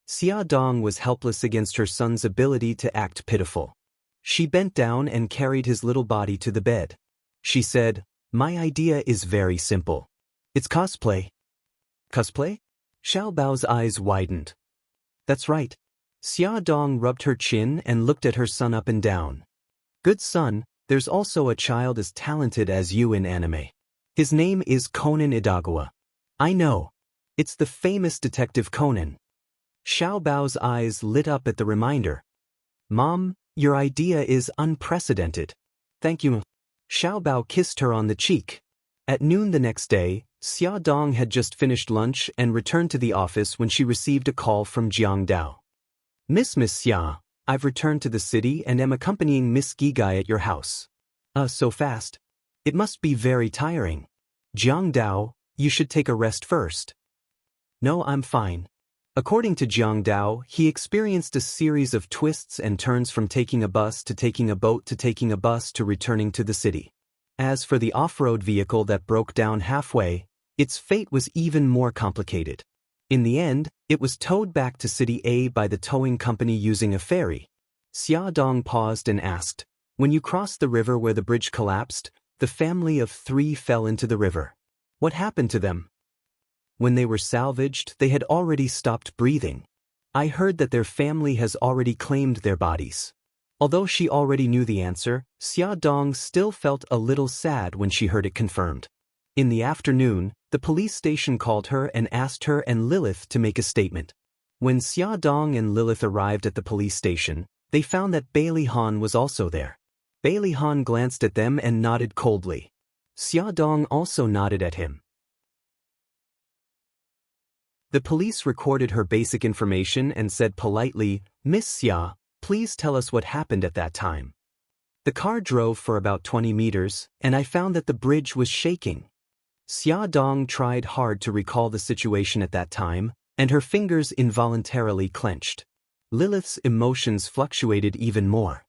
Speaker 1: Xia Dong was helpless against her son's ability to act pitiful. She bent down and carried his little body to the bed. She said, my idea is very simple. It's cosplay. Cosplay? Xiao Bao's eyes widened. That's right. Xia Dong rubbed her chin and looked at her son up and down. Good son, there's also a child as talented as you in anime. His name is Conan Idagawa. I know. It's the famous detective Conan. Xiao Bao's eyes lit up at the reminder. Mom, your idea is unprecedented. Thank you. Xiao Bao kissed her on the cheek. At noon the next day, Xia Dong had just finished lunch and returned to the office when she received a call from Jiang Dao. Miss Xia, I've returned to the city and am accompanying Miss Gigai at your house. So fast. It must be very tiring. Jiang Dao, you should take a rest first. No, I'm fine. According to Jiang Dao, he experienced a series of twists and turns from taking a bus to taking a boat to taking a bus to returning to the city. As for the off-road vehicle that broke down halfway, its fate was even more complicated. In the end, it was towed back to City A by the towing company using a ferry. Xia Dong paused and asked, when you crossed the river where the bridge collapsed, the family of 3 fell into the river. What happened to them? When they were salvaged, they had already stopped breathing. I heard that their family has already claimed their bodies. Although she already knew the answer, Xia Dong still felt a little sad when she heard it confirmed. In the afternoon, the police station called her and asked her and Lilith to make a statement. When Xia Dong and Lilith arrived at the police station, they found that Bailey Han was also there. Bailey Han glanced at them and nodded coldly. Xia Dong also nodded at him. The police recorded her basic information and said politely, Miss Xia, please tell us what happened at that time. The car drove for about 20 meters, and I found that the bridge was shaking. Xia Dong tried hard to recall the situation at that time, and her fingers involuntarily clenched. Lilith's emotions fluctuated even more.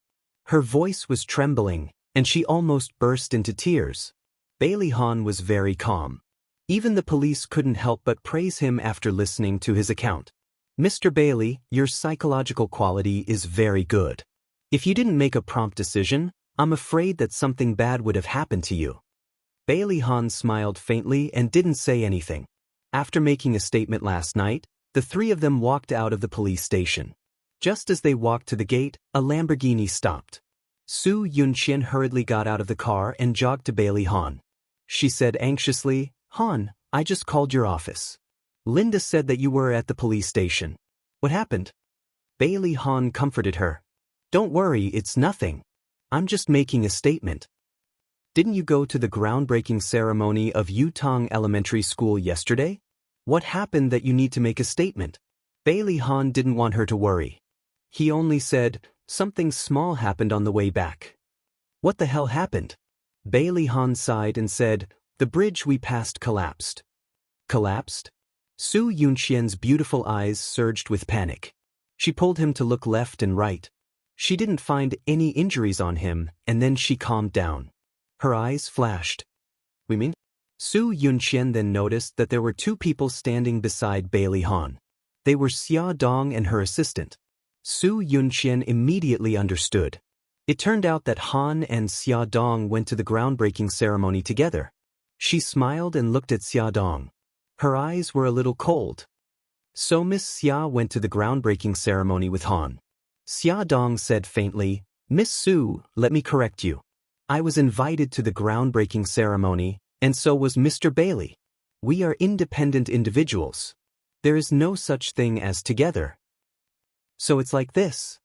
Speaker 1: Her voice was trembling, and she almost burst into tears. Bailey Han was very calm. Even the police couldn't help but praise him after listening to his account. Mr. Bailey, your psychological quality is very good. If you didn't make a prompt decision, I'm afraid that something bad would have happened to you. Bailey Han smiled faintly and didn't say anything. After making a statement last night, the 3 of them walked out of the police station. Just as they walked to the gate, a Lamborghini stopped. Su Yunqian hurriedly got out of the car and jogged to Bailey Han. She said anxiously, Han, I just called your office. Linda said that you were at the police station. What happened? Bailey Han comforted her. Don't worry, it's nothing. I'm just making a statement. Didn't you go to the groundbreaking ceremony of Yutong Elementary School yesterday? What happened that you need to make a statement? Bailey Han didn't want her to worry. He only said, something small happened on the way back. What the hell happened? Bailey Han sighed and said, the bridge we passed collapsed. Collapsed? Su Yunqian's beautiful eyes surged with panic. She pulled him to look left and right. She didn't find any injuries on him, and then she calmed down. Her eyes flashed. We mean? Su Yunqian then noticed that there were 2 people standing beside Bailey Han. They were Xia Dong and her assistant. Su Yunqian immediately understood. It turned out that Han and Xia Dong went to the groundbreaking ceremony together. She smiled and looked at Xia Dong. Her eyes were a little cold. So Miss Xia went to the groundbreaking ceremony with Han. Xia Dong said faintly, Miss Su, let me correct you. I was invited to the groundbreaking ceremony, and so was Mr. Bailey. We are independent individuals. There is no such thing as together. So it's like this.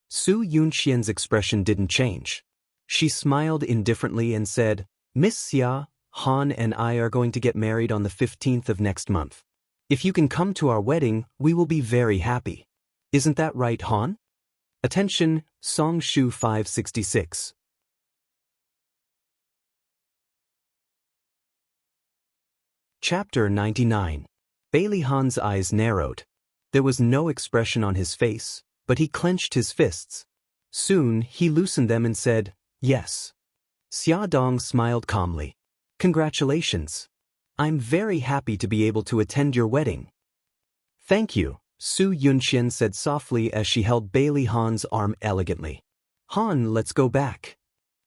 Speaker 1: Su Yunqian's expression didn't change. She smiled indifferently and said, Miss Xia, Han and I are going to get married on the 15th of next month. If you can come to our wedding, we will be very happy. Isn't that right, Han? Attention, Song Shu 566. Chapter 99. Bailey Han's eyes narrowed. There was no expression on his face, but he clenched his fists. Soon, he loosened them and said, yes. Xia Dong smiled calmly. Congratulations. I'm very happy to be able to attend your wedding. Thank you, Su Yunqian said softly as she held Bailey Han's arm elegantly. Han, let's go back.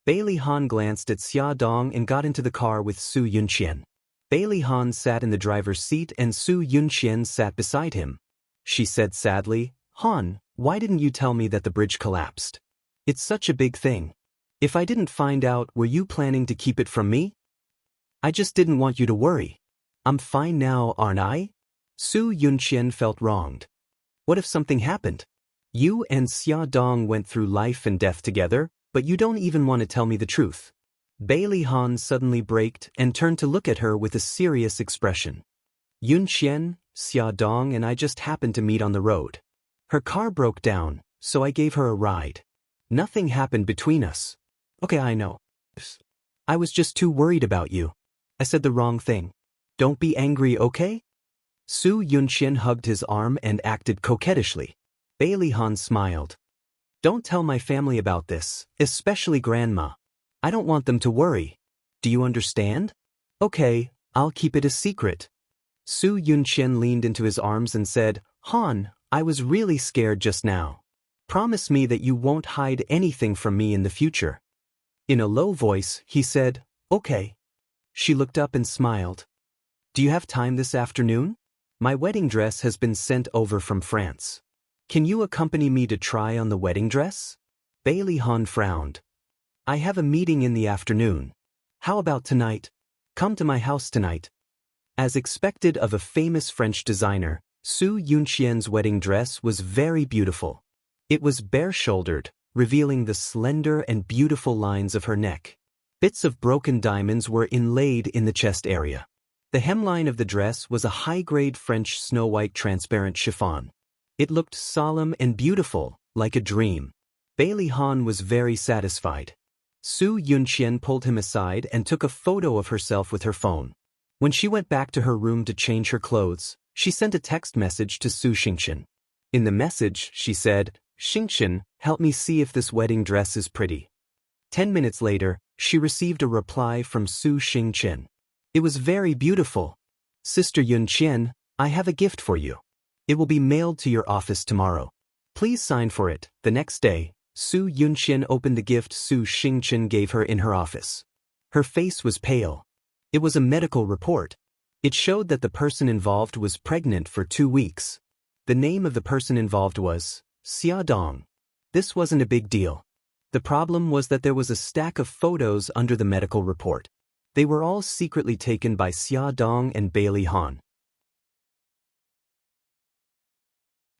Speaker 1: Bailey Han glanced at Xia Dong and got into the car with Su Yunqian. Bailey Han sat in the driver's seat and Su Yunqian sat beside him. She said sadly, Han, why didn't you tell me that the bridge collapsed? It's such a big thing. If I didn't find out, were you planning to keep it from me? I just didn't want you to worry. I'm fine now, aren't I? Su Yunqian felt wronged. What if something happened? You and Xia Dong went through life and death together, but you don't even want to tell me the truth. Bailey Han suddenly braked and turned to look at her with a serious expression. Yunqian, Xia Dong and I just happened to meet on the road. Her car broke down, so I gave her a ride. Nothing happened between us. Okay, I know. I was just too worried about you. I said the wrong thing. Don't be angry, okay? Su Yunqian hugged his arm and acted coquettishly. Bailey Han smiled. Don't tell my family about this, especially Grandma. I don't want them to worry. Do you understand? Okay, I'll keep it a secret. Su Yunqian leaned into his arms and said, Han, I was really scared just now. Promise me that you won't hide anything from me in the future. In a low voice, he said, Okay. She looked up and smiled. Do you have time this afternoon? My wedding dress has been sent over from France. Can you accompany me to try on the wedding dress? Bailey Han frowned. I have a meeting in the afternoon. How about tonight? Come to my house tonight. As expected of a famous French designer, Su Yunqian's wedding dress was very beautiful. It was bare-shouldered, revealing the slender and beautiful lines of her neck. Bits of broken diamonds were inlaid in the chest area. The hemline of the dress was a high-grade French snow-white transparent chiffon. It looked solemn and beautiful, like a dream. Bailey Han was very satisfied. Su Yunqian pulled him aside and took a photo of herself with her phone. When she went back to her room to change her clothes, she sent a text message to Su Xingqian. In the message, she said, Xingqian, help me see if this wedding dress is pretty. 10 minutes later, she received a reply from Su Xingqian. It was very beautiful. Sister Yunqian, I have a gift for you. It will be mailed to your office tomorrow. Please sign for it. The next day, Su Yunqian opened the gift Su Xingqian gave her in her office. Her face was pale. It was a medical report. It showed that the person involved was pregnant for 2 weeks. The name of the person involved was Xia Dong. This wasn't a big deal. The problem was that there was a stack of photos under the medical report. They were all secretly taken by Xia Dong and Bailey Han.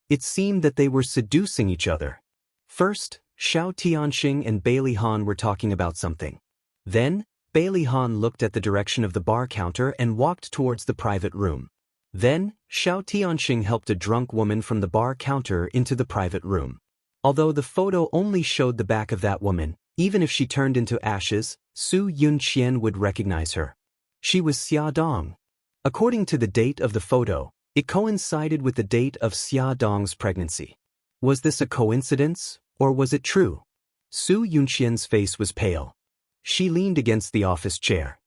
Speaker 1: It seemed that they were seducing each other. First, Xiao Tianxing and Bailey Han were talking about something. Then, Bailey Han looked at the direction of the bar counter and walked towards the private room. Then, Xiao Tianxing helped a drunk woman from the bar counter into the private room. Although the photo only showed the back of that woman, even if she turned into ashes, Su Yunqian would recognize her. She was Xia Dong. According to the date of the photo, it coincided with the date of Xia Dong's pregnancy. Was this a coincidence, or was it true? Su Yunqian's face was pale. She leaned against the office chair.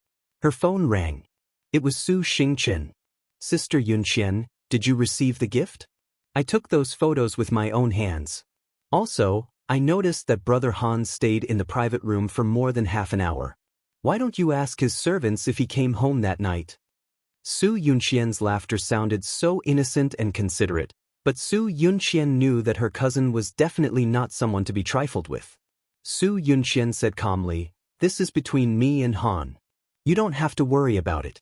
Speaker 1: Her phone rang. It was Su Xingqian. Sister Yunqian, did you receive the gift? I took those photos with my own hands. Also, I noticed that Brother Han stayed in the private room for more than half an hour. Why don't you ask his servants if he came home that night? Su Yunqian's laughter sounded so innocent and considerate, but Su Yunqian knew that her cousin was definitely not someone to be trifled with. Su Yunqian said calmly, This is between me and Han. You don't have to worry about it.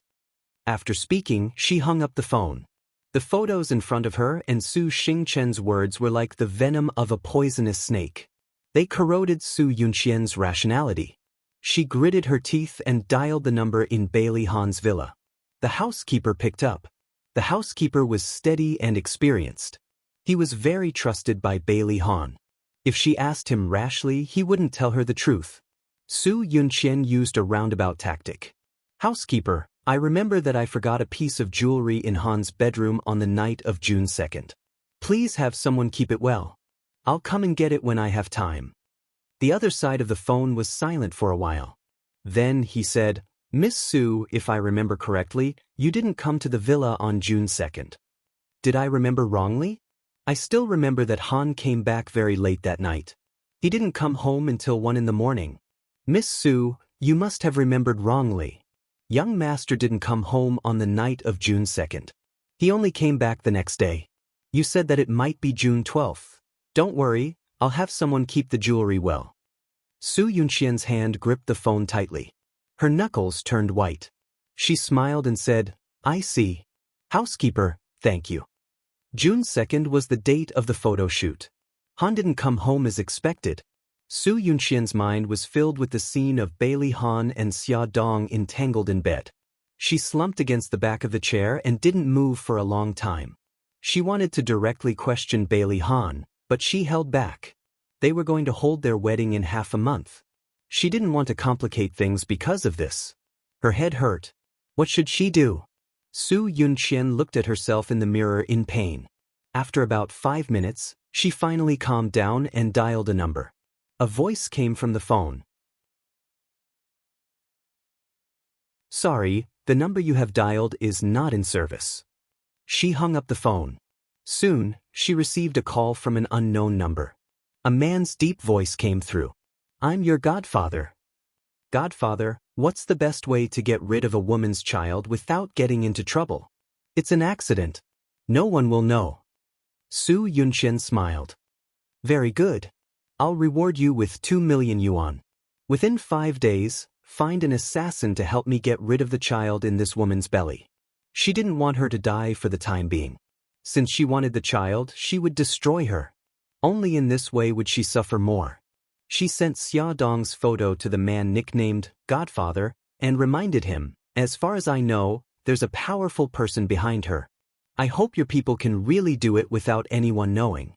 Speaker 1: After speaking, she hung up the phone. The photos in front of her and Su Xingqian's words were like the venom of a poisonous snake. They corroded Su Yunqian's rationality. She gritted her teeth and dialed the number in Bailey Han's villa. The housekeeper picked up. The housekeeper was steady and experienced. He was very trusted by Bailey Han. If she asked him rashly, he wouldn't tell her the truth. Su Yunqian used a roundabout tactic. Housekeeper, I remember that I forgot a piece of jewelry in Han's bedroom on the night of June 2nd. Please have someone keep it well. I'll come and get it when I have time. The other side of the phone was silent for a while. Then he said, Miss Su, if I remember correctly, you didn't come to the villa on June 2nd. Did I remember wrongly? I still remember that Han came back very late that night. He didn't come home until 1 in the morning. Miss Su, you must have remembered wrongly. Young master didn't come home on the night of June 2nd. He only came back the next day. You said that it might be June 12th. Don't worry, I'll have someone keep the jewelry well. Su Yunqian's hand gripped the phone tightly. Her knuckles turned white. She smiled and said, I see. Housekeeper, thank you. June 2nd was the date of the photo shoot. Han didn't come home as expected. Su Yunqian's mind was filled with the scene of Bailey Han and Xia Dong entangled in bed. She slumped against the back of the chair and didn't move for a long time. She wanted to directly question Bailey Han, But she held back. They were going to hold their wedding in half a month. She didn't want to complicate things because of this. Her head hurt. What should she do? Su Yunqian looked at herself in the mirror in pain. After about 5 minutes, she finally calmed down and dialed a number. A voice came from the phone. Sorry, the number you have dialed is not in service. She hung up the phone. Soon, she received a call from an unknown number. A man's deep voice came through. I'm your godfather. Godfather, what's the best way to get rid of a woman's child without getting into trouble? It's an accident. No one will know. Su Yunqian smiled. Very good. I'll reward you with 2 million yuan. Within 5 days, find an assassin to help me get rid of the child in this woman's belly. She didn't want her to die for the time being. Since she wanted the child, she would destroy her. Only in this way would she suffer more. She sent Xia Dong's photo to the man nicknamed Godfather and reminded him, as far as I know, there's a powerful person behind her. I hope your people can really do it without anyone knowing.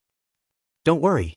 Speaker 1: Don't worry.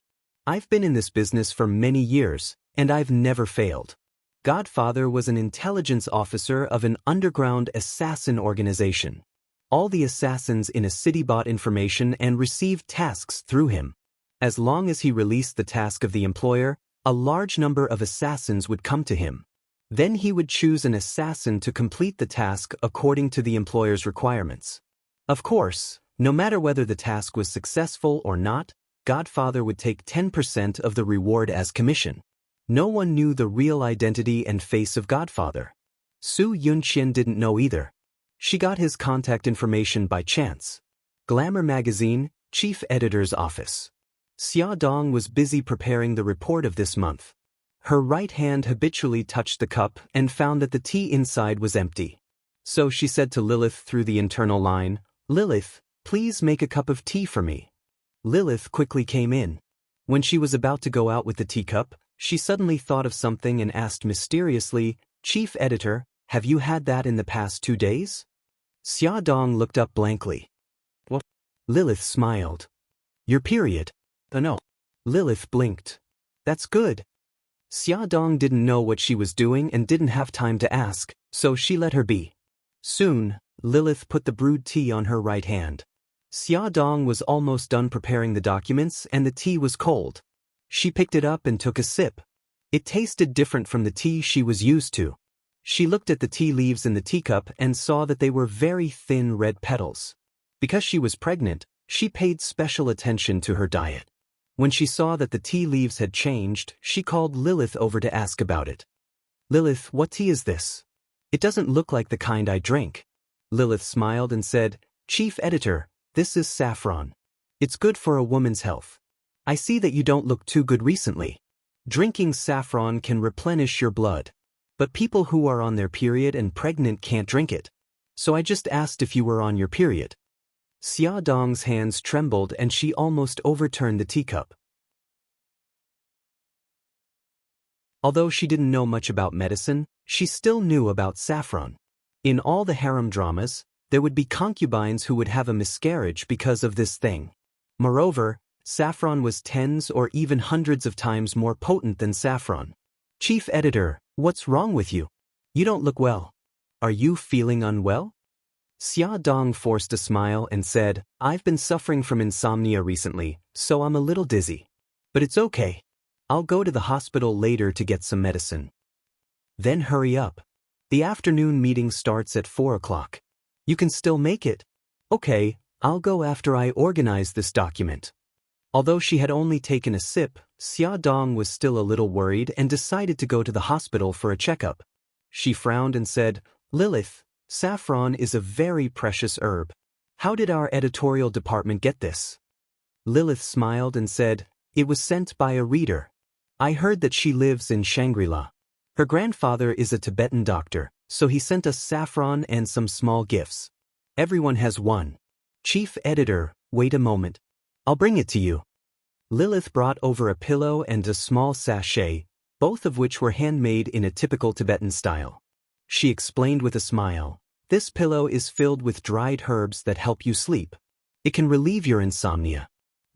Speaker 1: I've been in this business for many years, and I've never failed. Godfather was an intelligence officer of an underground assassin organization. All the assassins in a city bought information and received tasks through him. As long as he released the task of the employer, a large number of assassins would come to him. Then he would choose an assassin to complete the task according to the employer's requirements. Of course, no matter whether the task was successful or not, Godfather would take 10% of the reward as commission. No one knew the real identity and face of Godfather. Su Yunqian didn't know either. She got his contact information by chance. Glamour Magazine, Chief Editor's Office. Xia Dong was busy preparing the report of this month. Her right hand habitually touched the cup and found that the tea inside was empty. So she said to Lilith through the internal line, Lilith, please make a cup of tea for me. Lilith quickly came in. When she was about to go out with the teacup, she suddenly thought of something and asked mysteriously, Chief Editor, have you had that in the past 2 days? Xia Dong looked up blankly. What? Lilith smiled. Your period. Oh no. Lilith blinked. That's good. Xia Dong didn't know what she was doing and didn't have time to ask, so she let her be. Soon, Lilith put the brewed tea on her right hand. Xia Dong was almost done preparing the documents and the tea was cold. She picked it up and took a sip. It tasted different from the tea she was used to. She looked at the tea leaves in the teacup and saw that they were very thin red petals. Because she was pregnant, she paid special attention to her diet. When she saw that the tea leaves had changed, she called Lilith over to ask about it. Lilith, what tea is this? It doesn't look like the kind I drink. Lilith smiled and said, Chief Editor, this is saffron. It's good for a woman's health. I see that you don't look too good recently. Drinking saffron can replenish your blood. But people who are on their period and pregnant can't drink it. So I just asked if you were on your period. Xia Dong's hands trembled and she almost overturned the teacup. Although she didn't know much about medicine, she still knew about saffron. In all the harem dramas, there would be concubines who would have a miscarriage because of this thing. Moreover, saffron was tens or even hundreds of times more potent than saffron. Chief Editor, what's wrong with you? You don't look well. Are you feeling unwell? Xia Dong forced a smile and said, I've been suffering from insomnia recently, so I'm a little dizzy. But it's okay. I'll go to the hospital later to get some medicine. Then hurry up. The afternoon meeting starts at 4 o'clock. You can still make it. Okay, I'll go after I organize this document. Although she had only taken a sip, Xia Dong was still a little worried and decided to go to the hospital for a checkup. She frowned and said, Lilith, saffron is a very precious herb. How did our editorial department get this? Lilith smiled and said, it was sent by a reader. I heard that she lives in Shangri-La. Her grandfather is a Tibetan doctor, so he sent us saffron and some small gifts. Everyone has one. Chief Editor, wait a moment. I'll bring it to you. Lilith brought over a pillow and a small sachet, both of which were handmade in a typical Tibetan style. She explained with a smile, this pillow is filled with dried herbs that help you sleep. It can relieve your insomnia.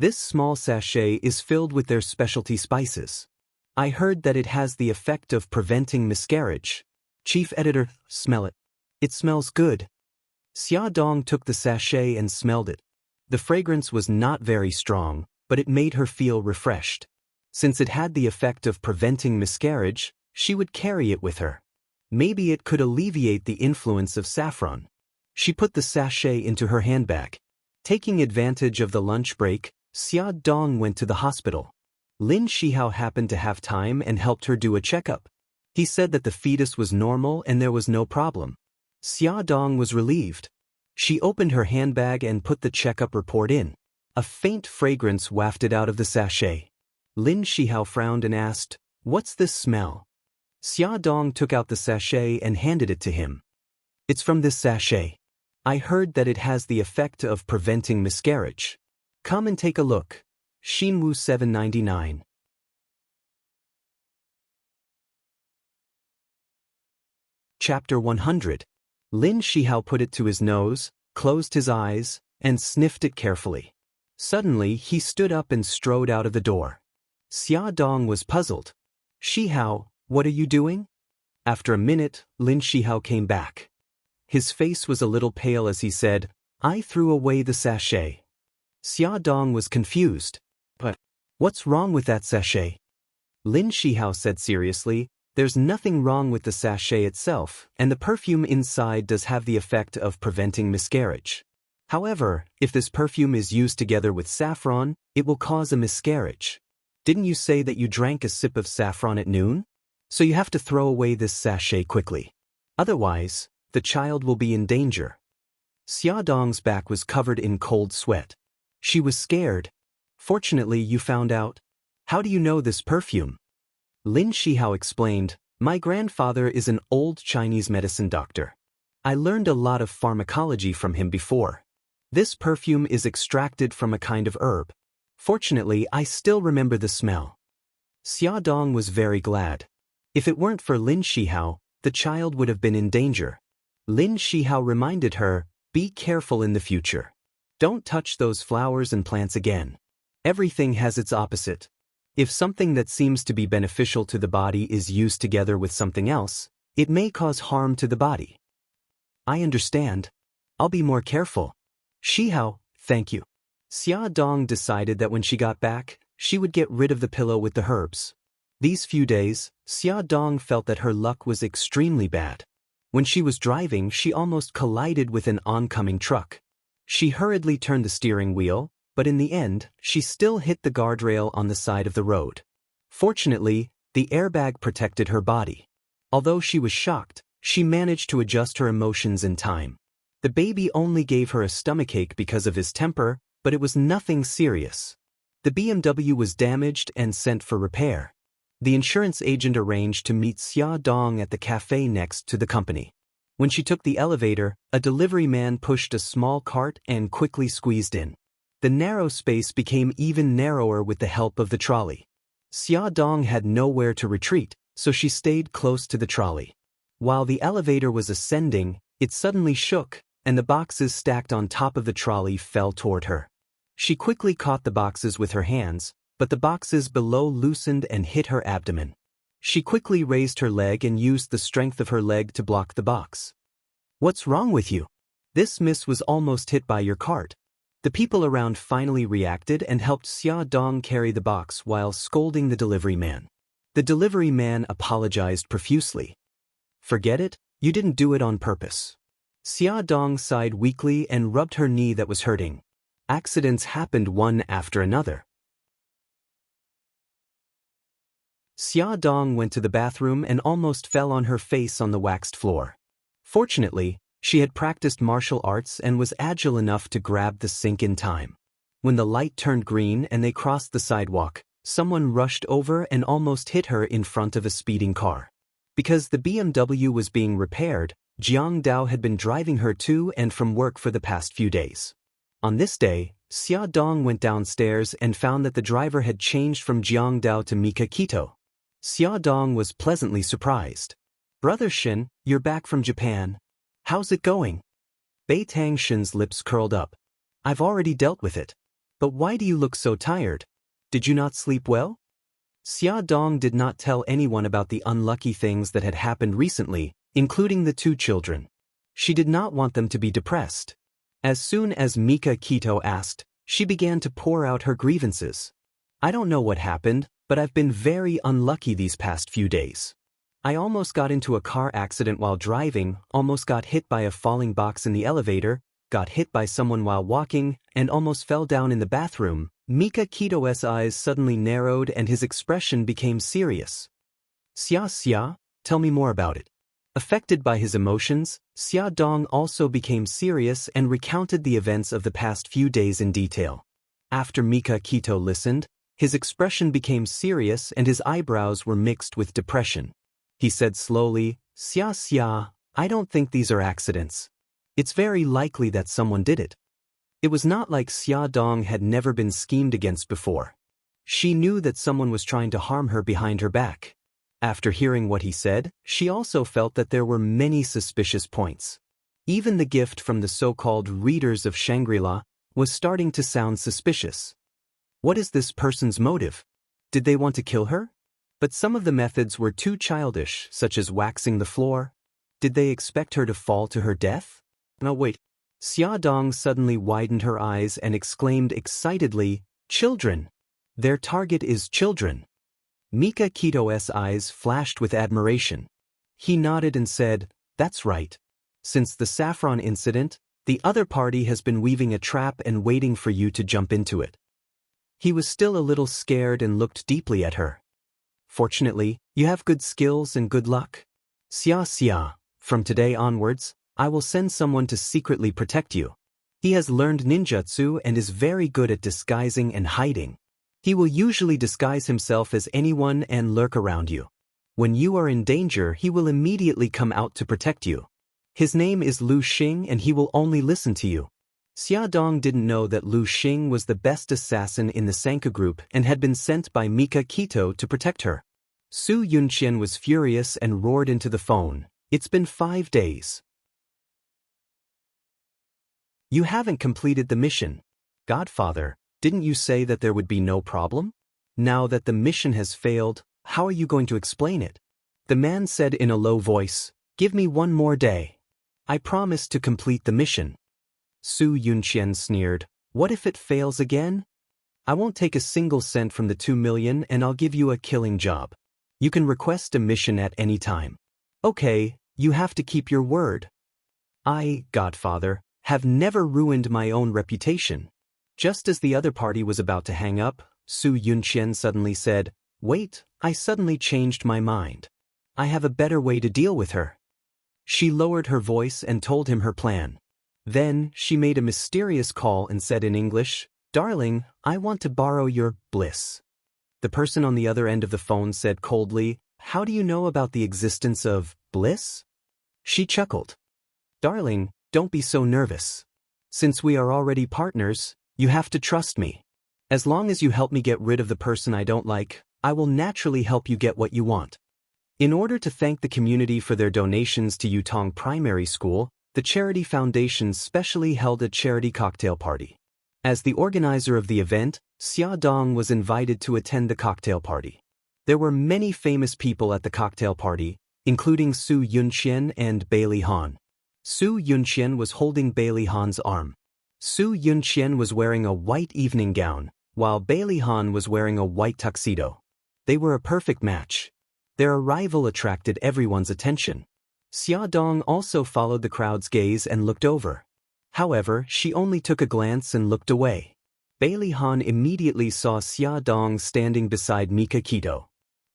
Speaker 1: This small sachet is filled with their specialty spices. I heard that it has the effect of preventing miscarriage. Chief editor, smell it. It smells good. Xia Dong took the sachet and smelled it. The fragrance was not very strong, but it made her feel refreshed. Since it had the effect of preventing miscarriage, she would carry it with her. Maybe it could alleviate the influence of saffron. She put the sachet into her handbag. Taking advantage of the lunch break, Xia Dong went to the hospital. Lin Shihao happened to have time and helped her do a checkup. He said that the fetus was normal and there was no problem. Xia Dong was relieved. She opened her handbag and put the checkup report in. A faint fragrance wafted out of the sachet. Lin Shihao frowned and asked, "What's this smell?" Xia Dong took out the sachet and handed it to him. "It's from this sachet. I heard that it has the effect of preventing miscarriage. Come and take a look." Shinwu 799. Chapter 100. Lin Shihao put it to his nose, closed his eyes, and sniffed it carefully. Suddenly, he stood up and strode out of the door. Xia Dong was puzzled. "Shihao, what are you doing?" After a minute, Lin Shihao came back. His face was a little pale as he said, "I threw away the sachet." Xia Dong was confused. "But what's wrong with that sachet?" Lin Shihao said seriously, "There's nothing wrong with the sachet itself, and the perfume inside does have the effect of preventing miscarriage. However, if this perfume is used together with saffron, it will cause a miscarriage. Didn't you say that you drank a sip of saffron at noon? So you have to throw away this sachet quickly. Otherwise, the child will be in danger." Xia Dong's back was covered in cold sweat. She was scared. "Fortunately, you found out. How do you know this perfume?" Lin Shihao explained, "My grandfather is an old Chinese medicine doctor. I learned a lot of pharmacology from him before. This perfume is extracted from a kind of herb. Fortunately, I still remember the smell." Xia Dong was very glad. If it weren't for Lin Shihao, the child would have been in danger. Lin Shihao reminded her, "Be careful in the future. Don't touch those flowers and plants again. Everything has its opposite. If something that seems to be beneficial to the body is used together with something else, it may cause harm to the body." "I understand. I'll be more careful." "Shihao, thank you." Xia Dong decided that when she got back, she would get rid of the pillow with the herbs. These few days, Xia Dong felt that her luck was extremely bad. When she was driving, she almost collided with an oncoming truck. She hurriedly turned the steering wheel, but in the end, she still hit the guardrail on the side of the road. Fortunately, the airbag protected her body. Although she was shocked, she managed to adjust her emotions in time. The baby only gave her a stomachache because of his temper, but it was nothing serious. The BMW was damaged and sent for repair. The insurance agent arranged to meet Xia Dong at the cafe next to the company. When she took the elevator, a delivery man pushed a small cart and quickly squeezed in. The narrow space became even narrower with the help of the trolley. Xia Dong had nowhere to retreat, so she stayed close to the trolley. While the elevator was ascending, it suddenly shook, and the boxes stacked on top of the trolley fell toward her. She quickly caught the boxes with her hands, but the boxes below loosened and hit her abdomen. She quickly raised her leg and used the strength of her leg to block the box. "What's wrong with you? This miss was almost hit by your cart." The people around finally reacted and helped Xia Dong carry the box while scolding the delivery man. The delivery man apologized profusely. "Forget it, you didn't do it on purpose." Xia Dong sighed weakly and rubbed her knee that was hurting. Accidents happened one after another. Xia Dong went to the bathroom and almost fell on her face on the waxed floor. Fortunately, she had practiced martial arts and was agile enough to grab the sink in time. When the light turned green and they crossed the sidewalk, someone rushed over and almost hit her in front of a speeding car. Because the BMW was being repaired, Jiang Dao had been driving her to and from work for the past few days. On this day, Xia Dong went downstairs and found that the driver had changed from Jiang Dao to Mika Kito. Xia Dong was pleasantly surprised. "Brother Shin, you're back from Japan. How's it going?" Bei Tang Shin's lips curled up. "I've already dealt with it. But why do you look so tired? Did you not sleep well? Xia Dong did not tell anyone about the unlucky things that had happened recently, including the two children. She did not want them to be depressed. As soon as Mika Kito asked, she began to pour out her grievances. I don't know what happened, but I've been very unlucky these past few days. I almost got into a car accident while driving, almost got hit by a falling box in the elevator, got hit by someone while walking, and almost fell down in the bathroom. Mika Kito's eyes suddenly narrowed and his expression became serious. Xia, tell me more about it. Affected by his emotions, Xia Dong also became serious and recounted the events of the past few days in detail. After Mika Kito listened, his expression became serious and his eyebrows were mixed with depression. He said slowly, Xia, I don't think these are accidents. It's very likely that someone did it. It was not like Xia Dong had never been schemed against before. She knew that someone was trying to harm her behind her back. After hearing what he said, she also felt that there were many suspicious points. Even the gift from the so-called readers of Shangri-La was starting to sound suspicious. What is this person's motive? Did they want to kill her? But some of the methods were too childish, such as waxing the floor. Did they expect her to fall to her death? No, wait. Xia Dong suddenly widened her eyes and exclaimed excitedly, Children! Their target is children. Mika Kito's eyes flashed with admiration. He nodded and said, That's right. Since the saffron incident, the other party has been weaving a trap and waiting for you to jump into it. He was still a little scared and looked deeply at her. Fortunately, you have good skills and good luck. Xia, from today onwards, I will send someone to secretly protect you. He has learned ninjutsu and is very good at disguising and hiding. He will usually disguise himself as anyone and lurk around you. When you are in danger, he will immediately come out to protect you. His name is Lu Xing and he will only listen to you. Xia Dong didn't know that Lu Xing was the best assassin in the Sanka group and had been sent by Mika Kito to protect her. Su Yunqian was furious and roared into the phone. It's been 5 days. You haven't completed the mission. Godfather, didn't you say that there would be no problem? Now that the mission has failed, how are you going to explain it? The man said in a low voice, Give me 1 more day. I promise to complete the mission. Su Yunqian sneered, What if it fails again? I won't take a single cent from the 2 million and I'll give you a killing job. You can request a mission at any time. Okay, you have to keep your word. I, Godfather, have never ruined my own reputation. Just as the other party was about to hang up, Su Yunqian suddenly said, Wait, I suddenly changed my mind. I have a better way to deal with her. She lowered her voice and told him her plan. Then, she made a mysterious call and said in English, Darling, I want to borrow your bliss. The person on the other end of the phone said coldly, How do you know about the existence of bliss? She chuckled. Darling, don't be so nervous. Since we are already partners, you have to trust me. As long as you help me get rid of the person I don't like, I will naturally help you get what you want. In order to thank the community for their donations to Yutong Primary School, the Charity Foundation specially held a charity cocktail party. As the organizer of the event, Xia Dong was invited to attend the cocktail party. There were many famous people at the cocktail party, including Su Yunqian and Bailey Han. Su Yunqian was holding Bailey Han's arm. Su Yunqian was wearing a white evening gown, while Bailey Han was wearing a white tuxedo. They were a perfect match. Their arrival attracted everyone's attention. Xia Dong also followed the crowd's gaze and looked over. However, she only took a glance and looked away. Bailey Han immediately saw Xia Dong standing beside Mika Kito.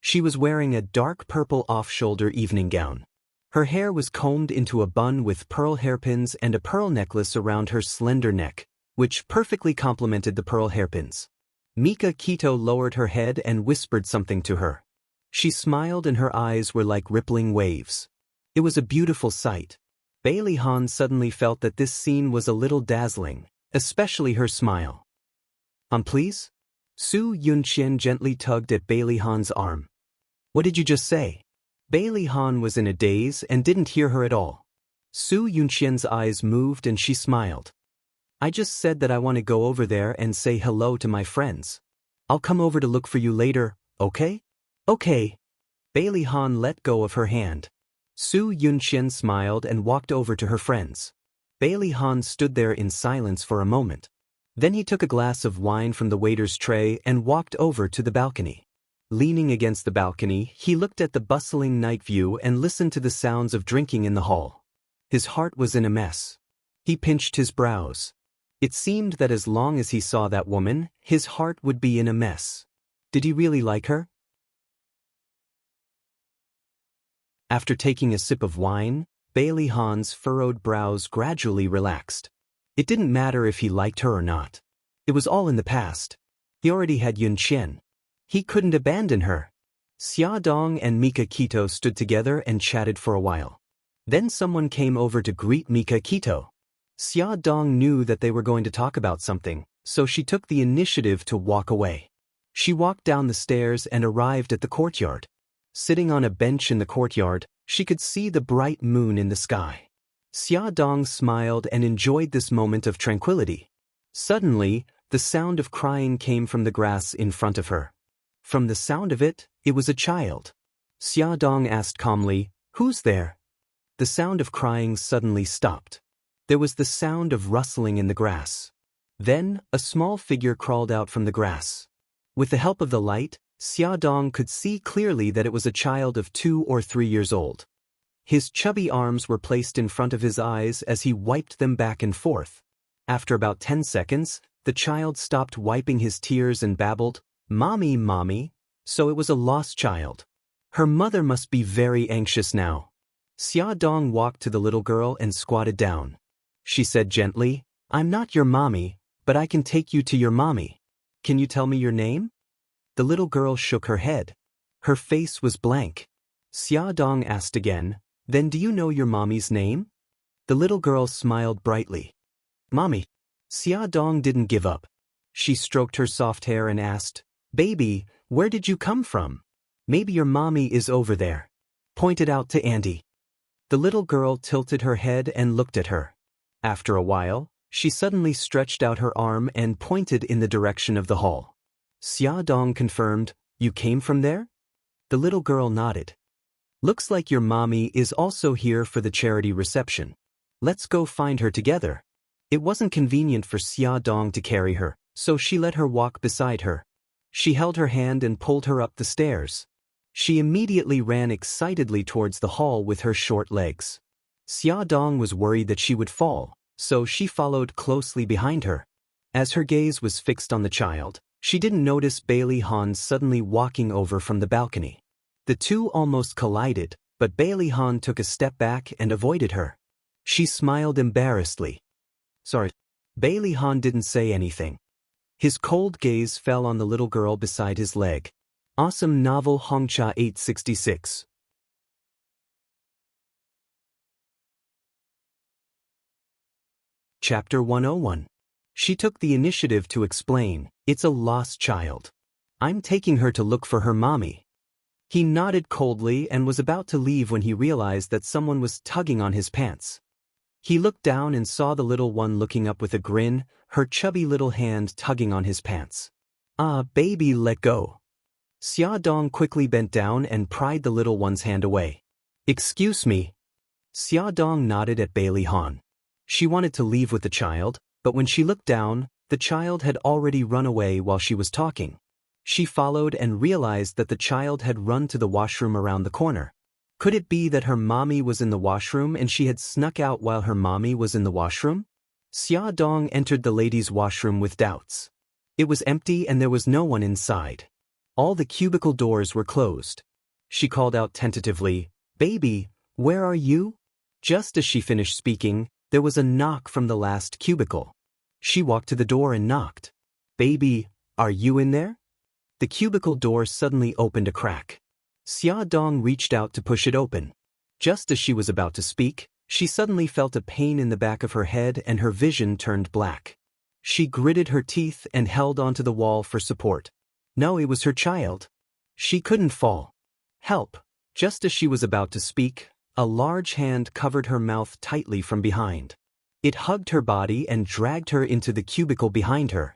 Speaker 1: She was wearing a dark purple off-shoulder evening gown. Her hair was combed into a bun with pearl hairpins and a pearl necklace around her slender neck, which perfectly complemented the pearl hairpins. Mika Kito lowered her head and whispered something to her. She smiled and her eyes were like rippling waves. It was a beautiful sight. Bailey Han suddenly felt that this scene was a little dazzling, especially her smile. Please? Su Yunqian gently tugged at Bailey Han's arm. What did you just say? Bailey Han was in a daze and didn't hear her at all. Su Yunqian's eyes moved and she smiled. I just said that I want to go over there and say hello to my friends. I'll come over to look for you later, okay? Okay. Bailey Han let go of her hand. Su Yunxian smiled and walked over to her friends. Bailey Han stood there in silence for a moment. Then he took a glass of wine from the waiter's tray and walked over to the balcony. Leaning against the balcony, he looked at the bustling night view and listened to the sounds of drinking in the hall. His heart was in a mess. He pinched his brows. It seemed that as long as he saw that woman, his heart would be in a mess. Did he really like her? After taking a sip of wine, Bailey Han's furrowed brows gradually relaxed. It didn't matter if he liked her or not. It was all in the past. He already had Yun Qian. He couldn't abandon her. Xia Dong and Mika Kito stood together and chatted for a while. Then someone came over to greet Mika Kito. Xia Dong knew that they were going to talk about something, so she took the initiative to walk away. She walked down the stairs and arrived at the courtyard. Sitting on a bench in the courtyard, she could see the bright moon in the sky. Xia Dong smiled and enjoyed this moment of tranquility. Suddenly, the sound of crying came from the grass in front of her. From the sound of it, it was a child. Xia Dong asked calmly, "Who's there?" The sound of crying suddenly stopped. There was the sound of rustling in the grass. Then, a small figure crawled out from the grass. With the help of the light, Xia Dong could see clearly that it was a child of 2 or 3 years old. His chubby arms were placed in front of his eyes as he wiped them back and forth. After about 10 seconds, the child stopped wiping his tears and babbled, "Mommy, mommy." So it was a lost child. Her mother must be very anxious now. Xia Dong walked to the little girl and squatted down. She said gently, "I'm not your mommy, but I can take you to your mommy. Can you tell me your name?" The little girl shook her head. Her face was blank. Xia Dong asked again, "Then do you know your mommy's name?" The little girl smiled brightly. "Mommy." Xia Dong didn't give up. She stroked her soft hair and asked, "Baby, where did you come from? Maybe your mommy is over there." Pointed out to Andy. The little girl tilted her head and looked at her. After a while, she suddenly stretched out her arm and pointed in the direction of the hall. Xia Dong confirmed, "You came from there?" The little girl nodded. "Looks like your mommy is also here for the charity reception. Let's go find her together." It wasn't convenient for Xia Dong to carry her, so she let her walk beside her. She held her hand and pulled her up the stairs. She immediately ran excitedly towards the hall with her short legs. Xia Dong was worried that she would fall, so she followed closely behind her. As her gaze was fixed on the child, she didn't notice Bailey Han suddenly walking over from the balcony. The two almost collided, but Bailey Han took a step back and avoided her. She smiled embarrassedly. "Sorry." Bailey Han didn't say anything. His cold gaze fell on the little girl beside his leg. Awesome novel Hongcha 866. Chapter 101. She took the initiative to explain, "It's a lost child. I'm taking her to look for her mommy." He nodded coldly and was about to leave when he realized that someone was tugging on his pants. He looked down and saw the little one looking up with a grin, her chubby little hand tugging on his pants. "Ah, baby, let go." Xia Dong quickly bent down and pried the little one's hand away. "Excuse me." Xia Dong nodded at Bailey Han. She wanted to leave with the child, but when she looked down, the child had already run away while she was talking. She followed and realized that the child had run to the washroom around the corner. Could it be that her mommy was in the washroom and she had snuck out while her mommy was in the washroom? Xia Dong entered the ladies' washroom with doubts. It was empty and there was no one inside. All the cubicle doors were closed. She called out tentatively, "Baby, where are you?" Just as she finished speaking, there was a knock from the last cubicle. She walked to the door and knocked. "Baby, are you in there?" The cubicle door suddenly opened a crack. Xia Dong reached out to push it open. Just as she was about to speak, she suddenly felt a pain in the back of her head and her vision turned black. She gritted her teeth and held onto the wall for support. No, it was her child. She couldn't fall. "Help!" Just as she was about to speak, a large hand covered her mouth tightly from behind. It hugged her body and dragged her into the cubicle behind her.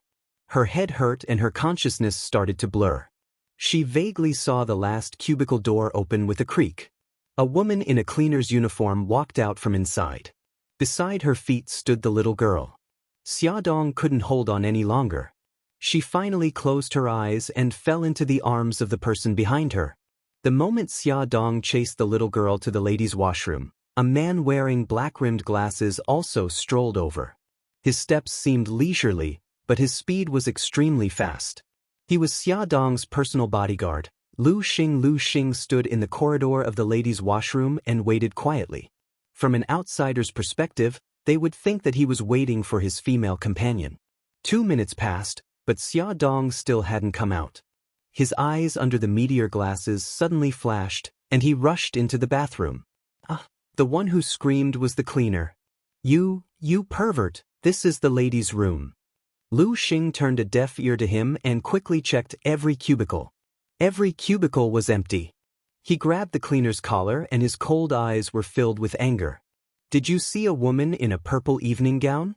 Speaker 1: Her head hurt and her consciousness started to blur. She vaguely saw the last cubicle door open with a creak. A woman in a cleaner's uniform walked out from inside. Beside her feet stood the little girl. Xiaodong couldn't hold on any longer. She finally closed her eyes and fell into the arms of the person behind her. The moment Xiaodong chased the little girl to the ladies' washroom, a man wearing black-rimmed glasses also strolled over. His steps seemed leisurely, but his speed was extremely fast. He was Xiaodong's personal bodyguard. Lu Xing stood in the corridor of the ladies' washroom and waited quietly. From an outsider's perspective, they would think that he was waiting for his female companion. 2 minutes passed, but Xiaodong still hadn't come out. His eyes under the meteor glasses suddenly flashed, and he rushed into the bathroom. The one who screamed was the cleaner. You pervert, this is the ladies' room." Lu Xing turned a deaf ear to him and quickly checked every cubicle. Every cubicle was empty. He grabbed the cleaner's collar and his cold eyes were filled with anger. "Did you see a woman in a purple evening gown?"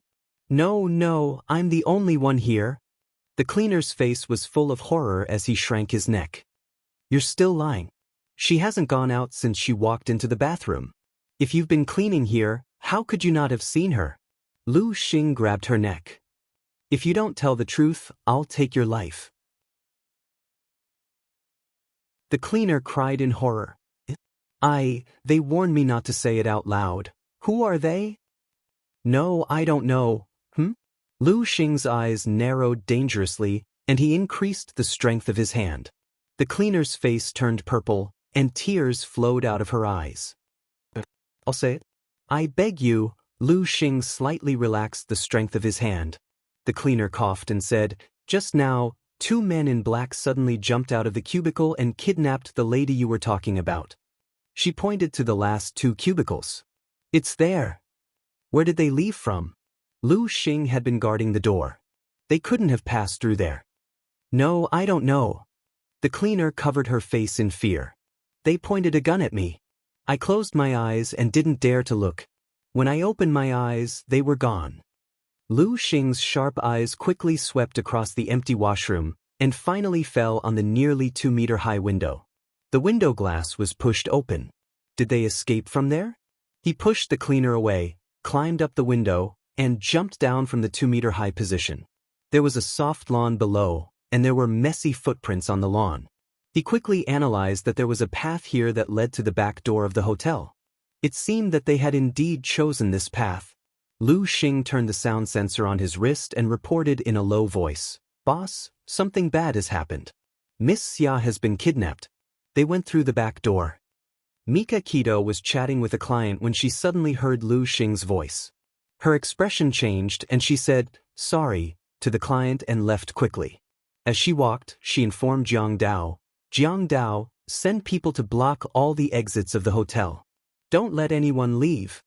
Speaker 1: No, I'm the only one here." The cleaner's face was full of horror as he shrank his neck. "You're still lying. She hasn't gone out since she walked into the bathroom. If you've been cleaning here, how could you not have seen her?" Lu Xing grabbed her neck. "If you don't tell the truth, I'll take your life." The cleaner cried in horror. They warned me not to say it out loud. Who are they?" "No, I don't know." Lu Xing's eyes narrowed dangerously, and he increased the strength of his hand. The cleaner's face turned purple, and tears flowed out of her eyes. "I'll say it." "I beg you." Lu Xing slightly relaxed the strength of his hand. The cleaner coughed and said, "Just now, 2 men in black suddenly jumped out of the cubicle and kidnapped the lady you were talking about." She pointed to the last 2 cubicles. "It's there." "Where did they leave from?" Lu Xing had been guarding the door. "They couldn't have passed through there." "No, I don't know." The cleaner covered her face in fear. "They pointed a gun at me. I closed my eyes and didn't dare to look. When I opened my eyes, they were gone." Lu Xing's sharp eyes quickly swept across the empty washroom and finally fell on the nearly 2-meter-high window. The window glass was pushed open. Did they escape from there? He pushed the cleaner away, climbed up the window, and jumped down from the 2-meter-high position. There was a soft lawn below, and there were messy footprints on the lawn. He quickly analyzed that there was a path here that led to the back door of the hotel. It seemed that they had indeed chosen this path. Lu Xing turned the sound sensor on his wrist and reported in a low voice, "Boss, something bad has happened. Miss Xia has been kidnapped." They went through the back door. Mika Kido was chatting with a client when she suddenly heard Lu Xing's voice. Her expression changed and she said, "Sorry," to the client and left quickly. As she walked, she informed Jiang Dao, send people to block all the exits of the hotel. Don't let anyone leave."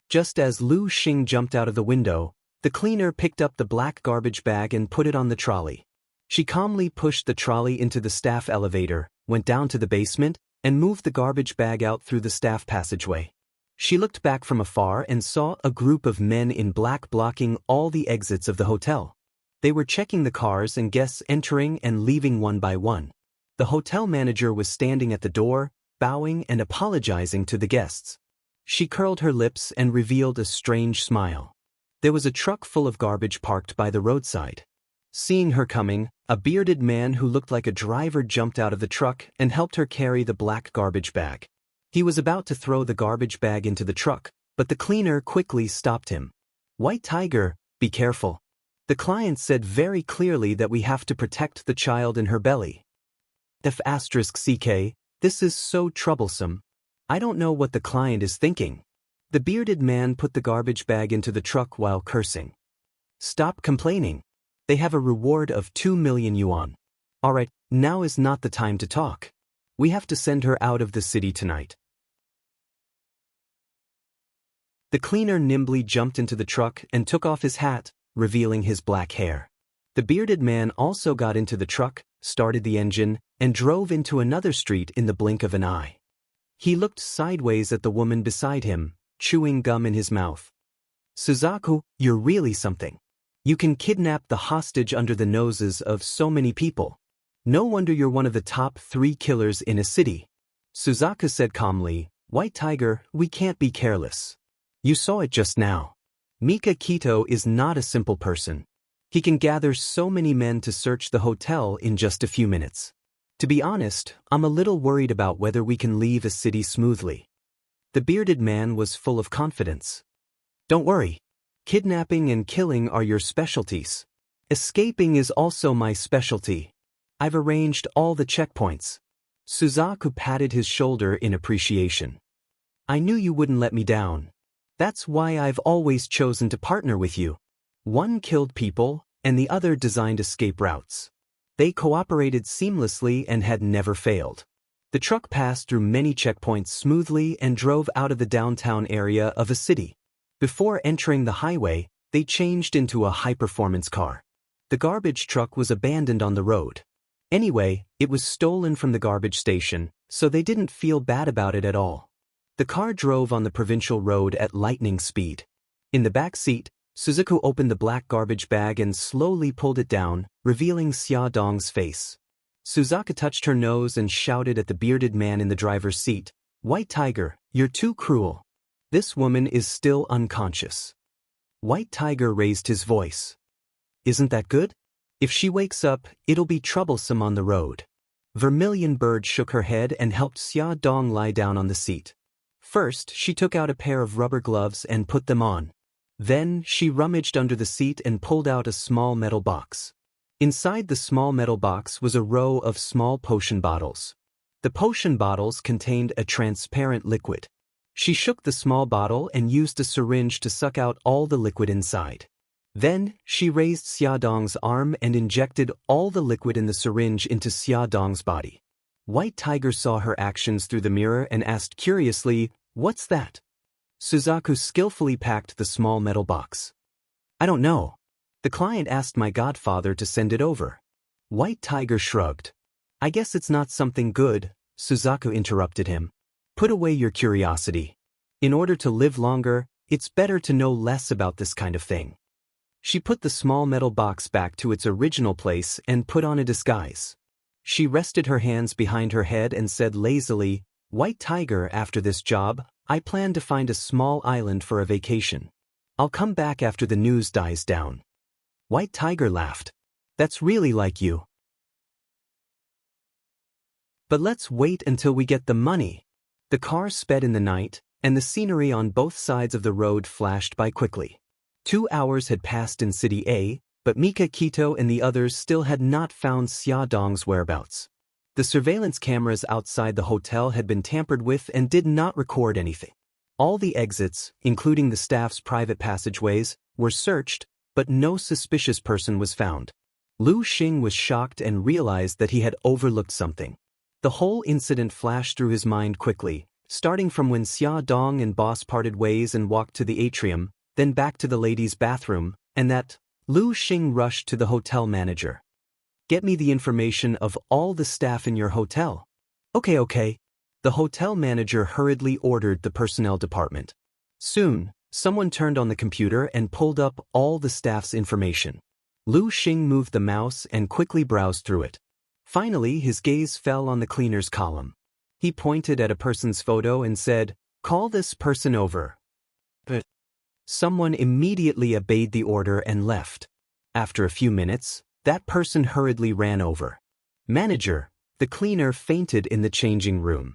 Speaker 1: Just as Lu Xing jumped out of the window, the cleaner picked up the black garbage bag and put it on the trolley. She calmly pushed the trolley into the staff elevator, went down to the basement, and moved the garbage bag out through the staff passageway. She looked back from afar and saw a group of men in black blocking all the exits of the hotel. They were checking the cars and guests entering and leaving one by one. The hotel manager was standing at the door, bowing and apologizing to the guests. She curled her lips and revealed a strange smile. There was a truck full of garbage parked by the roadside. Seeing her coming, a bearded man who looked like a driver jumped out of the truck and helped her carry the black garbage bag. He was about to throw the garbage bag into the truck, but the cleaner quickly stopped him. "White Tiger, be careful. The client said very clearly that we have to protect the child in her belly. F***CK, this is so troublesome. I don't know what the client is thinking." The bearded man put the garbage bag into the truck while cursing. "Stop complaining. They have a reward of 2 million yuan. Alright, now is not the time to talk. We have to send her out of the city tonight." The cleaner nimbly jumped into the truck and took off his hat, revealing his black hair. The bearded man also got into the truck, started the engine, and drove into another street in the blink of an eye. He looked sideways at the woman beside him, chewing gum in his mouth. Suzaku, you're really something. You can kidnap the hostage under the noses of so many people. No wonder you're one of the top 3 killers in a city. Suzaku said calmly, White Tiger, we can't be careless. You saw it just now. Mika Kito is not a simple person. He can gather so many men to search the hotel in just a few minutes. To be honest, I'm a little worried about whether we can leave a city smoothly. The bearded man was full of confidence. Don't worry. Kidnapping and killing are your specialties. Escaping is also my specialty. I've arranged all the checkpoints. Suzaku patted his shoulder in appreciation. I knew you wouldn't let me down. That's why I've always chosen to partner with you. One killed people, and the other designed escape routes. They cooperated seamlessly and had never failed. The truck passed through many checkpoints smoothly and drove out of the downtown area of a city. Before entering the highway, they changed into a high-performance car. The garbage truck was abandoned on the road. Anyway, it was stolen from the garbage station, so they didn't feel bad about it at all. The car drove on the provincial road at lightning speed. In the back seat, Suzaku opened the black garbage bag and slowly pulled it down, revealing Xia Dong's face. Suzaku touched her nose and shouted at the bearded man in the driver's seat, White Tiger, you're too cruel. This woman is still unconscious. White Tiger raised his voice. Isn't that good? If she wakes up, it'll be troublesome on the road. Vermilion Bird shook her head and helped Xia Dong lie down on the seat. First, she took out a pair of rubber gloves and put them on. Then, she rummaged under the seat and pulled out a small metal box. Inside the small metal box was a row of small potion bottles. The potion bottles contained a transparent liquid. She shook the small bottle and used a syringe to suck out all the liquid inside. Then, she raised Xia Dong's arm and injected all the liquid in the syringe into Xia Dong's body. White Tiger saw her actions through the mirror and asked curiously, What's that? Suzaku skillfully packed the small metal box. I don't know. The client asked my godfather to send it over. White Tiger shrugged. I guess it's not something good, Suzaku interrupted him. Put away your curiosity. In order to live longer, it's better to know less about this kind of thing. She put the small metal box back to its original place and put on a disguise. She rested her hands behind her head and said lazily, White Tiger, after this job, I plan to find a small island for a vacation. I'll come back after the news dies down. White Tiger laughed. That's really like you. But let's wait until we get the money. The car sped in the night, and the scenery on both sides of the road flashed by quickly. 2 hours had passed in City A, but Mika Kito and the others still had not found Xia Dong's whereabouts. The surveillance cameras outside the hotel had been tampered with and did not record anything. All the exits, including the staff's private passageways, were searched, but no suspicious person was found. Lu Xing was shocked and realized that he had overlooked something. The whole incident flashed through his mind quickly, starting from when Xia Dong and Boss parted ways and walked to the atrium, then back to the ladies' bathroom, and that Lu Xing rushed to the hotel manager. Get me the information of all the staff in your hotel. Okay. The hotel manager hurriedly ordered the personnel department. Soon, someone turned on the computer and pulled up all the staff's information. Lu Xing moved the mouse and quickly browsed through it. Finally, his gaze fell on the cleaners column. He pointed at a person's photo and said, Call this person over. But someone immediately obeyed the order and left. After a few minutes, that person hurriedly ran over. Manager, the cleaner fainted in the changing room.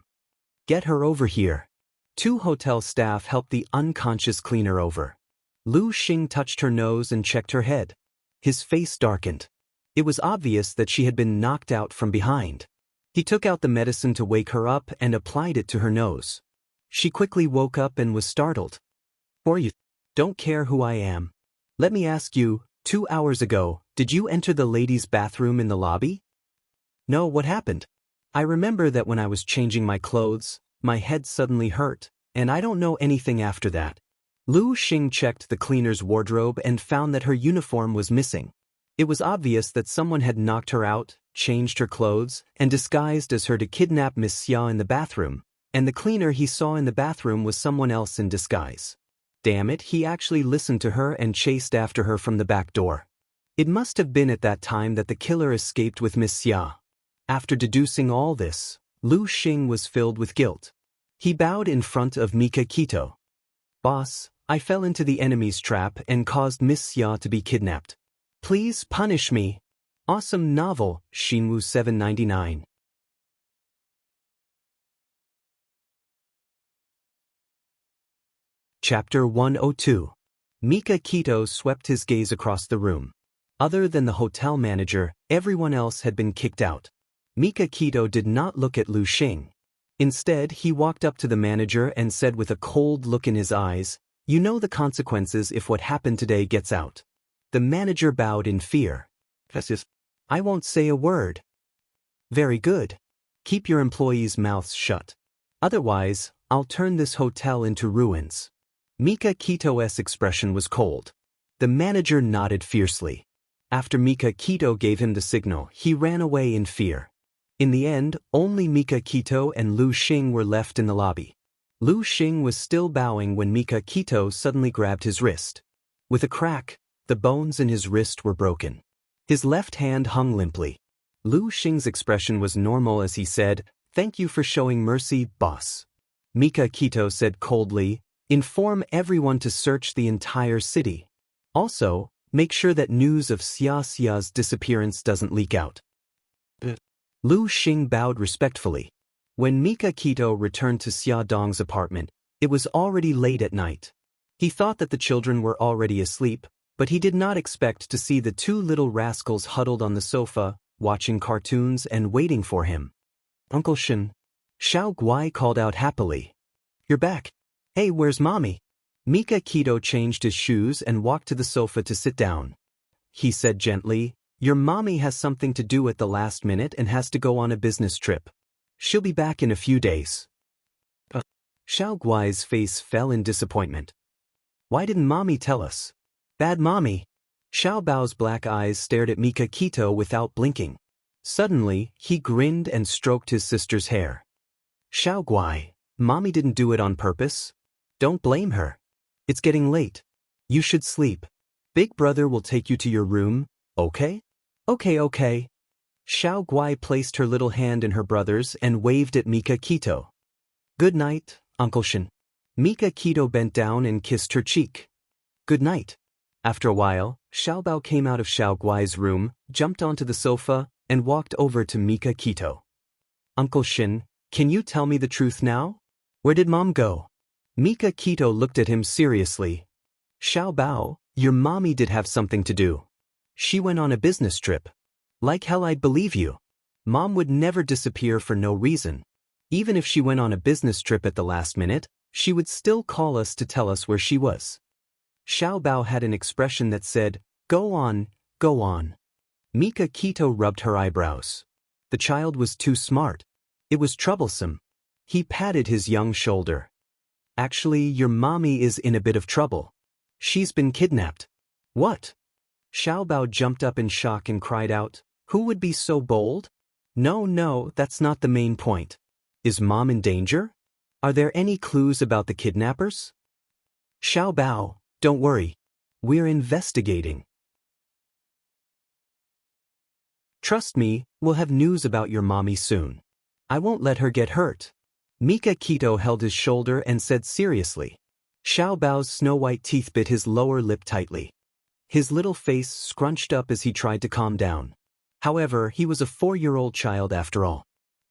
Speaker 1: Get her over here. 2 hotel staff helped the unconscious cleaner over. Lu Xing touched her nose and checked her head. His face darkened. It was obvious that she had been knocked out from behind. He took out the medicine to wake her up and applied it to her nose. She quickly woke up and was startled. For you don't care who I am. Let me ask you, 2 hours ago, did you enter the ladies' bathroom in the lobby? No, what happened? I remember that when I was changing my clothes, my head suddenly hurt, and I don't know anything after that. Lu Xing checked the cleaner's wardrobe and found that her uniform was missing. It was obvious that someone had knocked her out, changed her clothes, and disguised as her to kidnap Miss Xia in the bathroom, and the cleaner he saw in the bathroom was someone else in disguise. Damn it, he actually listened to her and chased after her from the back door. It must have been at that time that the killer escaped with Miss Xia. After deducing all this, Lu Xing was filled with guilt. He bowed in front of Mika Kito. Boss, I fell into the enemy's trap and caused Miss Xia to be kidnapped. Please punish me. Awesome novel, Shinwu 799. Chapter 102. Mika Kito swept his gaze across the room. Other than the hotel manager, everyone else had been kicked out. Mika Kito did not look at Lu Xing. Instead, he walked up to the manager and said with a cold look in his eyes, "You know the consequences if what happened today gets out." The manager bowed in fear. I won't say a word. Very good. Keep your employees' mouths shut. Otherwise, I'll turn this hotel into ruins. Mika Kito's expression was cold. The manager nodded fiercely. After Mika Kito gave him the signal, he ran away in fear. In the end, only Mika Kito and Lu Xing were left in the lobby. Lu Xing was still bowing when Mika Kito suddenly grabbed his wrist. With a crack, the bones in his wrist were broken. His left hand hung limply. Lu Xing's expression was normal as he said, "Thank you for showing mercy, boss." Mika Kito said coldly, "Inform everyone to search the entire city. Also, make sure that news of Xia Xia's disappearance doesn't leak out." Lu Xing bowed respectfully. When Mika Kito returned to Xia Dong's apartment, it was already late at night. He thought that the children were already asleep, but he did not expect to see the two little rascals huddled on the sofa, watching cartoons and waiting for him. "Uncle Shen," Xiao Guai called out happily. "You're back. Hey, where's Mommy?" Mika Kito changed his shoes and walked to the sofa to sit down. He said gently, "Your mommy has something to do at the last minute and has to go on a business trip. She'll be back in a few days." Xiao Guai's face fell in disappointment. "Why didn't Mommy tell us?" "Bad Mommy." Xiao Bao's black eyes stared at Mika Kito without blinking. Suddenly, he grinned and stroked his sister's hair. "Xiao Guai, Mommy didn't do it on purpose. Don't blame her. It's getting late. You should sleep. Big brother will take you to your room, okay?" Okay. Xiao Guai placed her little hand in her brother's and waved at Mika Kito. "Good night, Uncle Shen." Mika Kito bent down and kissed her cheek. "Good night." After a while, Xiao Bao came out of Xiao Guai's room, jumped onto the sofa, and walked over to Mika Kito. "Uncle Shen, can you tell me the truth now? Where did Mom go?" Mika Kito looked at him seriously. "Xiao Bao, your mommy did have something to do. She went on a business trip. Like hell I'd believe you. Mom would never disappear for no reason. Even if she went on a business trip at the last minute, she would still call us to tell us where she was." Xiao Bao had an expression that said, Go on, go on." Mika Kito rubbed her eyebrows. The child was too smart. It was troublesome. He patted his young shoulder. "Actually, your mommy is in a bit of trouble. She's been kidnapped." "What?" Xiao Bao jumped up in shock and cried out, "Who would be so bold?" No, that's not the main point. Is Mom in danger? Are there any clues about the kidnappers?" "Xiao Bao, don't worry. We're investigating. Trust me, we'll have news about your mommy soon. I won't let her get hurt." Mika Kito held his shoulder and said seriously. Xiao Bao's snow-white teeth bit his lower lip tightly. His little face scrunched up as he tried to calm down. However, he was a 4-year-old child after all.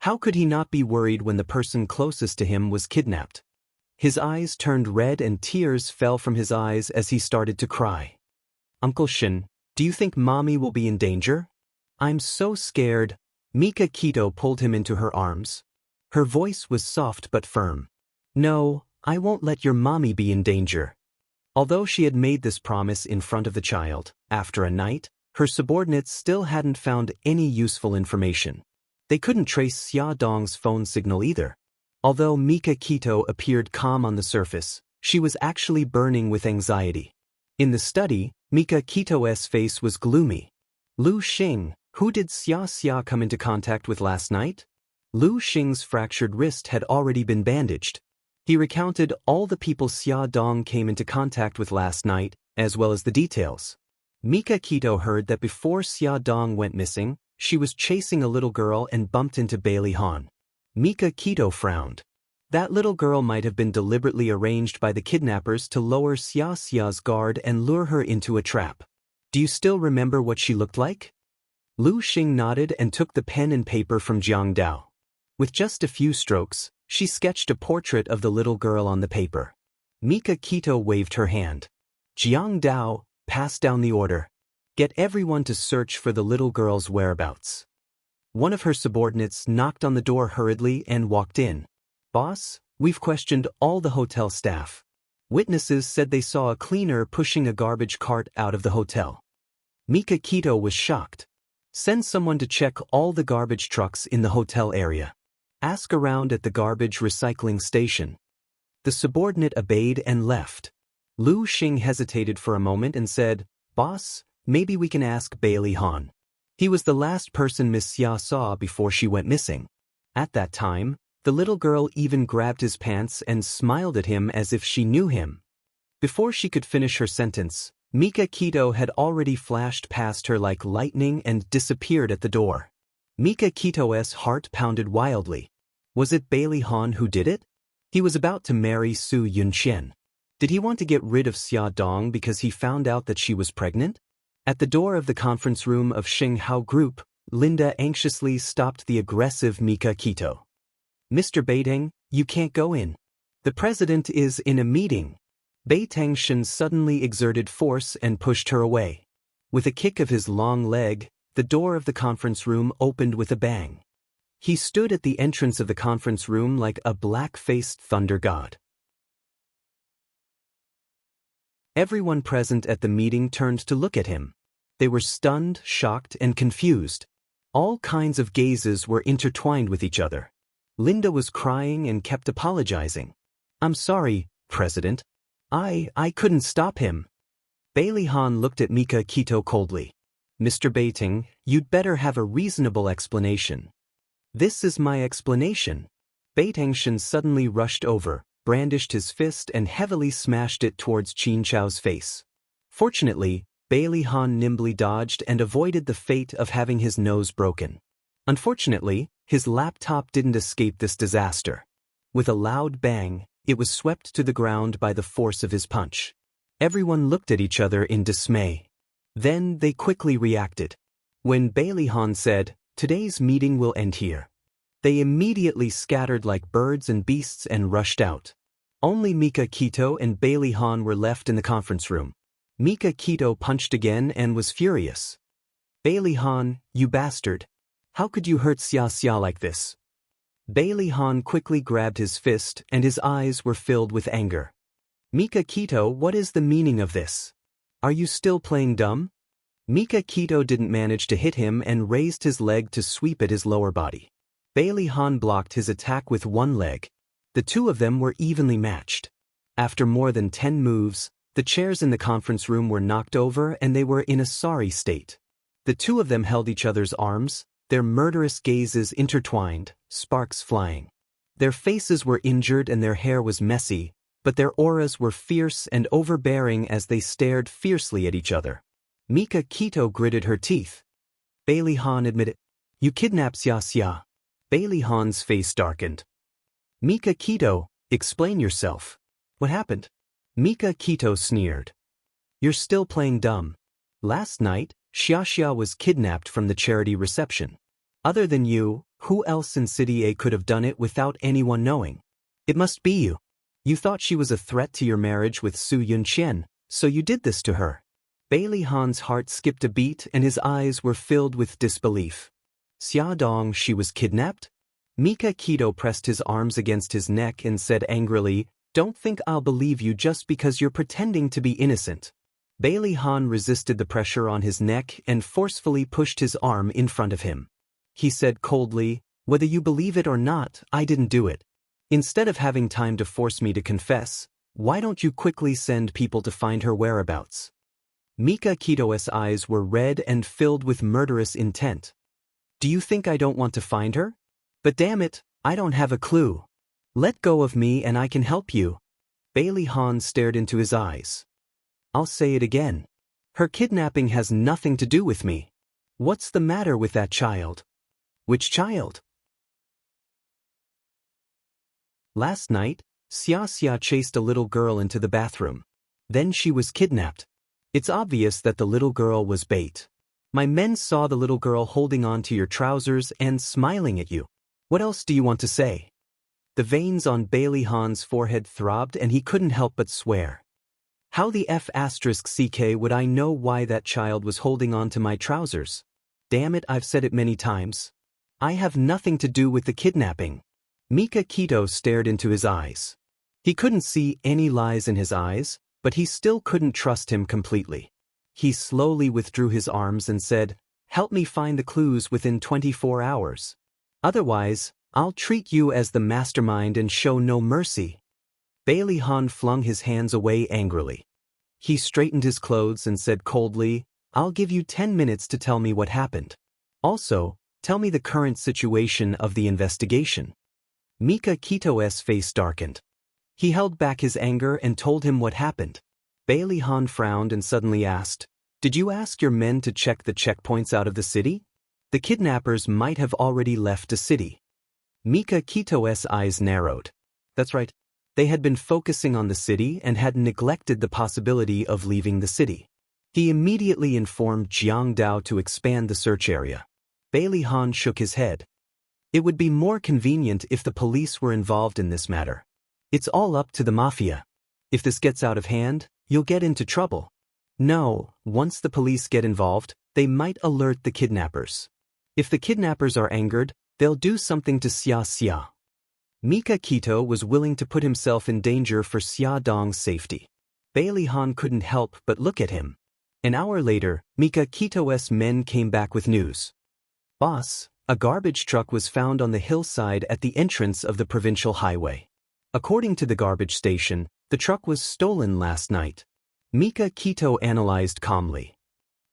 Speaker 1: How could he not be worried when the person closest to him was kidnapped? His eyes turned red and tears fell from his eyes as he started to cry. "Uncle Shen, do you think Mommy will be in danger?" "I'm so scared." Mika Kito pulled him into her arms. Her voice was soft but firm. "No, I won't let your mommy be in danger." Although she had made this promise in front of the child, after a night, her subordinates still hadn't found any useful information. They couldn't trace Xia Dong's phone signal either. Although Mika Kito appeared calm on the surface, she was actually burning with anxiety. In the study, Mika Kito's face was gloomy. "Lu Xing, who did Xia come into contact with last night?" Lu Xing's fractured wrist had already been bandaged. He recounted all the people Xia Dong came into contact with last night, as well as the details. Mika Kito heard that before Xia Dong went missing, she was chasing a little girl and bumped into Bailey Han. Mika Kito frowned. That little girl might have been deliberately arranged by the kidnappers to lower Xia Xia's guard and lure her into a trap. Do you still remember what she looked like? Lu Xing nodded and took the pen and paper from Jiang Dao. With just a few strokes, she sketched a portrait of the little girl on the paper. Mika Kito waved her hand. Jiang Dao, pass down the order. Get everyone to search for the little girl's whereabouts. One of her subordinates knocked on the door hurriedly and walked in. Boss, we've questioned all the hotel staff. Witnesses said they saw a cleaner pushing a garbage cart out of the hotel. Mika Kito was shocked. Send someone to check all the garbage trucks in the hotel area. Ask around at the garbage recycling station. The subordinate obeyed and left. Lu Xing hesitated for a moment and said, Boss, maybe we can ask Bailey Han. He was the last person Miss Xia saw before she went missing. At that time, the little girl even grabbed his pants and smiled at him as if she knew him. Before she could finish her sentence, Mika Kito had already flashed past her like lightning and disappeared at the door. Mika Kito's heart pounded wildly. Was it Bailey Han who did it? He was about to marry Su Yunqian. Did he want to get rid of Xia Dong because he found out that she was pregnant? At the door of the conference room of Xinghao Group, Linda anxiously stopped the aggressive Mika Kito. Mr. Beiteng, you can't go in. The president is in a meeting. Beiteng Shen suddenly exerted force and pushed her away. With a kick of his long leg, the door of the conference room opened with a bang. He stood at the entrance of the conference room like a black-faced thunder god. Everyone present at the meeting turned to look at him. They were stunned, shocked, and confused. All kinds of gazes were intertwined with each other. Linda was crying and kept apologizing. I'm sorry, President. I couldn't stop him. Bailey Han looked at Mika Kito coldly. Mr. Beiteng, you'd better have a reasonable explanation. This is my explanation. Beiteng Shen suddenly rushed over, brandished his fist and heavily smashed it towards Qin Chao's face. Fortunately, Bailey Han nimbly dodged and avoided the fate of having his nose broken. Unfortunately, his laptop didn't escape this disaster. With a loud bang, it was swept to the ground by the force of his punch. Everyone looked at each other in dismay. Then they quickly reacted. When Bailey Han said, "Today's meeting will end here," they immediately scattered like birds and beasts and rushed out. Only Mika Kito and Bailey Han were left in the conference room. Mika Kito punched again and was furious. Bailey Han, you bastard. How could you hurt Xia like this? Bailey Han quickly grabbed his fist and his eyes were filled with anger. Mika Kito, what is the meaning of this? Are you still playing dumb? Mika Kito didn't manage to hit him and raised his leg to sweep at his lower body. Bailey Han blocked his attack with one leg. The two of them were evenly matched. After more than 10 moves, the chairs in the conference room were knocked over and they were in a sorry state. The two of them held each other's arms, their murderous gazes intertwined, sparks flying. Their faces were injured and their hair was messy, but their auras were fierce and overbearing as they stared fiercely at each other. Mika Kito gritted her teeth. Bailey Han admitted, "You kidnapped Xia." Bailey Han's face darkened. Mika Kito, explain yourself. What happened? Mika Kito sneered. You're still playing dumb. Last night, Xia was kidnapped from the charity reception. Other than you, who else in City A could have done it without anyone knowing? It must be you. You thought she was a threat to your marriage with Su Yunqian, so you did this to her. Bailey Han's heart skipped a beat and his eyes were filled with disbelief. Xia Dong, she was kidnapped? Mika Kito pressed his arms against his neck and said angrily, "Don't think I'll believe you just because you're pretending to be innocent." Bailey Han resisted the pressure on his neck and forcefully pushed his arm in front of him. He said coldly, "Whether you believe it or not, I didn't do it. Instead of having time to force me to confess, why don't you quickly send people to find her whereabouts?" Mika Kito's eyes were red and filled with murderous intent. "Do you think I don't want to find her? But damn it, I don't have a clue." Let go of me and I can help you. Bailey Han stared into his eyes. I'll say it again. Her kidnapping has nothing to do with me. What's the matter with that child? Which child? Last night, Xia chased a little girl into the bathroom. Then she was kidnapped. It's obvious that the little girl was bait. My men saw the little girl holding on to your trousers and smiling at you. What else do you want to say? The veins on Bailey Han's forehead throbbed and he couldn't help but swear. How the F***ck would I know why that child was holding on to my trousers? Damn it, I've said it many times. I have nothing to do with the kidnapping. Mika Kito stared into his eyes. He couldn't see any lies in his eyes, but he still couldn't trust him completely. He slowly withdrew his arms and said, "Help me find the clues within 24 hours. Otherwise, I'll treat you as the mastermind and show no mercy." Bailey Han flung his hands away angrily. He straightened his clothes and said coldly, "I'll give you 10 minutes to tell me what happened. Also, tell me the current situation of the investigation." Mika Kito's face darkened. He held back his anger and told him what happened. Bailey Han frowned and suddenly asked, "Did you ask your men to check the checkpoints out of the city? The kidnappers might have already left the city." Mika Kito's eyes narrowed. That's right. They had been focusing on the city and had neglected the possibility of leaving the city. He immediately informed Jiang Dao to expand the search area. Bailey Han shook his head. It would be more convenient if the police were involved in this matter. It's all up to the mafia. If this gets out of hand, you'll get into trouble. No, once the police get involved, they might alert the kidnappers. If the kidnappers are angered, they'll do something to Xia. Mika Kito was willing to put himself in danger for Xia Dong's safety. Bailey Han couldn't help but look at him. An hour later, Mika Kito's men came back with news. "Boss, a garbage truck was found on the hillside at the entrance of the provincial highway. According to the garbage station, the truck was stolen last night." Mika Kito analyzed calmly.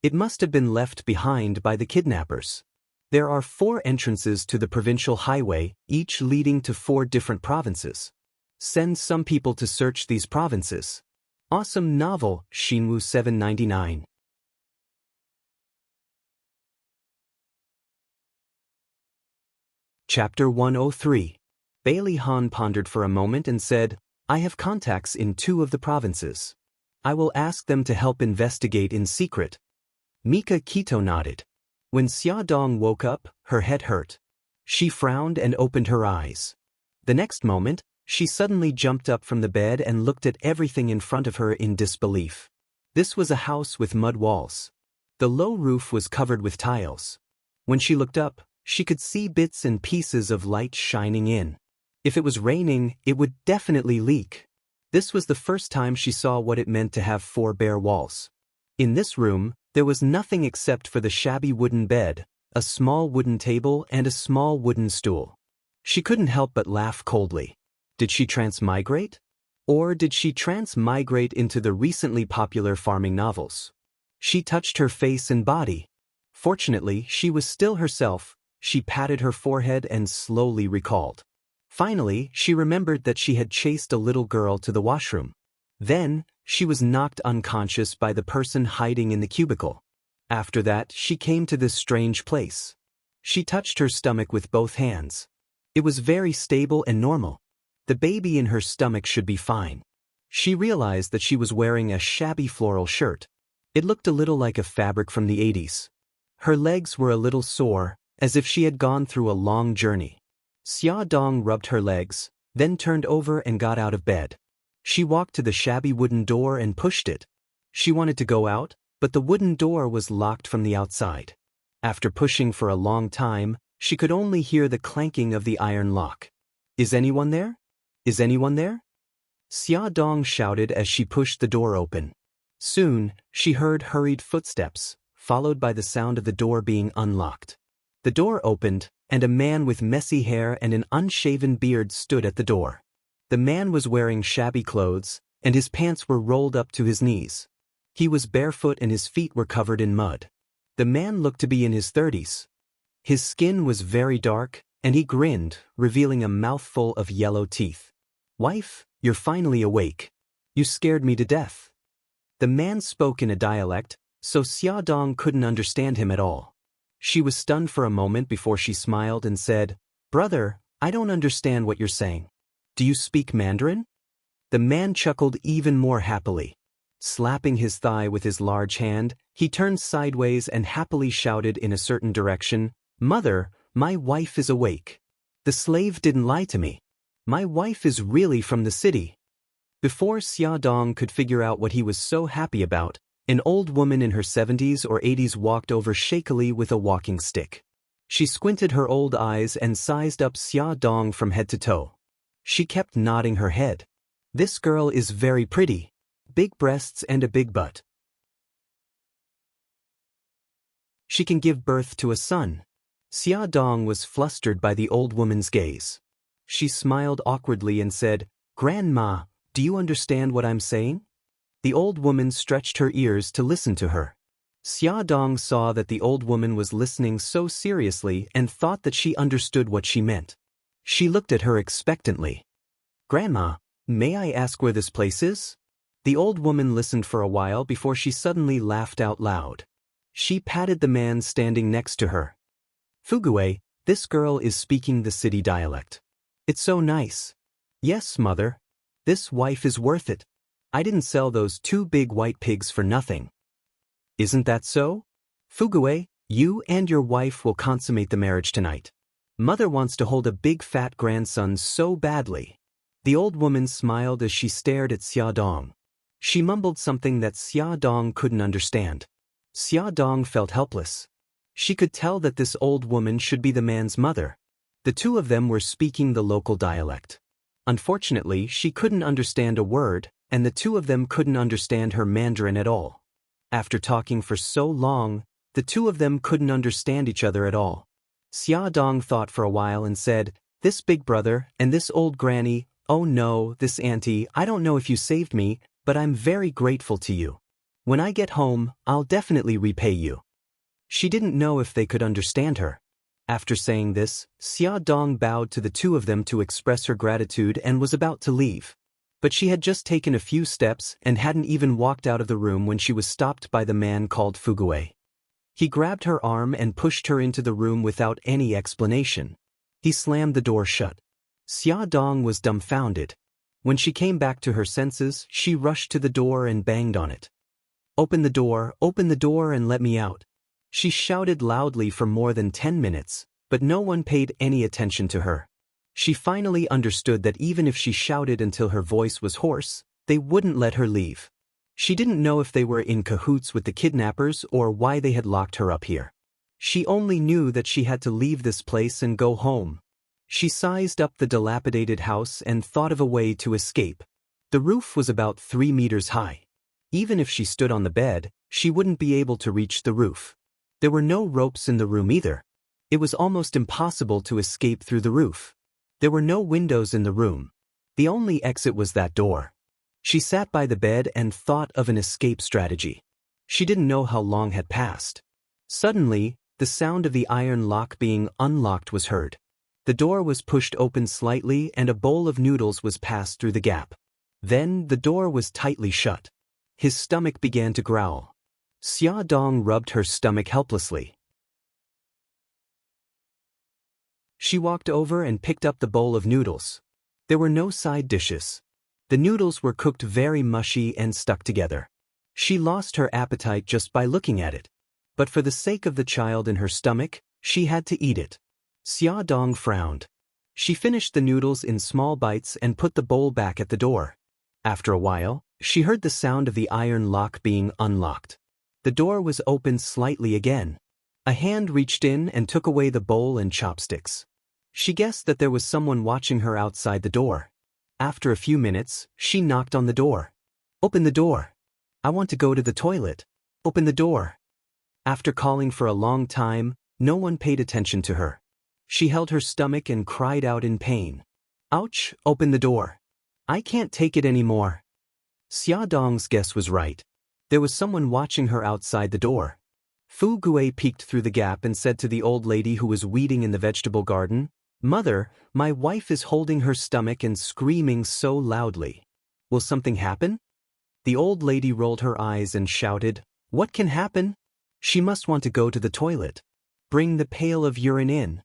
Speaker 1: It must have been left behind by the kidnappers. There are 4 entrances to the provincial highway, each leading to 4 different provinces. Send some people to search these provinces. Awesome novel, Shinwoo 799. Chapter 103. Bailey Han pondered for a moment and said, "I have contacts in 2 of the provinces. I will ask them to help investigate in secret." Mika Kito nodded. When Xia Dong woke up, her head hurt. She frowned and opened her eyes. The next moment, she suddenly jumped up from the bed and looked at everything in front of her in disbelief. This was a house with mud walls. The low roof was covered with tiles. When she looked up, she could see bits and pieces of light shining in. If it was raining, it would definitely leak. This was the first time she saw what it meant to have 4 bare walls. In this room, there was nothing except for the shabby wooden bed, a small wooden table and a small wooden stool. She couldn't help but laugh coldly. Did she transmigrate? Or did she transmigrate into the recently popular farming novels? She touched her face and body. Fortunately, she was still herself. She patted her forehead and slowly recalled. Finally, she remembered that she had chased a little girl to the washroom. Then, she was knocked unconscious by the person hiding in the cubicle. After that, she came to this strange place. She touched her stomach with both hands. It was very stable and normal. The baby in her stomach should be fine. She realized that she was wearing a shabby floral shirt. It looked a little like a fabric from the 80s. Her legs were a little sore, as if she had gone through a long journey. Xia Dong rubbed her legs, then turned over and got out of bed. She walked to the shabby wooden door and pushed it. She wanted to go out, but the wooden door was locked from the outside. After pushing for a long time, she could only hear the clanking of the iron lock. "Is anyone there? Is anyone there?" Xia Dong shouted as she pushed the door open. Soon, she heard hurried footsteps, followed by the sound of the door being unlocked. The door opened, and a man with messy hair and an unshaven beard stood at the door. The man was wearing shabby clothes, and his pants were rolled up to his knees. He was barefoot and his feet were covered in mud. The man looked to be in his 30s. His skin was very dark, and he grinned, revealing a mouthful of yellow teeth. "Wife, you're finally awake. You scared me to death." The man spoke in a dialect, so Xiaodong couldn't understand him at all. She was stunned for a moment before she smiled and said, "Brother, I don't understand what you're saying. Do you speak Mandarin?" The man chuckled even more happily. Slapping his thigh with his large hand, he turned sideways and happily shouted in a certain direction, "Mother, my wife is awake. The slave didn't lie to me. My wife is really from the city." Before Xiaodong could figure out what he was so happy about, an old woman in her 70s or 80s walked over shakily with a walking stick. She squinted her old eyes and sized up Xiaodong from head to toe. She kept nodding her head. "This girl is very pretty. Big breasts and a big butt. She can give birth to a son." Xiaodong was flustered by the old woman's gaze. She smiled awkwardly and said, "Grandma, do you understand what I'm saying?" The old woman stretched her ears to listen to her. Xiaodong saw that the old woman was listening so seriously and thought that she understood what she meant. She looked at her expectantly. "Grandma, may I ask where this place is?" The old woman listened for a while before she suddenly laughed out loud. She patted the man standing next to her. "Fugue, this girl is speaking the city dialect. It's so nice." "Yes, mother. This wife is worth it. I didn't sell those 2 big white pigs for nothing." "Isn't that so? Fugue, you and your wife will consummate the marriage tonight. Mother wants to hold a big fat grandson so badly." The old woman smiled as she stared at Xiaodong. She mumbled something that Xiaodong couldn't understand. Xiaodong felt helpless. She could tell that this old woman should be the man's mother. The two of them were speaking the local dialect. Unfortunately, she couldn't understand a word, and the two of them couldn't understand her Mandarin at all. After talking for so long, the two of them couldn't understand each other at all. Xiaodong thought for a while and said, "This big brother and this old granny, oh no, this auntie, I don't know if you saved me, but I'm very grateful to you. When I get home, I'll definitely repay you." She didn't know if they could understand her. After saying this, Xiaodong bowed to the two of them to express her gratitude and was about to leave. But she had just taken a few steps and hadn't even walked out of the room when she was stopped by the man called Fugue. He grabbed her arm and pushed her into the room without any explanation. He slammed the door shut. Xiaodong was dumbfounded. When she came back to her senses, she rushed to the door and banged on it. open the door and let me out." She shouted loudly for more than 10 minutes, but no one paid any attention to her. She finally understood that even if she shouted until her voice was hoarse, they wouldn't let her leave. She didn't know if they were in cahoots with the kidnappers or why they had locked her up here. She only knew that she had to leave this place and go home. She sized up the dilapidated house and thought of a way to escape. The roof was about 3 meters high. Even if she stood on the bed, she wouldn't be able to reach the roof. There were no ropes in the room either. It was almost impossible to escape through the roof. There were no windows in the room. The only exit was that door. She sat by the bed and thought of an escape strategy. She didn't know how long had passed. Suddenly, the sound of the iron lock being unlocked was heard. The door was pushed open slightly and a bowl of noodles was passed through the gap. Then the door was tightly shut. His stomach began to growl. Xiaodong rubbed her stomach helplessly. She walked over and picked up the bowl of noodles. There were no side dishes. The noodles were cooked very mushy and stuck together. She lost her appetite just by looking at it. But for the sake of the child in her stomach, she had to eat it. Xiaodong frowned. She finished the noodles in small bites and put the bowl back at the door. After a while, she heard the sound of the iron lock being unlocked. The door was opened slightly again. A hand reached in and took away the bowl and chopsticks. She guessed that there was someone watching her outside the door. After a few minutes, she knocked on the door. "Open the door. I want to go to the toilet. Open the door." After calling for a long time, no one paid attention to her. She held her stomach and cried out in pain. "Ouch, open the door. I can't take it anymore." Xiaodong's guess was right. There was someone watching her outside the door. Fu Gui peeked through the gap and said to the old lady who was weeding in the vegetable garden, Mother, my wife is holding her stomach and screaming so loudly. Will something happen? The old lady rolled her eyes and shouted, What can happen? She must want to go to the toilet. Bring the pail of urine in.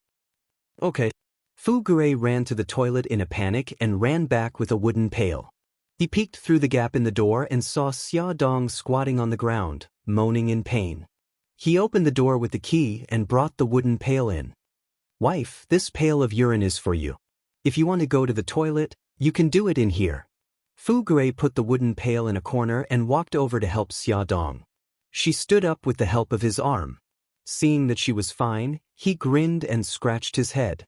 Speaker 1: Okay. Fugure ran to the toilet in a panic and ran back with a wooden pail. He peeked through the gap in the door and saw Xiaodong squatting on the ground, moaning in pain. He opened the door with the key and brought the wooden pail in. Wife, this pail of urine is for you. If you want to go to the toilet, you can do it in here. Fugure put the wooden pail in a corner and walked over to help Xiaodong. She stood up with the help of his arm. Seeing that she was fine, he grinned and scratched his head.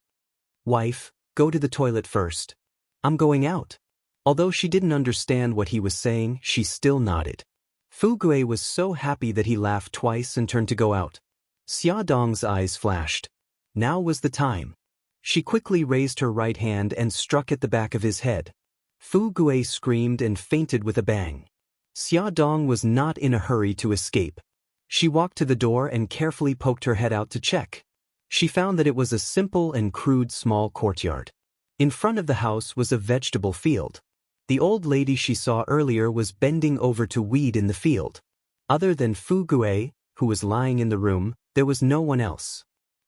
Speaker 1: Wife, go to the toilet first. I'm going out. Although she didn't understand what he was saying, she still nodded. Fugure was so happy that he laughed twice and turned to go out. Xiaodong's eyes flashed. Now was the time. She quickly raised her right hand and struck at the back of his head. Fugure screamed and fainted with a bang. Xiaodong was not in a hurry to escape. She walked to the door and carefully poked her head out to check. She found that it was a simple and crude small courtyard. In front of the house was a vegetable field. The old lady she saw earlier was bending over to weed in the field. Other than Fugure, who was lying in the room, there was no one else.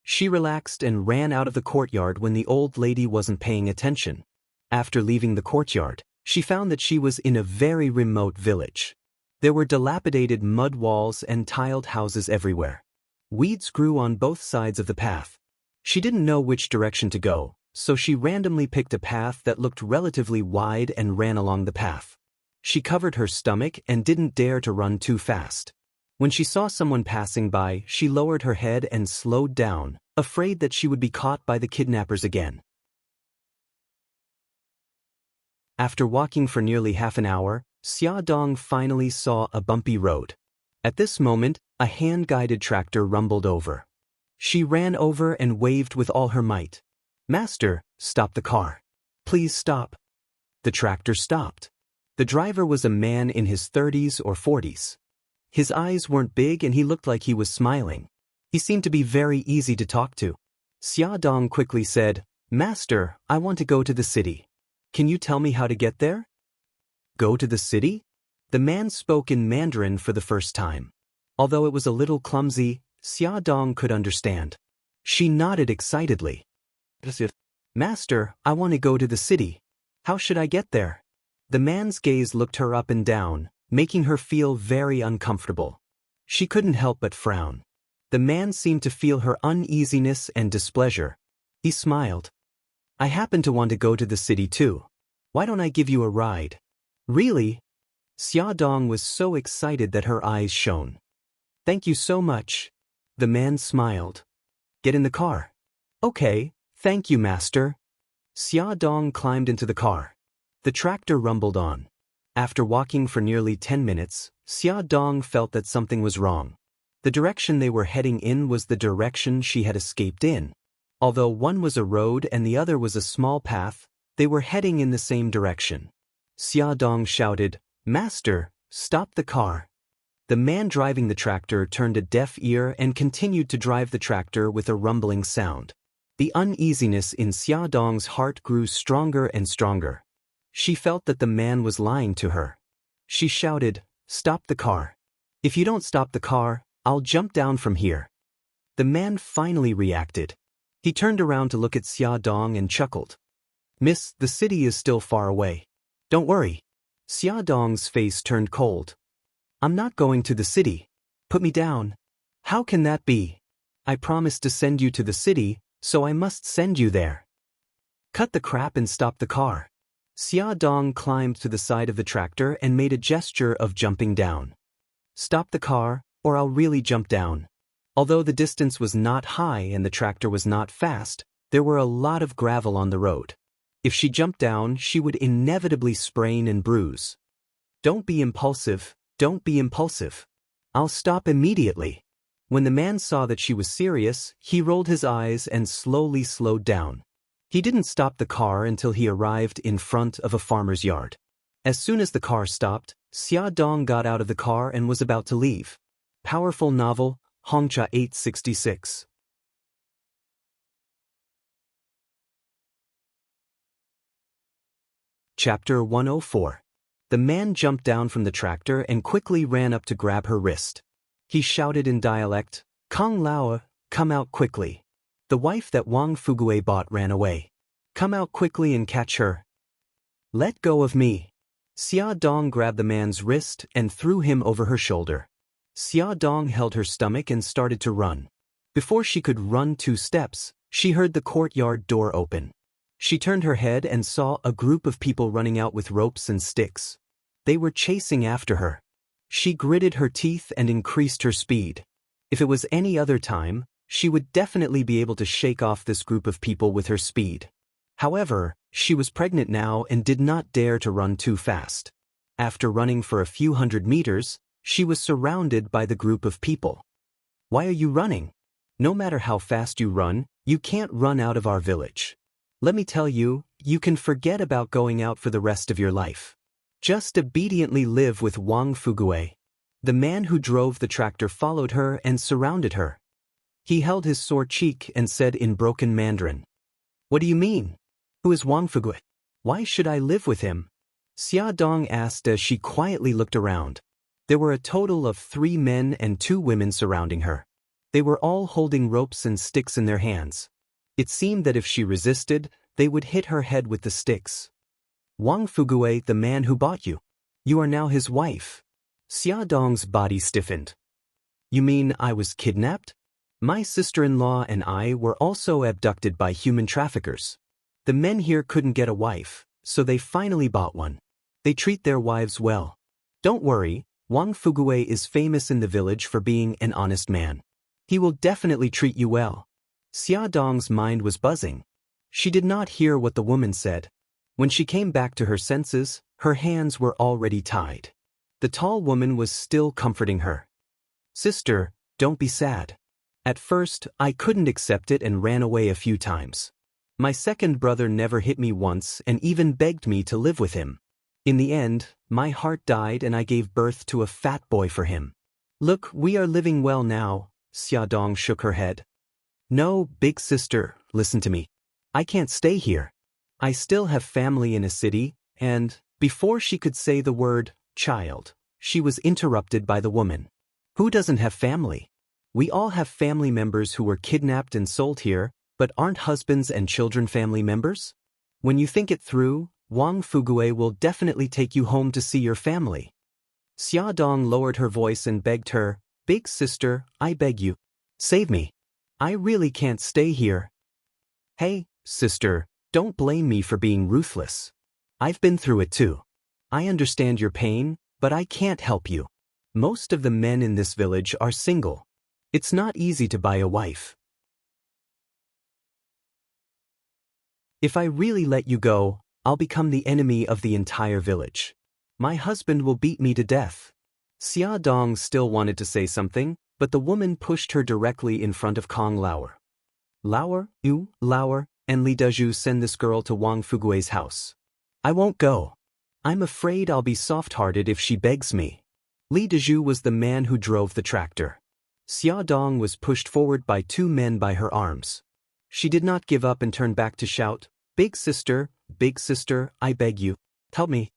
Speaker 1: She relaxed and ran out of the courtyard when the old lady wasn't paying attention. After leaving the courtyard, she found that she was in a very remote village. There were dilapidated mud walls and tiled houses everywhere. Weeds grew on both sides of the path. She didn't know which direction to go, so she randomly picked a path that looked relatively wide and ran along the path. She covered her stomach and didn't dare to run too fast. When she saw someone passing by, she lowered her head and slowed down, afraid that she would be caught by the kidnappers again. After walking for nearly half an hour, Xiaodong finally saw a bumpy road. At this moment, a hand-guided tractor rumbled over. She ran over and waved with all her might. Master, stop the car. Please stop. The tractor stopped. The driver was a man in his 30s or 40s. His eyes weren't big and he looked like he was smiling. He seemed to be very easy to talk to. Xiaodong quickly said, Master, I want to go to the city. Can you tell me how to get there? Go to the city? The man spoke in Mandarin for the first time. Although it was a little clumsy, Xiaodong could understand. She nodded excitedly. Master, I want to go to the city. How should I get there? The man's gaze looked her up and down, making her feel very uncomfortable. She couldn't help but frown. The man seemed to feel her uneasiness and displeasure. He smiled. I happen to want to go to the city too. Why don't I give you a ride? Really? Xiaodong was so excited that her eyes shone. Thank you so much. The man smiled. Get in the car. Okay, thank you, master. Xiaodong climbed into the car. The tractor rumbled on. After walking for nearly 10 minutes, Xiaodong felt that something was wrong. The direction they were heading in was the direction she had escaped in. Although one was a road and the other was a small path, they were heading in the same direction. Xiaodong shouted, Master, stop the car. The man driving the tractor turned a deaf ear and continued to drive the tractor with a rumbling sound. The uneasiness in Xiaodong's heart grew stronger and stronger. She felt that the man was lying to her. She shouted, Stop the car. If you don't stop the car, I'll jump down from here. The man finally reacted. He turned around to look at Xiaodong and chuckled. Miss, the city is still far away. Don't worry. Xiaodong's face turned cold. I'm not going to the city. Put me down. How can that be? I promised to send you to the city, so I must send you there. Cut the crap and stop the car. Xiaodong climbed to the side of the tractor and made a gesture of jumping down. Stop the car, or I'll really jump down. Although the distance was not high and the tractor was not fast, there were a lot of gravel on the road. If she jumped down, she would inevitably sprain and bruise. Don't be impulsive, don't be impulsive. I'll stop immediately. When the man saw that she was serious, he rolled his eyes and slowly slowed down. He didn't stop the car until he arrived in front of a farmer's yard. As soon as the car stopped, Xiaodong got out of the car and was about to leave. Powerful novel, Hongcha 866. Chapter 104. The man jumped down from the tractor and quickly ran up to grab her wrist. He shouted in dialect, "Kong Lao, come out quickly." The wife that Wang Fugue bought ran away. "Come out quickly and catch her." "Let go of me." Xia Dong grabbed the man's wrist and threw him over her shoulder. Xia Dong held her stomach and started to run. Before she could run 2 steps, she heard the courtyard door open. She turned her head and saw a group of people running out with ropes and sticks. They were chasing after her. She gritted her teeth and increased her speed. If it was any other time, she would definitely be able to shake off this group of people with her speed. However, she was pregnant now and did not dare to run too fast. After running for a few hundred meters, she was surrounded by the group of people. "Why are you running? No matter how fast you run, you can't run out of our village. Let me tell you, you can forget about going out for the rest of your life. Just obediently live with Wang Fugue." The man who drove the tractor followed her and surrounded her. He held his sore cheek and said in broken Mandarin, "What do you mean? Who is Wang Fugue? Why should I live with him?" Xia Dong asked as she quietly looked around. There were a total of 3 men and 2 women surrounding her. They were all holding ropes and sticks in their hands. It seemed that if she resisted, they would hit her head with the sticks. "Wang Fugue, the man who bought you. You are now his wife." Xia Dong's body stiffened. "You mean I was kidnapped? My sister-in-law and I were also abducted by human traffickers. The men here couldn't get a wife, so they finally bought one. They treat their wives well. Don't worry, Wang Fugue is famous in the village for being an honest man. He will definitely treat you well." Xia Dong's mind was buzzing. She did not hear what the woman said. When she came back to her senses, her hands were already tied. The tall woman was still comforting her. "Sister, don't be sad. At first, I couldn't accept it and ran away a few times. My second brother never hit me once and even begged me to live with him. In the end, my heart died and I gave birth to a fat boy for him. Look, we are living well now." Xia Dong shook her head. "No, big sister, listen to me. I can't stay here. I still have family in a city," and, before she could say the word, "child," she was interrupted by the woman. "Who doesn't have family? We all have family members who were kidnapped and sold here, but aren't husbands and children family members? When you think it through, Wang Fugue will definitely take you home to see your family." Xia Dong lowered her voice and begged her, "Big sister, I beg you. Save me. I really can't stay here." "Hey, sister, don't blame me for being ruthless. I've been through it too. I understand your pain, but I can't help you. Most of the men in this village are single. It's not easy to buy a wife. If I really let you go, I'll become the enemy of the entire village. My husband will beat me to death." Xia Dong still wanted to say something, but the woman pushed her directly in front of Kong Lauer. "Lauer, you, Lauer, and Li Dezhu send this girl to Wang Fugue's house. I won't go. I'm afraid I'll be soft-hearted if she begs me." Li Dezhu was the man who drove the tractor. Xia Dong was pushed forward by 2 men by her arms. She did not give up and turned back to shout, big sister, I beg you, help me."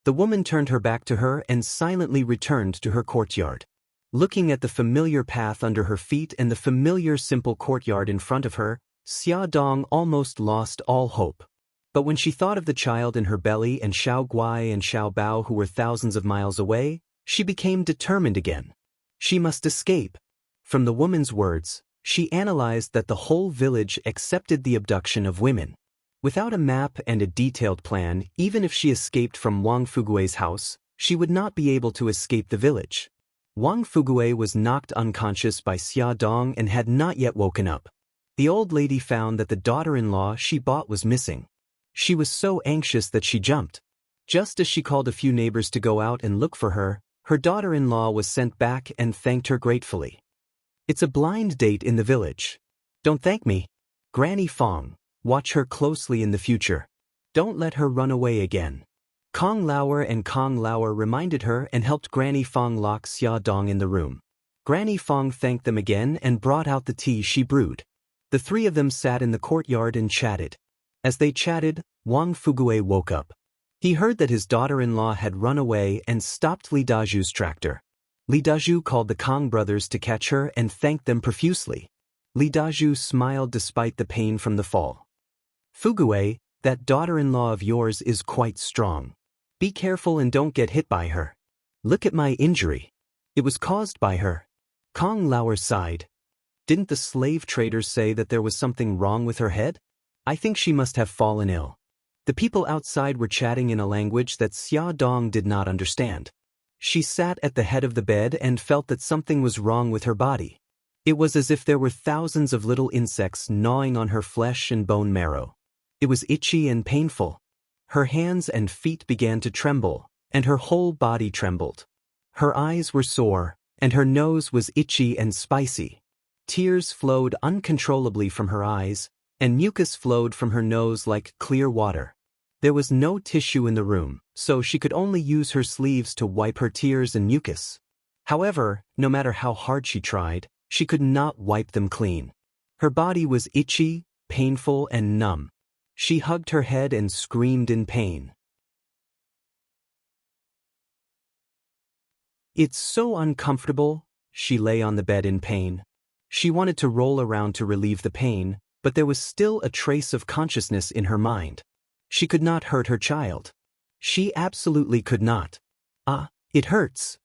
Speaker 1: The woman turned her back to her and silently returned to her courtyard. Looking at the familiar path under her feet and the familiar simple courtyard in front of her, Xia Dong almost lost all hope. But when she thought of the child in her belly and Xiao Guai and Xiao Bao who were thousands of miles away, she became determined again. She must escape. From the woman's words, she analyzed that the whole village accepted the abduction of women. Without a map and a detailed plan, even if she escaped from Wang Fugue's house, she would not be able to escape the village. Wang Fugue was knocked unconscious by Xia Dong and had not yet woken up. The old lady found that the daughter-in-law she bought was missing. She was so anxious that she jumped. Just as she called a few neighbors to go out and look for her, her daughter-in-law was sent back and thanked her gratefully. "It's a blind date in the village. Don't thank me. Granny Fong, watch her closely in the future. Don't let her run away again." Kong Lauer and Kong Lauer reminded her and helped Granny Fong lock Xia Dong in the room. Granny Fong thanked them again and brought out the tea she brewed. The 3 of them sat in the courtyard and chatted. As they chatted, Wang Fugue woke up. He heard that his daughter-in-law had run away and stopped Li Daju's tractor. Li Daju called the Kong brothers to catch her and thanked them profusely. Li Daju smiled despite the pain from the fall. Fugue, that daughter-in-law of yours is quite strong. Be careful and don't get hit by her. Look at my injury. It was caused by her. Kong Lauer sighed. Didn't the slave traders say that there was something wrong with her head? I think she must have fallen ill. The people outside were chatting in a language that Xia Dong did not understand. She sat at the head of the bed and felt that something was wrong with her body. It was as if there were thousands of little insects gnawing on her flesh and bone marrow. It was itchy and painful. Her hands and feet began to tremble, and her whole body trembled. Her eyes were sore, and her nose was itchy and spicy. Tears flowed uncontrollably from her eyes, and mucus flowed from her nose like clear water. There was no tissue in the room, so she could only use her sleeves to wipe her tears and mucus. However, no matter how hard she tried, she could not wipe them clean. Her body was itchy, painful, and numb. She hugged her head and screamed in pain. It's so uncomfortable. She lay on the bed in pain. She wanted to roll around to relieve the pain, but there was still a trace of consciousness in her mind. She could not hurt her child. She absolutely could not. Ah, it hurts.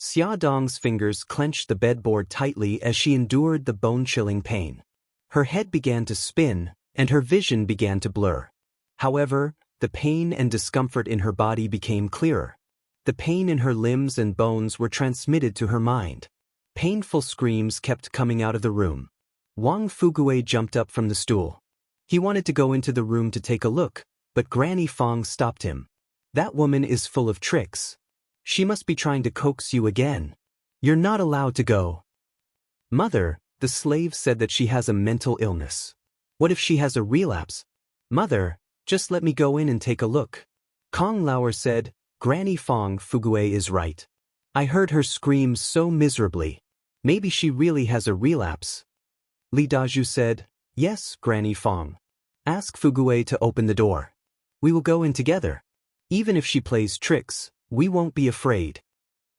Speaker 1: Xia Dong's fingers clenched the bedboard tightly as she endured the bone-chilling pain. Her head began to spin, and her vision began to blur. However, the pain and discomfort in her body became clearer. The pain in her limbs and bones were transmitted to her mind. Painful screams kept coming out of the room. Wang Fugue jumped up from the stool. He wanted to go into the room to take a look, but Granny Fong stopped him. That woman is full of tricks. She must be trying to coax you again. You're not allowed to go. Mother, the slave said that she has a mental illness. What if she has a relapse? Mother, just let me go in and take a look. Kong Lauer said, Granny Fong Fugue is right. I heard her scream so miserably. Maybe she really has a relapse. Li Daju said, Yes, Granny Fong. Ask Fugue to open the door. We will go in together. Even if she plays tricks, we won't be afraid.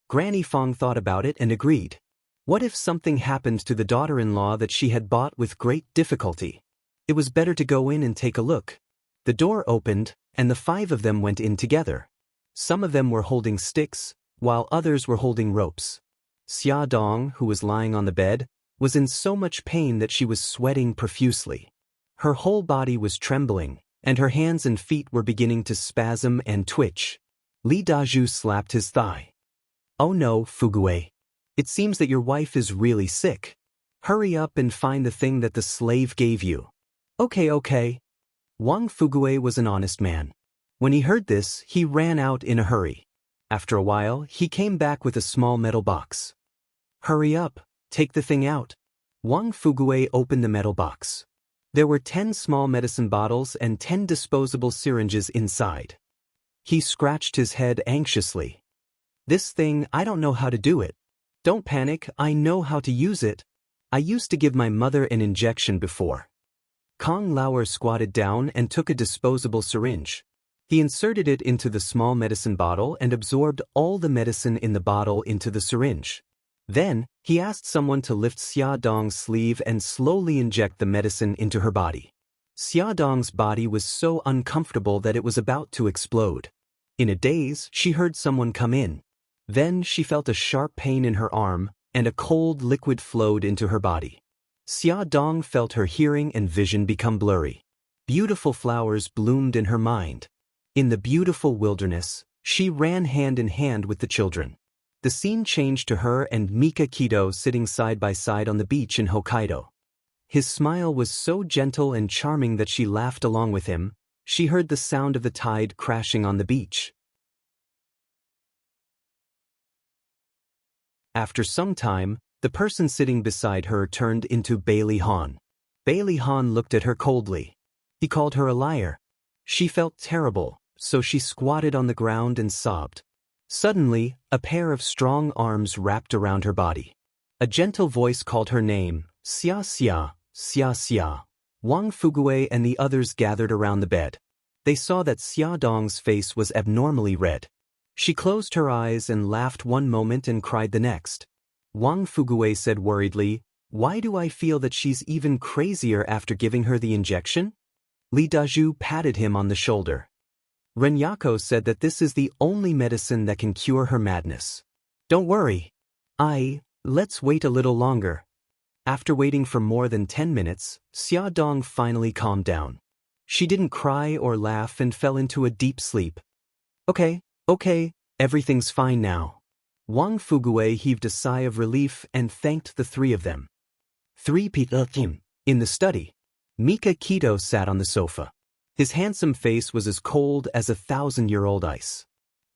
Speaker 1: Granny Fong thought about it and agreed. What if something happened to the daughter-in-law that she had bought with great difficulty? It was better to go in and take a look. The door opened, and the 5 of them went in together. Some of them were holding sticks, while others were holding ropes. Xia Dong, who was lying on the bed, was in so much pain that she was sweating profusely. Her whole body was trembling, and her hands and feet were beginning to spasm and twitch. Li Daju slapped his thigh. Oh no, Fugue. It seems that your wife is really sick. Hurry up and find the thing that the slave gave you. Okay. Wang Fugue was an honest man. When he heard this, he ran out in a hurry. After a while, he came back with a small metal box. Hurry up, take the thing out. Wang Fugue opened the metal box. There were 10 small medicine bottles and 10 disposable syringes inside. He scratched his head anxiously. This thing, I don't know how to do it. Don't panic, I know how to use it. I used to give my mother an injection before. Kong Lauer squatted down and took a disposable syringe. He inserted it into the small medicine bottle and absorbed all the medicine in the bottle into the syringe. Then, he asked someone to lift Xia Dong's sleeve and slowly inject the medicine into her body. Xia Dong's body was so uncomfortable that it was about to explode. In a daze, she heard someone come in. Then she felt a sharp pain in her arm, and a cold liquid flowed into her body. Xia Dong felt her hearing and vision become blurry. Beautiful flowers bloomed in her mind. In the beautiful wilderness, she ran hand in hand with the children. The scene changed to her and Mika Kido sitting side by side on the beach in Hokkaido. His smile was so gentle and charming that she laughed along with him. She heard the sound of the tide crashing on the beach. After some time, the person sitting beside her turned into Bailey Han. Bailey Han looked at her coldly. He called her a liar. She felt terrible, so she squatted on the ground and sobbed. Suddenly, a pair of strong arms wrapped around her body. A gentle voice called her name, Xia Xia, Xia Xia. Wang Fugue and the others gathered around the bed. They saw that Xia Dong's face was abnormally red. She closed her eyes and laughed one moment and cried the next. Wang Fuguei said worriedly, "Why do I feel that she's even crazier after giving her the injection?" Li Dazhu patted him on the shoulder. Renyako said that this is the only medicine that can cure her madness. "Don't worry. Let's wait a little longer." After waiting for more than 10 minutes, Xia Dong finally calmed down. She didn't cry or laugh and fell into a deep sleep. Okay, everything's fine now." Wang Fuguei heaved a sigh of relief and thanked the three of them. 3 p.m. In the study, Mika Kito sat on the sofa. His handsome face was as cold as 1,000-year-old ice.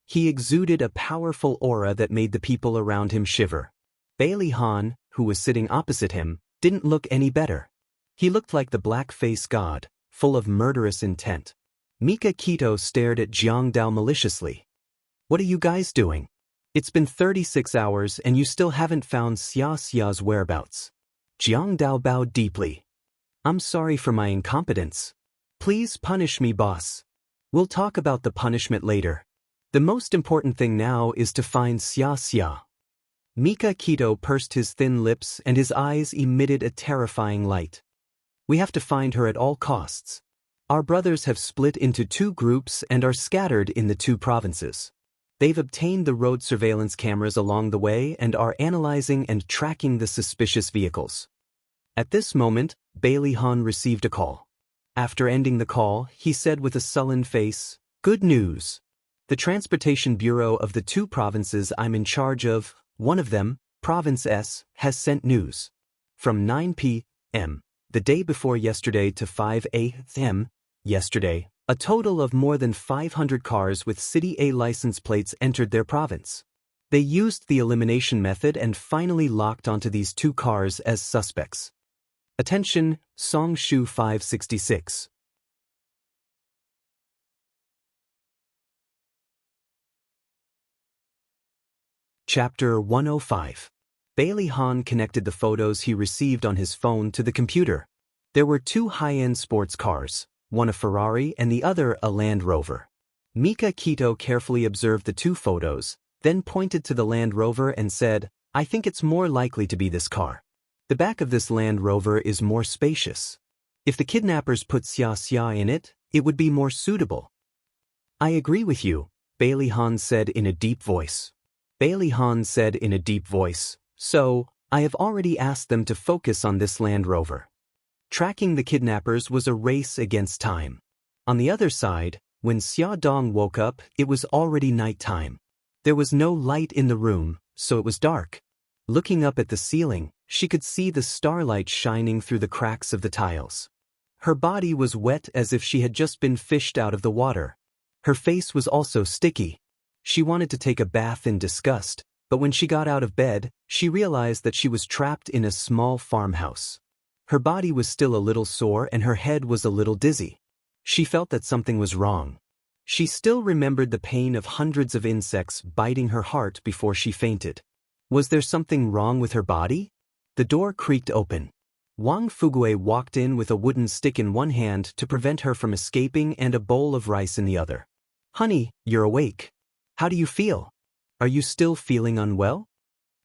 Speaker 1: He exuded a powerful aura that made the people around him shiver. Bailey Han, who was sitting opposite him, didn't look any better. He looked like the black-face god, full of murderous intent. Mika Kito stared at Jiang Dao maliciously. "What are you guys doing? It's been 36 hours and you still haven't found Xia's whereabouts." Jiang Dao bowed deeply. "I'm sorry for my incompetence. Please punish me, boss. We'll talk about the punishment later. The most important thing now is to find Xia." Mika Kito pursed his thin lips and his eyes emitted a terrifying light. "We have to find her at all costs. Our brothers have split into 2 groups and are scattered in the 2 provinces. They've obtained the road surveillance cameras along the way and are analyzing and tracking the suspicious vehicles." At this moment, Bailey Han received a call. After ending the call, he said with a sullen face, "Good news. The Transportation Bureau of the 2 provinces I'm in charge of, one of them, Province S, has sent news. From 9 p.m. the day before yesterday to 5 a.m. yesterday, a total of more than 500 cars with City A license plates entered their province. They used the elimination method and finally locked onto these 2 cars as suspects. Attention, Song Shu 566. Chapter 105. Bailey Han connected the photos he received on his phone to the computer. There were 2 high-end sports cars, one a Ferrari and the other a Land Rover. Mika Kito carefully observed the 2 photos, then pointed to the Land Rover and said, "I think it's more likely to be this car. The back of this Land Rover is more spacious. If the kidnappers put Xia in it, it would be more suitable." "I agree with you," Bailey Han said in a deep voice. "So, I have already asked them to focus on this Land Rover." Tracking the kidnappers was a race against time. On the other side, when Xia Dong woke up, it was already nighttime. There was no light in the room, so it was dark. Looking up at the ceiling, she could see the starlight shining through the cracks of the tiles. Her body was wet as if she had just been fished out of the water. Her face was also sticky. She wanted to take a bath in disgust, but when she got out of bed, she realized that she was trapped in a small farmhouse. Her body was still a little sore and her head was a little dizzy. She felt that something was wrong. She still remembered the pain of hundreds of insects biting her heart before she fainted. Was there something wrong with her body? The door creaked open. Wang Fuguei walked in with a wooden stick in one hand to prevent her from escaping and a bowl of rice in the other. "Honey, you're awake. How do you feel? Are you still feeling unwell?"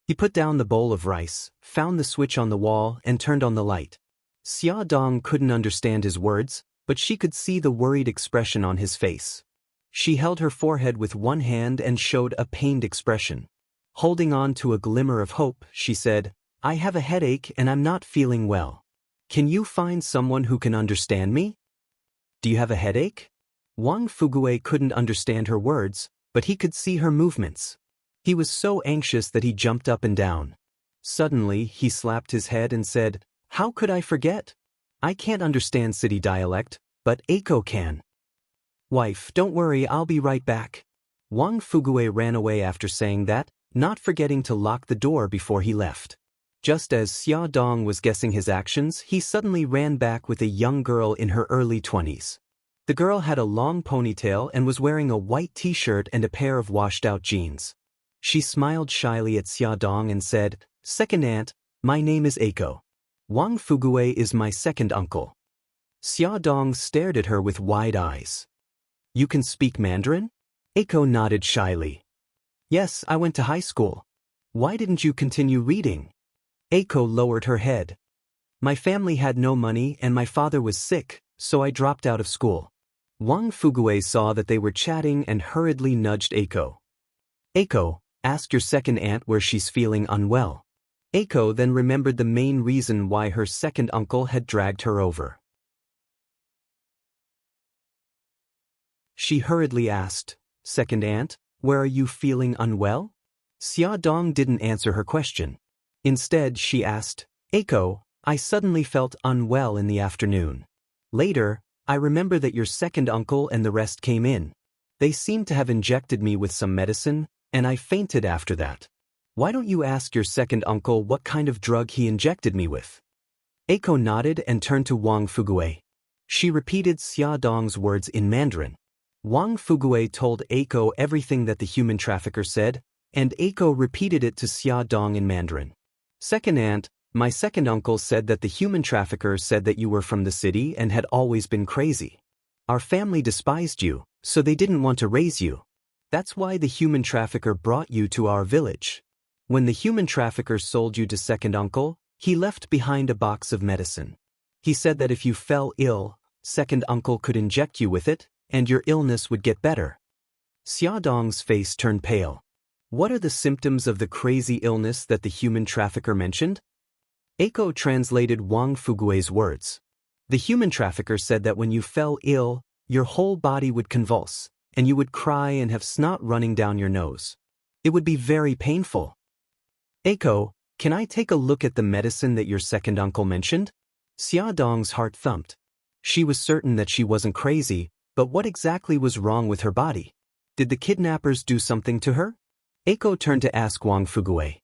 Speaker 1: He put down the bowl of rice, found the switch on the wall, and turned on the light. Xia Dong couldn't understand his words, but she could see the worried expression on his face. She held her forehead with one hand and showed a pained expression. Holding on to a glimmer of hope, she said, "I have a headache and I'm not feeling well. Can you find someone who can understand me?" "Do you have a headache?" Wang Fuguei couldn't understand her words, but he could see her movements. He was so anxious that he jumped up and down. Suddenly, he slapped his head and said, "How could I forget? I can't understand city dialect, but Eiko can." "Wife, don't worry, I'll be right back." Wang Fuguei ran away after saying that, not forgetting to lock the door before he left. Just as Xia Dong was guessing his actions, he suddenly ran back with a young girl in her early 20s. The girl had a long ponytail and was wearing a white t-shirt and a pair of washed-out jeans. She smiled shyly at Xia Dong and said, "Second aunt, my name is Eiko. Wang Fuguei is my second uncle." Xia Dong stared at her with wide eyes. You can speak Mandarin? Eiko nodded shyly. Yes, I went to high school. Why didn't you continue reading? Eiko lowered her head. My family had no money and my father was sick, so I dropped out of school. Wang Fugue saw that they were chatting and hurriedly nudged Eiko. Eiko, ask your second aunt where she's feeling unwell. Eiko then remembered the main reason why her second uncle had dragged her over. She hurriedly asked, Second aunt, where are you feeling unwell? Xia Dong didn't answer her question. Instead, she asked, Eiko, I suddenly felt unwell in the afternoon. Later, I remember that your second uncle and the rest came in. They seemed to have injected me with some medicine, and I fainted after that. Why don't you ask your second uncle what kind of drug he injected me with? Eiko nodded and turned to Wang Fugue. She repeated Xia Dong's words in Mandarin. Wang Fugue told Eiko everything that the human trafficker said, and Eiko repeated it to Xia Dong in Mandarin. Second aunt, my second uncle said that the human trafficker said that you were from the city and had always been crazy. Our family despised you, so they didn't want to raise you. That's why the human trafficker brought you to our village. When the human trafficker sold you to second uncle, he left behind a box of medicine. He said that if you fell ill, second uncle could inject you with it, and your illness would get better. Xia Dong's face turned pale. What are the symptoms of the crazy illness that the human trafficker mentioned? Eiko translated Wang Fugue's words. The human trafficker said that when you fell ill, your whole body would convulse, and you would cry and have snot running down your nose. It would be very painful. Eiko, can I take a look at the medicine that your second uncle mentioned? Xia Dong's heart thumped. She was certain that she wasn't crazy, but what exactly was wrong with her body? Did the kidnappers do something to her? Eiko turned to ask Wang Fugue.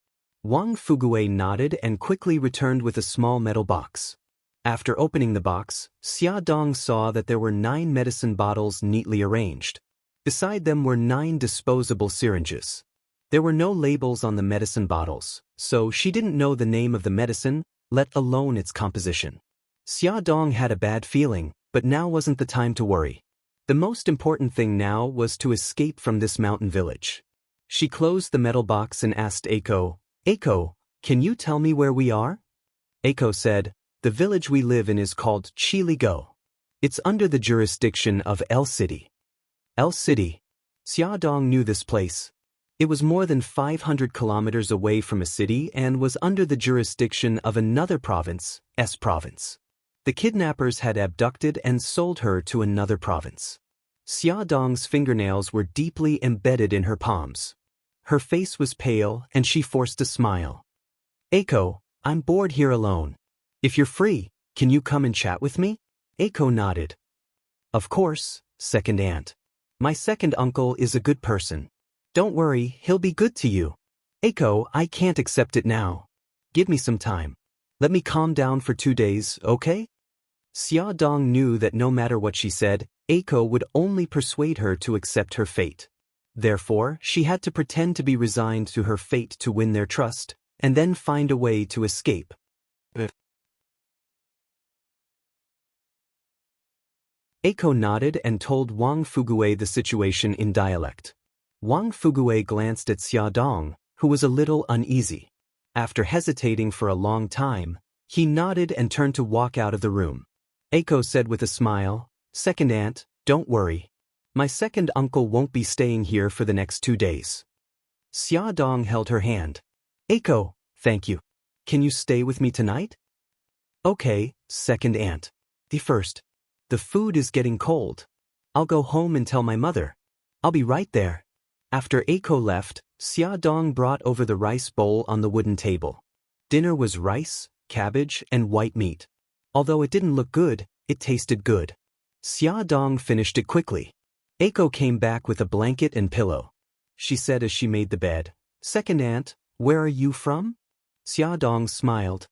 Speaker 1: Wang Fugue nodded and quickly returned with a small metal box. After opening the box, Xia Dong saw that there were 9 medicine bottles neatly arranged. Beside them were 9 disposable syringes. There were no labels on the medicine bottles, so she didn't know the name of the medicine, let alone its composition. Xia Dong had a bad feeling, but now wasn't the time to worry. The most important thing now was to escape from this mountain village. She closed the metal box and asked Eiko, Eiko, can you tell me where we are? Eiko said, the village we live in is called Chiligo. It's under the jurisdiction of El City. El City. Xia Dong knew this place. It was more than 500 kilometers away from a city and was under the jurisdiction of another province, S province. The kidnappers had abducted and sold her to another province. Xia Dong's fingernails were deeply embedded in her palms. Her face was pale and she forced a smile. Eiko, I'm bored here alone. If you're free, can you come and chat with me? Eiko nodded. Of course, second aunt. My second uncle is a good person. Don't worry, he'll be good to you. Eiko, I can't accept it now. Give me some time. Let me calm down for 2 days, okay? Xia Dong knew that no matter what she said, Eiko would only persuade her to accept her fate. Therefore, she had to pretend to be resigned to her fate to win their trust, and then find a way to escape. Eiko nodded and told Wang Fugue the situation in dialect. Wang Fugue glanced at Xia Dong, who was a little uneasy. After hesitating for a long time, he nodded and turned to walk out of the room. Eiko said with a smile, Second aunt, don't worry. My second uncle won't be staying here for the next 2 days. Xia Dong held her hand. Eiko, thank you. Can you stay with me tonight? Okay, second aunt. First, the food is getting cold. I'll go home and tell my mother. I'll be right there. After Eiko left, Xia Dong brought over the rice bowl on the wooden table. Dinner was rice, cabbage, and white meat. Although it didn't look good, it tasted good. Xia Dong finished it quickly. Eiko came back with a blanket and pillow. She said as she made the bed, Second aunt, where are you from? Xia Dong smiled.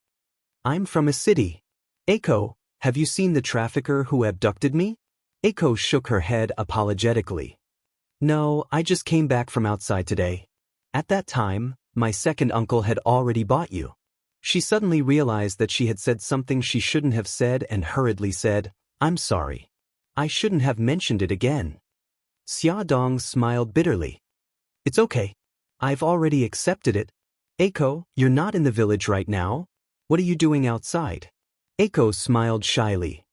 Speaker 1: I'm from a city. Eiko, have you seen the trafficker who abducted me? Eiko shook her head apologetically. No, I just came back from outside today. At that time, my second uncle had already bought you. She suddenly realized that she had said something she shouldn't have said and hurriedly said, I'm sorry. I shouldn't have mentioned it again. Xia Dong smiled bitterly. It's okay. I've already accepted it. Eiko, you're not in the village right now? What are you doing outside? Eiko smiled shyly.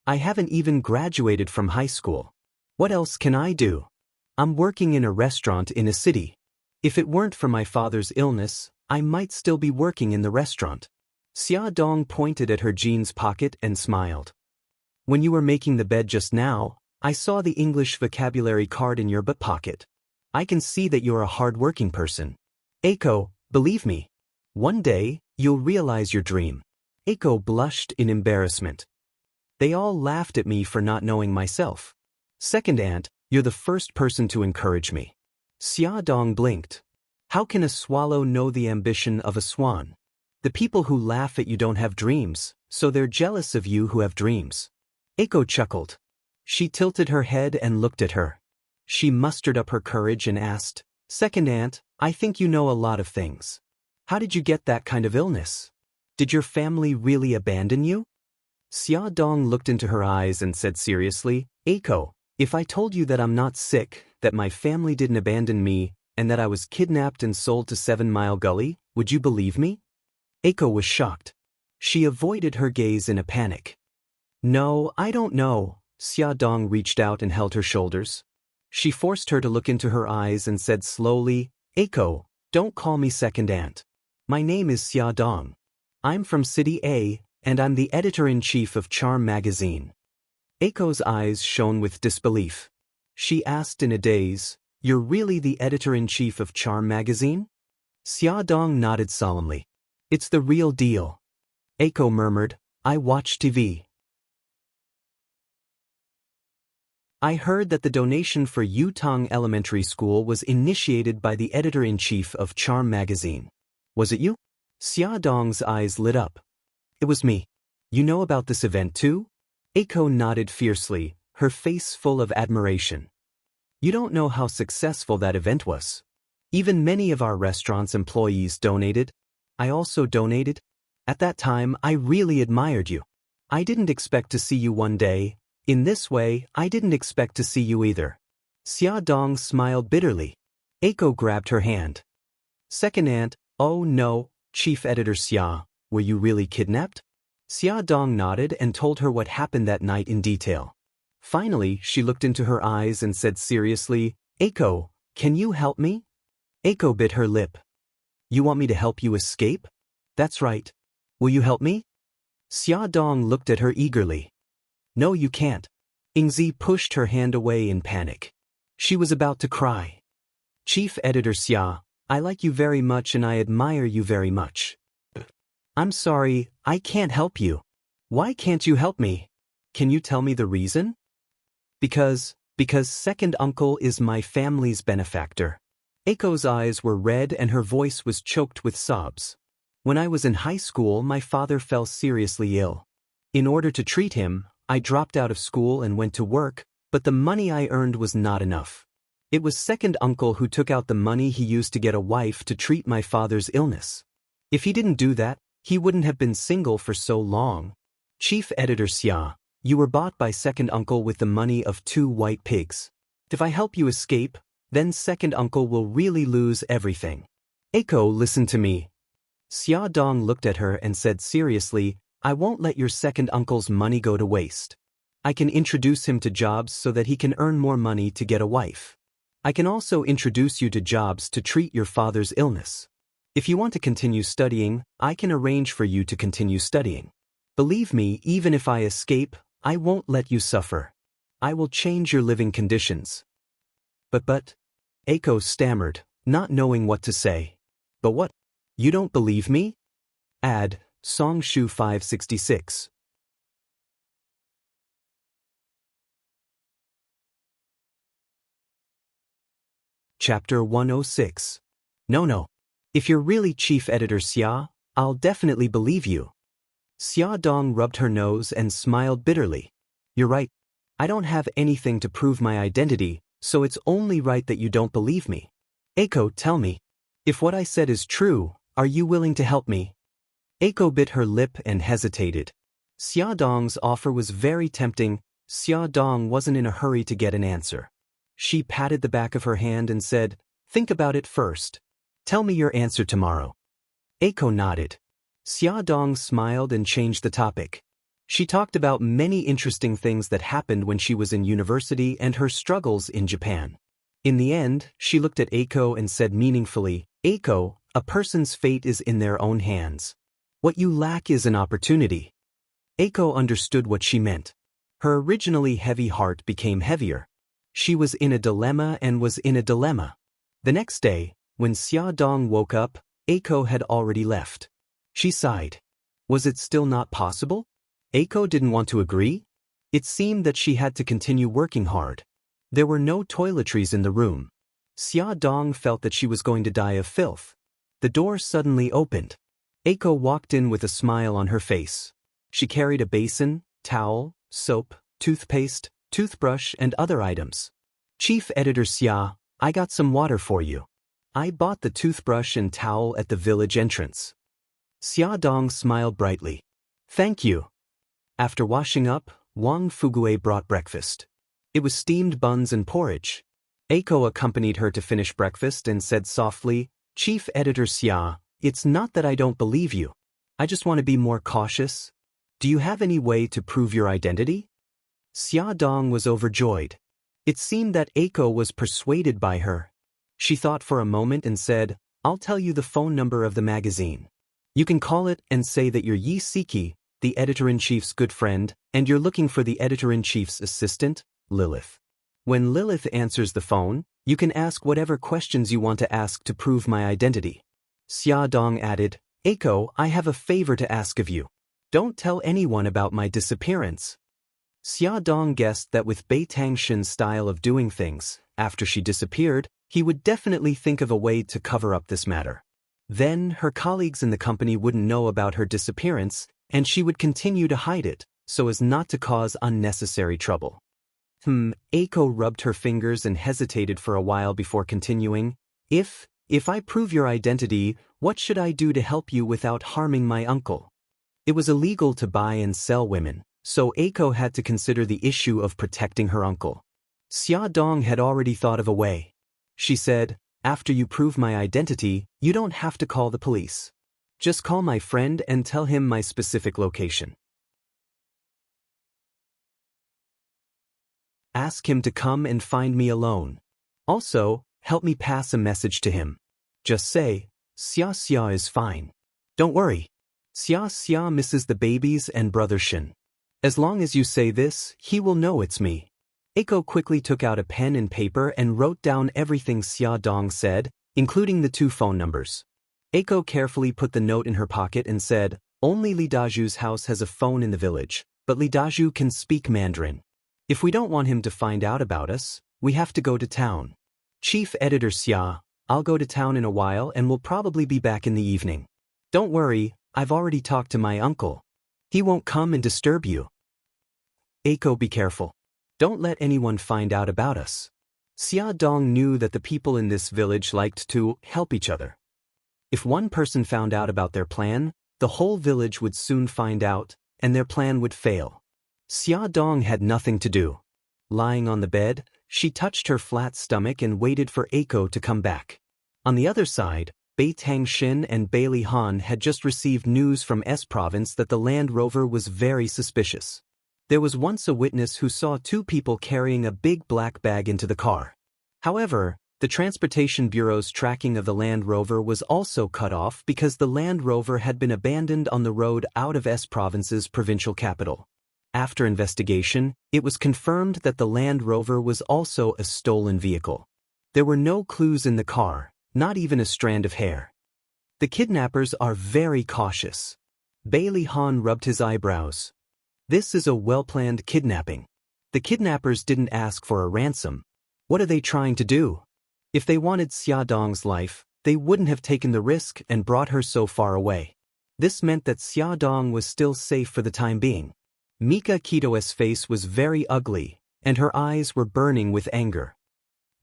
Speaker 1: I haven't even graduated from high school. What else can I do? I'm working in a restaurant in a city. If it weren't for my father's illness, I might still be working in the restaurant. Xia Dong pointed at her jeans pocket and smiled. When you were making the bed just now, I saw the English vocabulary card in your butt pocket. I can see that you're a hard-working person. Eiko, believe me. One day, you'll realize your dream. Eiko blushed in embarrassment. They all laughed at me for not knowing myself. Second aunt, you're the first person to encourage me. Xia Dong blinked. How can a swallow know the ambition of a swan? The people who laugh at you don't have dreams, so they're jealous of you who have dreams. Eiko chuckled. She tilted her head and looked at her. She mustered up her courage and asked, Second aunt, I think you know a lot of things. How did you get that kind of illness? Did your family really abandon you? Xia Dong looked into her eyes and said seriously, Eiko, if I told you that I'm not sick, that my family didn't abandon me, and that I was kidnapped and sold to 7 Mile Gully, would you believe me? Eiko was shocked. She avoided her gaze in a panic. No, I don't know. Xia Dong reached out and held her shoulders. She forced her to look into her eyes and said slowly, Eiko, don't call me second aunt. My name is Xia Dong. I'm from City A, and I'm the editor-in-chief of Charm magazine. Eiko's eyes shone with disbelief. She asked in a daze, You're really the editor-in-chief of Charm magazine? Xia Dong nodded solemnly. It's the real deal. Eiko murmured, I watch TV. I heard that the donation for Yutong Elementary School was initiated by the editor-in-chief of Charm magazine. Was it you? Xia Dong's eyes lit up. It was me. You know about this event too? Eiko nodded fiercely, her face full of admiration. You don't know how successful that event was. Even many of our restaurant's employees donated. I also donated. At that time, I really admired you. I didn't expect to see you one day. In this way, I didn't expect to see you either. Xia Dong smiled bitterly. Eiko grabbed her hand. Second aunt, oh no, Chief Editor Xia, were you really kidnapped? Xia Dong nodded and told her what happened that night in detail. Finally, she looked into her eyes and said seriously, Eiko, can you help me? Eiko bit her lip. You want me to help you escape? That's right. Will you help me? Xia Dong looked at her eagerly. No, you can't. Ingzi pushed her hand away in panic. She was about to cry. Chief Editor Xia, I like you very much and I admire you very much. I'm sorry, I can't help you. Why can't you help me? Can you tell me the reason? Because second uncle is my family's benefactor. Eiko's eyes were red and her voice was choked with sobs. When I was in high school, my father fell seriously ill. In order to treat him, I dropped out of school and went to work, but the money I earned was not enough. It was second uncle who took out the money he used to get a wife to treat my father's illness. If he didn't do that, he wouldn't have been single for so long. Chief Editor Xia, you were bought by second uncle with the money of 2 white pigs. If I help you escape, then second uncle will really lose everything. Eiko, listen to me. Xia Dong looked at her and said seriously, I won't let your second uncle's money go to waste. I can introduce him to jobs so that he can earn more money to get a wife. I can also introduce you to jobs to treat your father's illness. If you want to continue studying, I can arrange for you to continue studying. Believe me, even if I escape, I won't let you suffer. I will change your living conditions. But, Eiko stammered, not knowing what to say. But what? You don't believe me? Add, Song Shu 566. Chapter 106. No. If you're really Chief Editor Xia, I'll definitely believe you. Xia Dong rubbed her nose and smiled bitterly. You're right. I don't have anything to prove my identity, so it's only right that you don't believe me. Eiko, tell me. If what I said is true, are you willing to help me? Eiko bit her lip and hesitated. Xia Dong's offer was very tempting. Xia Dong wasn't in a hurry to get an answer. She patted the back of her hand and said, "Think about it first. Tell me your answer tomorrow." Eiko nodded. Xiaodong smiled and changed the topic. She talked about many interesting things that happened when she was in university and her struggles in Japan. In the end, she looked at Eiko and said meaningfully, "Eiko, a person's fate is in their own hands. What you lack is an opportunity." Eiko understood what she meant. Her originally heavy heart became heavier. She was in a dilemma and was in a dilemma. The next day, when Xiaodong woke up, Eiko had already left. She sighed. Was it still not possible? Eiko didn't want to agree? It seemed that she had to continue working hard. There were no toiletries in the room. Xiaodong felt that she was going to die of filth. The door suddenly opened. Eiko walked in with a smile on her face. She carried a basin, towel, soap, toothpaste, toothbrush, and other items. "Chief Editor Xia, I got some water for you. I bought the toothbrush and towel at the village entrance." Xiaodong smiled brightly. "Thank you." After washing up, Wang Fugue brought breakfast. It was steamed buns and porridge. Eiko accompanied her to finish breakfast and said softly, "Chief Editor Xia, it's not that I don't believe you. I just want to be more cautious. Do you have any way to prove your identity?" Xiaodong was overjoyed. It seemed that Eiko was persuaded by her. She thought for a moment and said, "I'll tell you the phone number of the magazine. You can call it and say that you're Yi Siki, the editor-in-chief's good friend, and you're looking for the editor-in-chief's assistant, Lilith. When Lilith answers the phone, you can ask whatever questions you want to ask to prove my identity." Xiaodong added, "Eiko, I have a favor to ask of you. Don't tell anyone about my disappearance." Xiaodong guessed that with Bai Tangshin's style of doing things, after she disappeared, he would definitely think of a way to cover up this matter. Then her colleagues in the company wouldn't know about her disappearance, and she would continue to hide it, so as not to cause unnecessary trouble. Eiko rubbed her fingers and hesitated for a while before continuing, If I prove your identity, what should I do to help you without harming my uncle?" It was illegal to buy and sell women, so Eiko had to consider the issue of protecting her uncle. Xiaodong had already thought of a way. She said, "After you prove my identity, you don't have to call the police. Just call my friend and tell him my specific location. Ask him to come and find me alone. Also, help me pass a message to him. Just say, Xia Xia is fine. Don't worry. Xia Xia misses the babies and brother Shin. As long as you say this, he will know it's me." Eiko quickly took out a pen and paper and wrote down everything Xiaodong said, including the 2 phone numbers. Eiko carefully put the note in her pocket and said, "Only Li Daju's house has a phone in the village, but Li Daju can speak Mandarin. If we don't want him to find out about us, we have to go to town. Chief Editor Xia, I'll go to town in a while and will probably be back in the evening. Don't worry, I've already talked to my uncle. He won't come and disturb you. Eiko, be careful. Don't let anyone find out about us." Xiaodong knew that the people in this village liked to help each other. If one person found out about their plan, the whole village would soon find out, and their plan would fail. Xiaodong had nothing to do. Lying on the bed, she touched her flat stomach and waited for Eiko to come back. On the other side, Bai Tangshin and Bai Lihan had just received news from S Province that the Land Rover was very suspicious. There was once a witness who saw 2 people carrying a big black bag into the car. However, the Transportation Bureau's tracking of the Land Rover was also cut off because the Land Rover had been abandoned on the road out of S Province's provincial capital. After investigation, it was confirmed that the Land Rover was also a stolen vehicle. There were no clues in the car, not even a strand of hair. The kidnappers are very cautious. Bai Lihan rubbed his eyebrows. This is a well-planned kidnapping. The kidnappers didn't ask for a ransom. What are they trying to do? If they wanted Xiaodong's life, they wouldn't have taken the risk and brought her so far away. This meant that Xiaodong was still safe for the time being. Mika Kito's face was very ugly, and her eyes were burning with anger.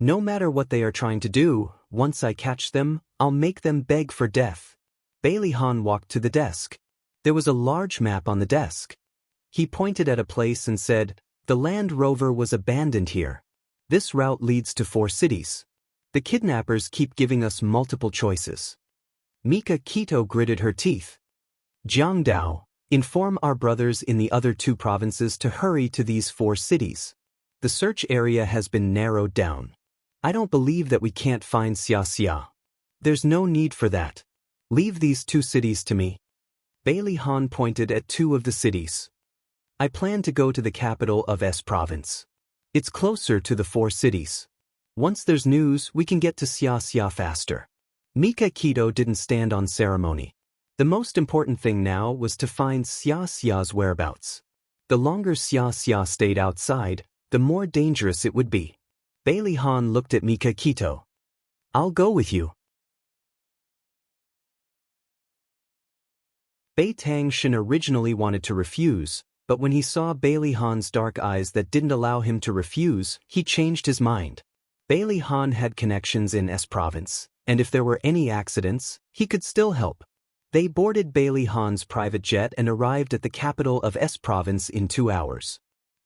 Speaker 1: "No matter what they are trying to do, once I catch them, I'll make them beg for death." Bai Lihan walked to the desk. There was a large map on the desk. He pointed at a place and said, "The Land Rover was abandoned here. This route leads to 4 cities. The kidnappers keep giving us multiple choices. Mika Kito gritted her teeth. Jiang Dao, inform our brothers in the other 2 provinces to hurry to these 4 cities. The search area has been narrowed down. I don't believe that we can't find Xia Xia. There's no need for that. Leave these 2 cities to me. Bailey Han pointed at 2 of the cities. I plan to go to the capital of S province. It's closer to the 4 cities. Once there's news, we can get to Xia Xia faster. Mika Kito didn't stand on ceremony. The most important thing now was to find Xia Xia's whereabouts. The longer Xia Xia stayed outside, the more dangerous it would be. Bailey Han looked at Mika Kito. I'll go with you. Bai Tangshan originally wanted to refuse, but when he saw Bailey Han's dark eyes that didn't allow him to refuse, he changed his mind. Bailey Han had connections in S province, and if there were any accidents, he could still help. They boarded Bailey Han's private jet and arrived at the capital of S province in 2 hours.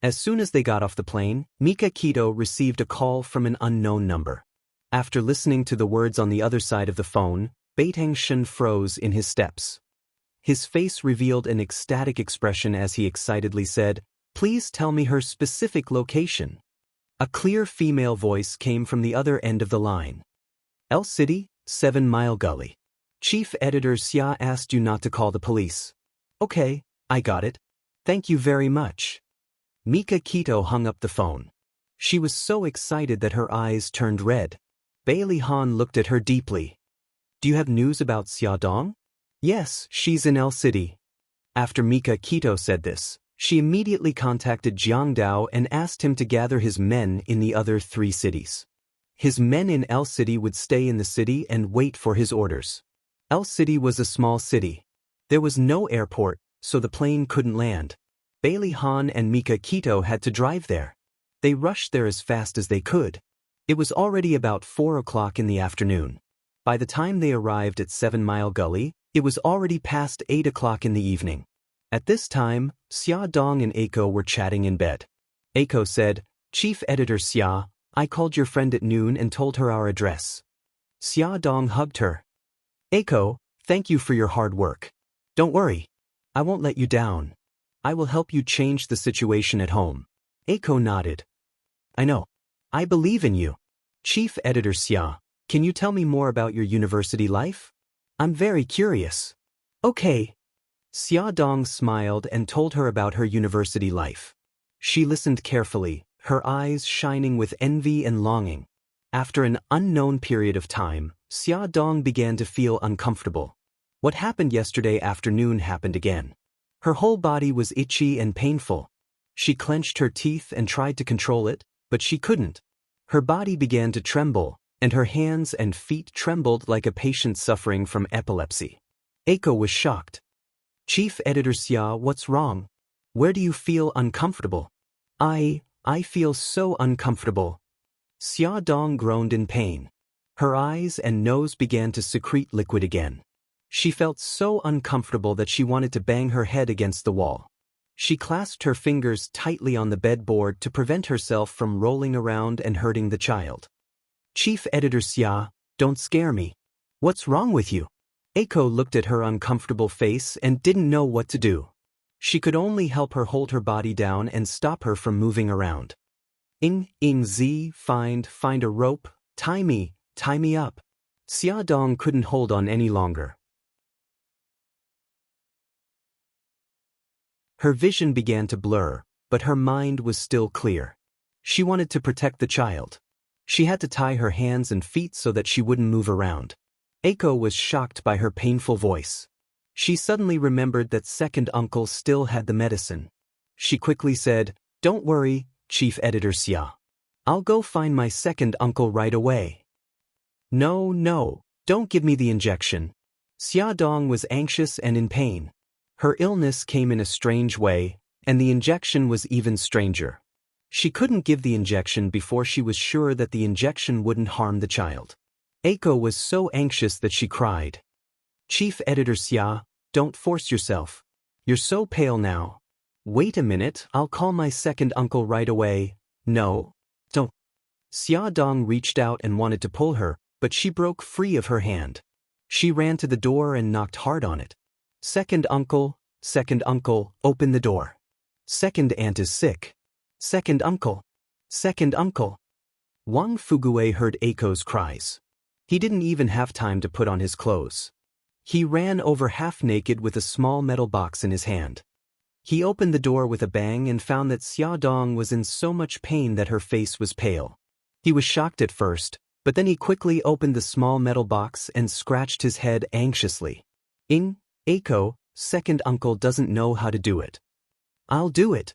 Speaker 1: As soon as they got off the plane, Mika Kito received a call from an unknown number. After listening to the words on the other side of the phone, Bai Tangshan froze in his steps. His face revealed an ecstatic expression as he excitedly said, "Please tell me her specific location." A clear female voice came from the other end of the line. L City, 7 Mile Gully. Chief Editor Xia asked you not to call the police. Okay, I got it. Thank you very much. Mika Kito hung up the phone. She was so excited that her eyes turned red. Bailey Han looked at her deeply. Do you have news about Xia Dong? Yes, she's in L City. After Mika Kito said this, she immediately contacted Jiang Dao and asked him to gather his men in the other 3 cities. His men in L City would stay in the city and wait for his orders. L City was a small city. There was no airport, so the plane couldn't land. Bailey Han and Mika Kito had to drive there. They rushed there as fast as they could. It was already about 4 o'clock in the afternoon. By the time they arrived at 7 Mile Gully, it was already past 8 o'clock in the evening. At this time, Xia Dong and Eiko were chatting in bed. Eiko said, Chief Editor Xia, I called your friend at noon and told her our address. Xia Dong hugged her. Eiko, thank you for your hard work. Don't worry. I won't let you down. I will help you change the situation at home. Eiko nodded. I know. I believe in you. Chief Editor Xia, can you tell me more about your university life? I'm very curious. Okay. Xia Dong smiled and told her about her university life. She listened carefully, her eyes shining with envy and longing. After an unknown period of time, Xia Dong began to feel uncomfortable. What happened yesterday afternoon happened again. Her whole body was itchy and painful. She clenched her teeth and tried to control it, but she couldn't. Her body began to tremble, and her hands and feet trembled like a patient suffering from epilepsy. Eiko was shocked. Chief Editor Xia, what's wrong? Where do you feel uncomfortable? I feel so uncomfortable. Xia Dong groaned in pain. Her eyes and nose began to secrete liquid again. She felt so uncomfortable that she wanted to bang her head against the wall. She clasped her fingers tightly on the bedboard to prevent herself from rolling around and hurting the child. Chief Editor Xia, don't scare me. What's wrong with you? Eiko looked at her uncomfortable face and didn't know what to do. She could only help her hold her body down and stop her from moving around. Find a rope, tie me up. Xia Dong couldn't hold on any longer. Her vision began to blur, but her mind was still clear. She wanted to protect the child. She had to tie her hands and feet so that she wouldn't move around. Eiko was shocked by her painful voice. She suddenly remembered that second uncle still had the medicine. She quickly said, Don't worry, Chief Editor Xia. I'll go find my second uncle right away. No, don't give me the injection. Xia Dong was anxious and in pain. Her illness came in a strange way, and the injection was even stranger. She couldn't give the injection before she was sure that the injection wouldn't harm the child. Eiko was so anxious that she cried. Chief Editor Xia, don't force yourself. You're so pale now. Wait a minute, I'll call my second uncle right away. No, don't. Xia Dong reached out and wanted to pull her, but she broke free of her hand. She ran to the door and knocked hard on it. Second uncle, open the door. Second aunt is sick. Second uncle. Second uncle. Wang Fugue heard Eiko's cries. He didn't even have time to put on his clothes. He ran over half naked with a small metal box in his hand. He opened the door with a bang and found that Xia Dong was in so much pain that her face was pale. He was shocked at first, but then he quickly opened the small metal box and scratched his head anxiously. Eiko, second uncle doesn't know how to do it. I'll do it.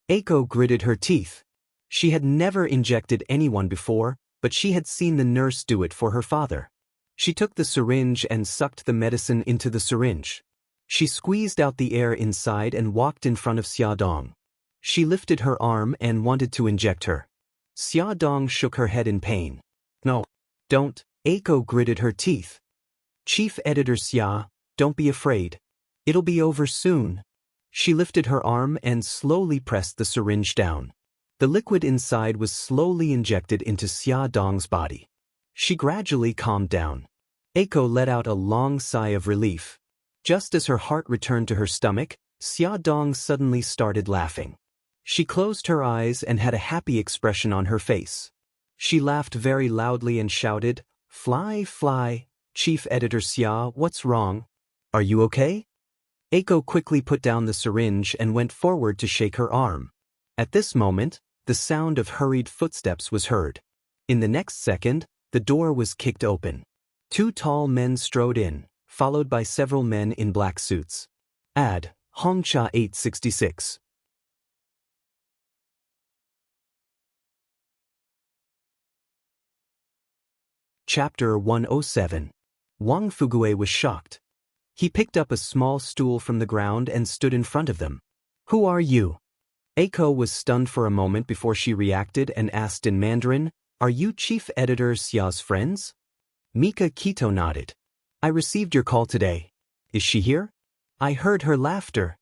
Speaker 1: Eiko gritted her teeth. She had never injected anyone before, but she had seen the nurse do it for her father. She took the syringe and sucked the medicine into the syringe. She squeezed out the air inside and walked in front of Xia Dong. She lifted her arm and wanted to inject her. Xia Dong shook her head in pain. No, don't, Eiko gritted her teeth. Chief Editor Xia, don't be afraid. It'll be over soon. She lifted her arm and slowly pressed the syringe down. The liquid inside was slowly injected into Xia Dong's body. She gradually calmed down. Eiko let out a long sigh of relief. Just as her heart returned to her stomach, Xia Dong suddenly started laughing. She closed her eyes and had a happy expression on her face. She laughed very loudly and shouted, "Fly, fly, Chief Editor Xia, what's wrong? Are you okay?" Eiko quickly put down the syringe and went forward to shake her arm. At this moment, the sound of hurried footsteps was heard. In the next second, the door was kicked open. Two tall men strode in, followed by several men in black suits. Ad, Hongcha 866. Chapter 107. Wang Fugue was shocked. He picked up a small stool from the ground and stood in front of them. Who are you? Eiko was stunned for a moment before she reacted and asked in Mandarin, Are you Chief Editor Xia's friends? Mika Kito nodded. I received your call today. Is she here? I heard her laughter.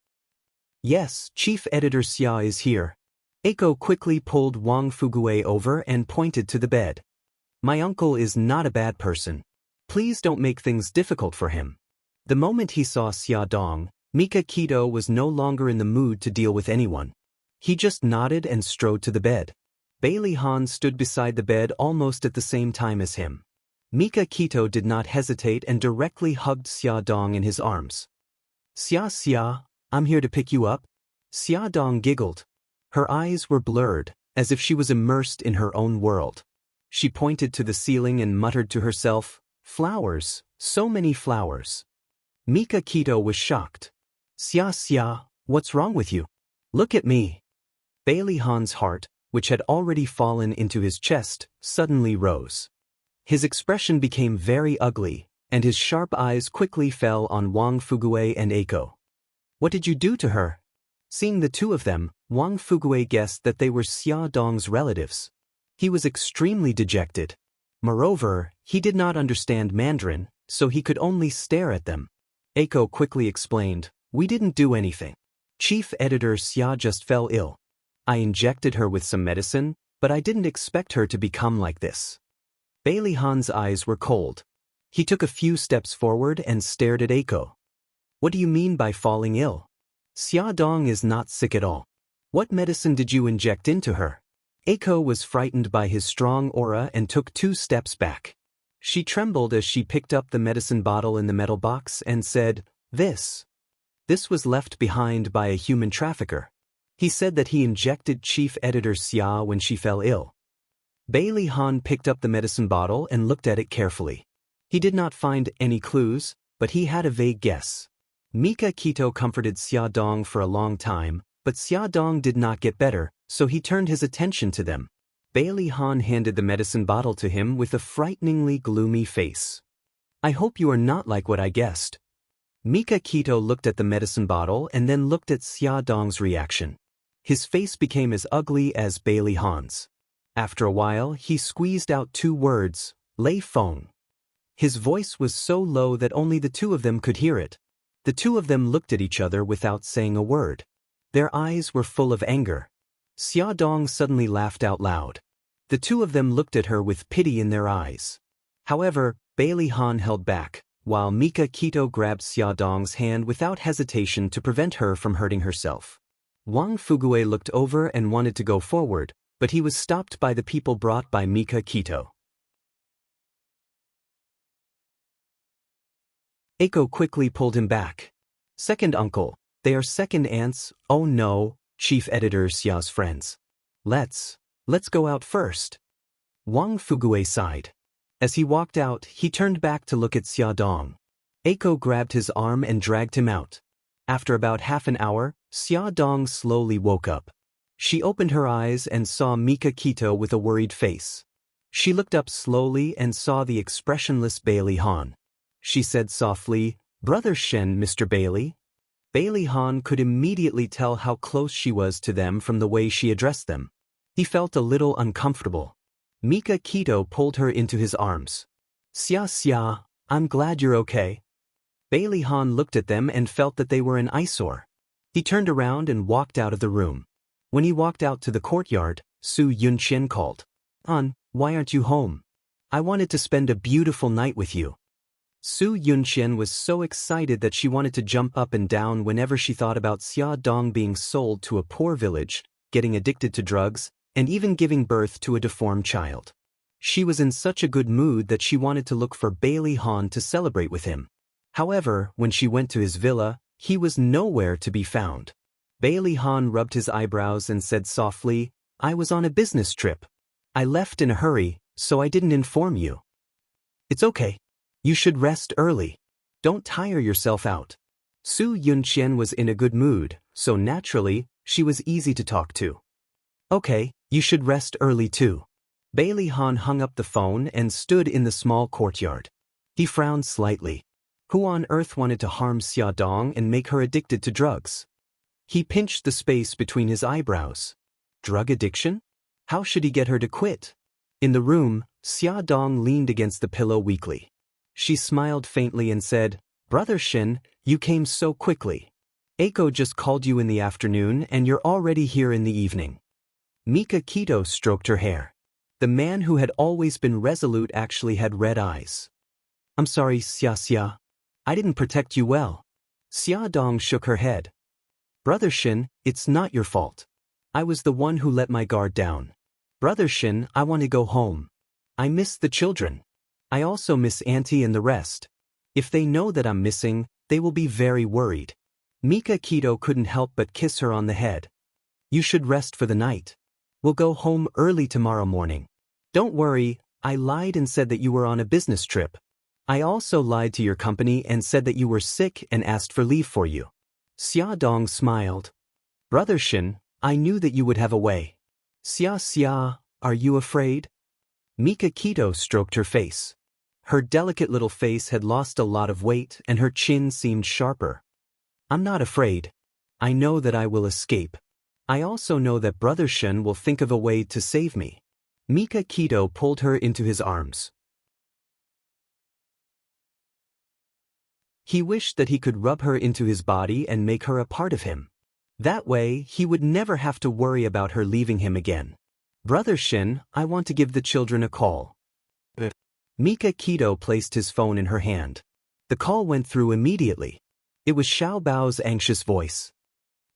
Speaker 1: Yes, Chief Editor Xia is here. Eiko quickly pulled Wang Fugue over and pointed to the bed. My uncle is not a bad person. Please don't make things difficult for him. The moment he saw Xia Dong, Mika Kito was no longer in the mood to deal with anyone. He just nodded and strode to the bed. Bailey Han stood beside the bed almost at the same time as him. Mika Kito did not hesitate and directly hugged Xia Dong in his arms. Xia, I'm here to pick you up. Xia Dong giggled. Her eyes were blurred, as if she was immersed in her own world. She pointed to the ceiling and muttered to herself, Flowers, so many flowers. Mika Kito was shocked. Xia, what's wrong with you? Look at me. Bailey Han's heart, which had already fallen into his chest, suddenly rose. His expression became very ugly, and his sharp eyes quickly fell on Wang Fugue and Eiko. What did you do to her? Seeing the two of them, Wang Fugue guessed that they were Xia Dong's relatives. He was extremely dejected. Moreover, he did not understand Mandarin, so he could only stare at them. Eiko quickly explained, We didn't do anything. Chief Editor Xia just fell ill. I injected her with some medicine, but I didn't expect her to become like this. Bailey Han's eyes were cold. He took a few steps forward and stared at Eiko. What do you mean by falling ill? Xia Dong is not sick at all. What medicine did you inject into her? Eiko was frightened by his strong aura and took 2 steps back. She trembled as she picked up the medicine bottle in the metal box and said, This was left behind by a human trafficker. He said that he injected Chief Editor Xia when she fell ill. Bailey Han picked up the medicine bottle and looked at it carefully. He did not find any clues, but he had a vague guess. Mika Kito comforted Xia Dong for a long time, but Xia Dong did not get better, so he turned his attention to them. Bailey Han handed the medicine bottle to him with a frighteningly gloomy face. I hope you are not like what I guessed. Mika Kito looked at the medicine bottle and then looked at Xia Dong's reaction. His face became as ugly as Bailey Han's. After a while, he squeezed out 2 words, Lei Feng. His voice was so low that only the 2 of them could hear it. The 2 of them looked at each other without saying a word. Their eyes were full of anger. Xia Dong suddenly laughed out loud. The two of them looked at her with pity in their eyes. However, Bailey Han held back, while Mika Kito grabbed Xia Dong's hand without hesitation to prevent her from hurting herself. Wang Fugue looked over and wanted to go forward, but he was stopped by the people brought by Mika Kito. Eiko quickly pulled him back. Second uncle, they are second aunts, oh no, chief editor Xia's friends. Let's go out first. Wang Fugue sighed. As he walked out, he turned back to look at Xia Dong. Eiko grabbed his arm and dragged him out. After about half an hour, Xia Dong slowly woke up. She opened her eyes and saw Mika Kito with a worried face. She looked up slowly and saw the expressionless Bailey Han. She said softly, "Brother Shen, Mr. Bailey." Bailey Han could immediately tell how close she was to them from the way she addressed them. He felt a little uncomfortable. Mika Kito pulled her into his arms. Xia, I'm glad you're okay." Bailey Han looked at them and felt that they were an eyesore. He turned around and walked out of the room. When he walked out to the courtyard, Su Yunqian called, "Han, why aren't you home? I wanted to spend a beautiful night with you." Su Yunqian was so excited that she wanted to jump up and down whenever she thought about Xia Dong being sold to a poor village, getting addicted to drugs, and even giving birth to a deformed child. She was in such a good mood that she wanted to look for Bailey Han to celebrate with him. However, when she went to his villa, he was nowhere to be found. Bailey Han rubbed his eyebrows and said softly, "I was on a business trip. I left in a hurry, so I didn't inform you." "It's okay. You should rest early. Don't tire yourself out." Su Yunqian was in a good mood, so naturally, she was easy to talk to. "Okay, you should rest early too." Bailey Han hung up the phone and stood in the small courtyard. He frowned slightly. Who on earth wanted to harm Xia Dong and make her addicted to drugs? He pinched the space between his eyebrows. Drug addiction? How should he get her to quit? In the room, Xia Dong leaned against the pillow weakly. She smiled faintly and said, "Brother Shin, you came so quickly. Eiko just called you in the afternoon and you're already here in the evening." Mika Kito stroked her hair. The man who had always been resolute actually had red eyes. "I'm sorry, Xia. I didn't protect you well." Xia Dong shook her head. "Brother Shin, it's not your fault. I was the one who let my guard down. Brother Shin, I want to go home. I miss the children. I also miss Auntie and the rest. If they know that I'm missing, they will be very worried." Mika Kito couldn't help but kiss her on the head. "You should rest for the night. We'll go home early tomorrow morning. Don't worry, I lied and said that you were on a business trip. I also lied to your company and said that you were sick and asked for leave for you." Xia Dong smiled. "Brother Shin, I knew that you would have a way." Xia, are you afraid?" Mika Kito stroked her face. Her delicate little face had lost a lot of weight and her chin seemed sharper. "I'm not afraid. I know that I will escape. I also know that Brother Shen will think of a way to save me." Mika Kito pulled her into his arms. He wished that he could rub her into his body and make her a part of him. That way, he would never have to worry about her leaving him again. "Brother Shin, I want to give the children a call." Mika Kito placed his phone in her hand. The call went through immediately. It was Xiao Bao's anxious voice.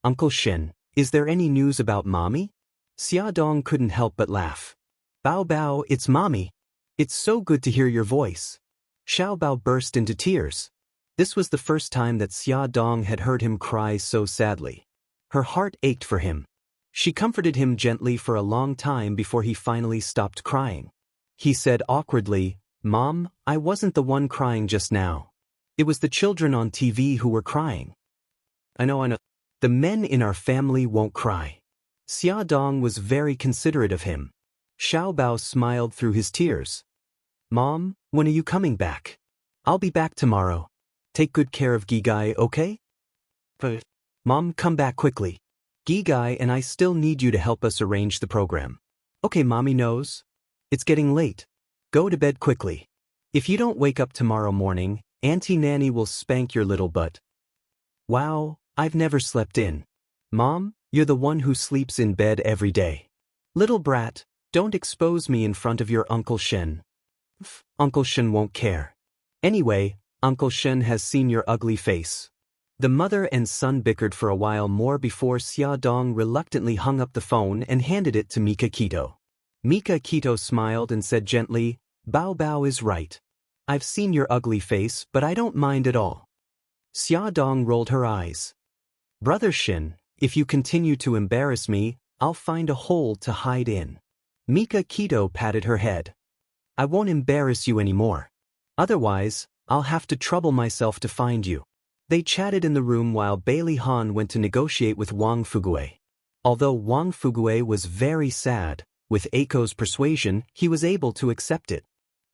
Speaker 1: "Uncle Shin, is there any news about Mommy?" Xia Dong couldn't help but laugh. Bao, it's Mommy. It's so good to hear your voice." Xiao Bao burst into tears. This was the first time that Xia Dong had heard him cry so sadly. Her heart ached for him. She comforted him gently for a long time before he finally stopped crying. He said awkwardly, "Mom, I wasn't the one crying just now. It was the children on TV who were crying." I know. "The men in our family won't cry." Xia Dong was very considerate of him. Xiao Bao smiled through his tears. "Mom, when are you coming back?" "I'll be back tomorrow. Take good care of Gigai, okay?" "But Mom, come back quickly. Gigai and I still need you to help us arrange the program." "Okay, Mommy knows. It's getting late. Go to bed quickly. If you don't wake up tomorrow morning, Auntie Nanny will spank your little butt." "Wow, I've never slept in." "Mom, you're the one who sleeps in bed every day." "Little brat, Don't expose me in front of your Uncle Shen. Uncle Shen won't care. Anyway, Uncle Shen has seen your ugly face. The mother and son bickered for a while more before Xia Dong reluctantly hung up the phone and handed it to Mika Kito. Mika Kito smiled and said gently, Bao Bao is right. I've seen your ugly face, but I don't mind at all. Xia Dong rolled her eyes. Brother Shin, if you continue to embarrass me, I'll find a hole to hide in. Mika Kito patted her head. I won't embarrass you anymore. Otherwise, I'll have to trouble myself to find you. They chatted in the room while Bailey Han went to negotiate with Wang Fugue. Although Wang Fugue was very sad, with Eiko's persuasion, he was able to accept it.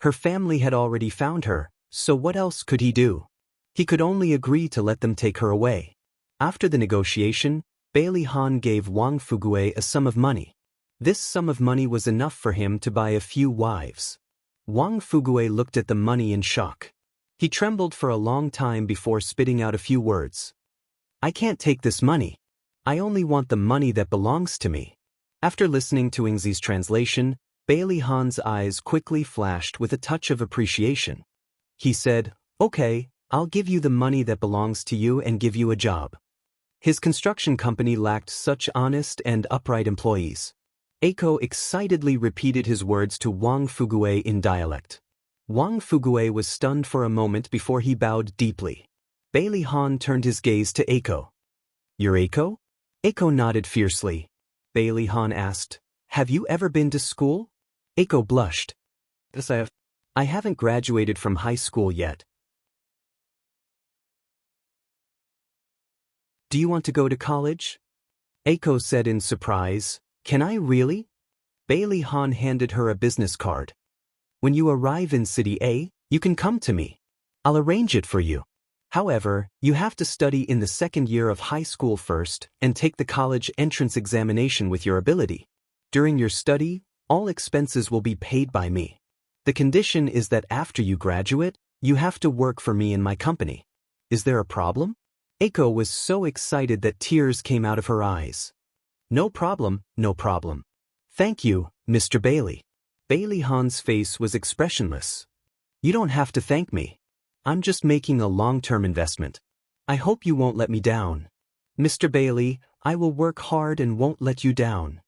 Speaker 1: Her family had already found her, so what else could he do? He could only agree to let them take her away. After the negotiation, Bailey Han gave Wang Fugue a sum of money. This sum of money was enough for him to buy a few wives. Wang Fugue looked at the money in shock. He trembled for a long time before spitting out a few words. I can't take this money. I only want the money that belongs to me. After listening to Ingzi's translation, Bailey Han's eyes quickly flashed with a touch of appreciation. He said, Okay, I'll give you the money that belongs to you and give you a job. His construction company lacked such honest and upright employees. Eiko excitedly repeated his words to Wang Fugue in dialect. Wang Fugue was stunned for a moment before he bowed deeply. Bailey Han turned his gaze to Eiko. You're Eiko? Eiko nodded fiercely. Bailey Han asked, Have you ever been to school? Eiko blushed. Yes, I have. I haven't graduated from high school yet. Do you want to go to college? Eiko said in surprise. Can I really? Bailey Han handed her a business card. When you arrive in City A, you can come to me. I'll arrange it for you. However, you have to study in the second year of high school first and take the college entrance examination with your ability. During your study, all expenses will be paid by me. The condition is that after you graduate, you have to work for me in my company. Is there a problem? Eiko was so excited that tears came out of her eyes. No problem, no problem. Thank you, Mr. Bailey. Bailey Han's face was expressionless. You don't have to thank me. I'm just making a long-term investment. I hope you won't let me down. Mr. Bailey, I will work hard and won't let you down.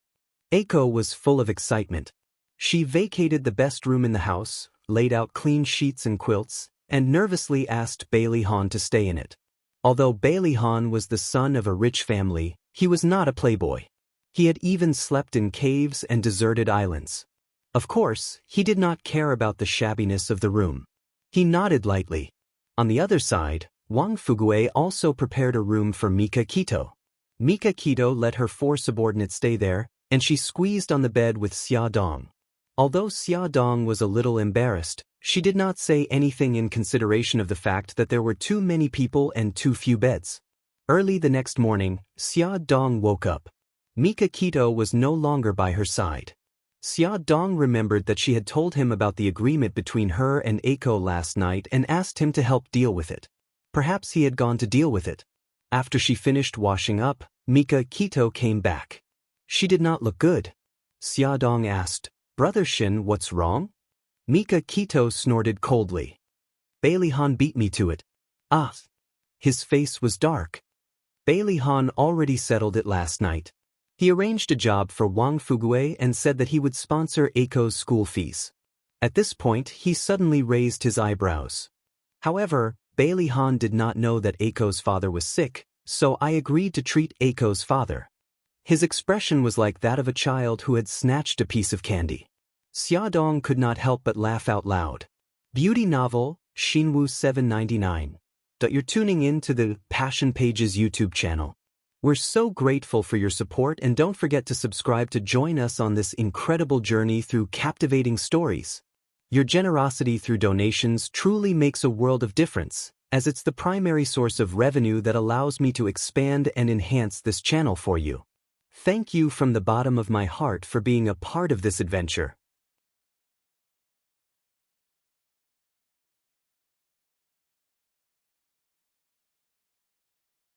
Speaker 1: Eiko was full of excitement. She vacated the best room in the house, laid out clean sheets and quilts, and nervously asked Bailey Han to stay in it. Although Bailey Han was the son of a rich family, he was not a playboy. He had even slept in caves and deserted islands. Of course, he did not care about the shabbiness of the room. He nodded lightly. On the other side, Wang Fugue also prepared a room for Mika Kito. Mika Kito let her 4 subordinates stay there, and she squeezed on the bed with Xia Dong. Although Xia Dong was a little embarrassed, she did not say anything in consideration of the fact that there were too many people and too few beds. Early the next morning, Xia Dong woke up. Mika Kito was no longer by her side. Xia Dong remembered that she had told him about the agreement between her and Eiko last night and asked him to help deal with it. Perhaps he had gone to deal with it. After she finished washing up, Mika Kito came back. She did not look good. Xia Dong asked, Brother Shin, what's wrong? Mika Kito snorted coldly. Bailey Han beat me to it. Ah. His face was dark. Bailey Han already settled it last night. He arranged a job for Wang Fugue and said that he would sponsor Eiko's school fees. At this point, he suddenly raised his eyebrows. However, Bailey Han did not know that Eiko's father was sick, so I agreed to treat Eiko's father. His expression was like that of a child who had snatched a piece of candy. Xia Dong could not help but laugh out loud. Beauty novel, Xinwu 799. You're tuning in to the Passion Pages YouTube channel. We're so grateful for your support, and don't forget to subscribe to join us on this incredible journey through captivating stories. Your generosity through donations truly makes a world of difference, as it's the primary source of revenue that allows me to expand and enhance this channel for you. Thank you from the bottom of my heart for being a part of this adventure.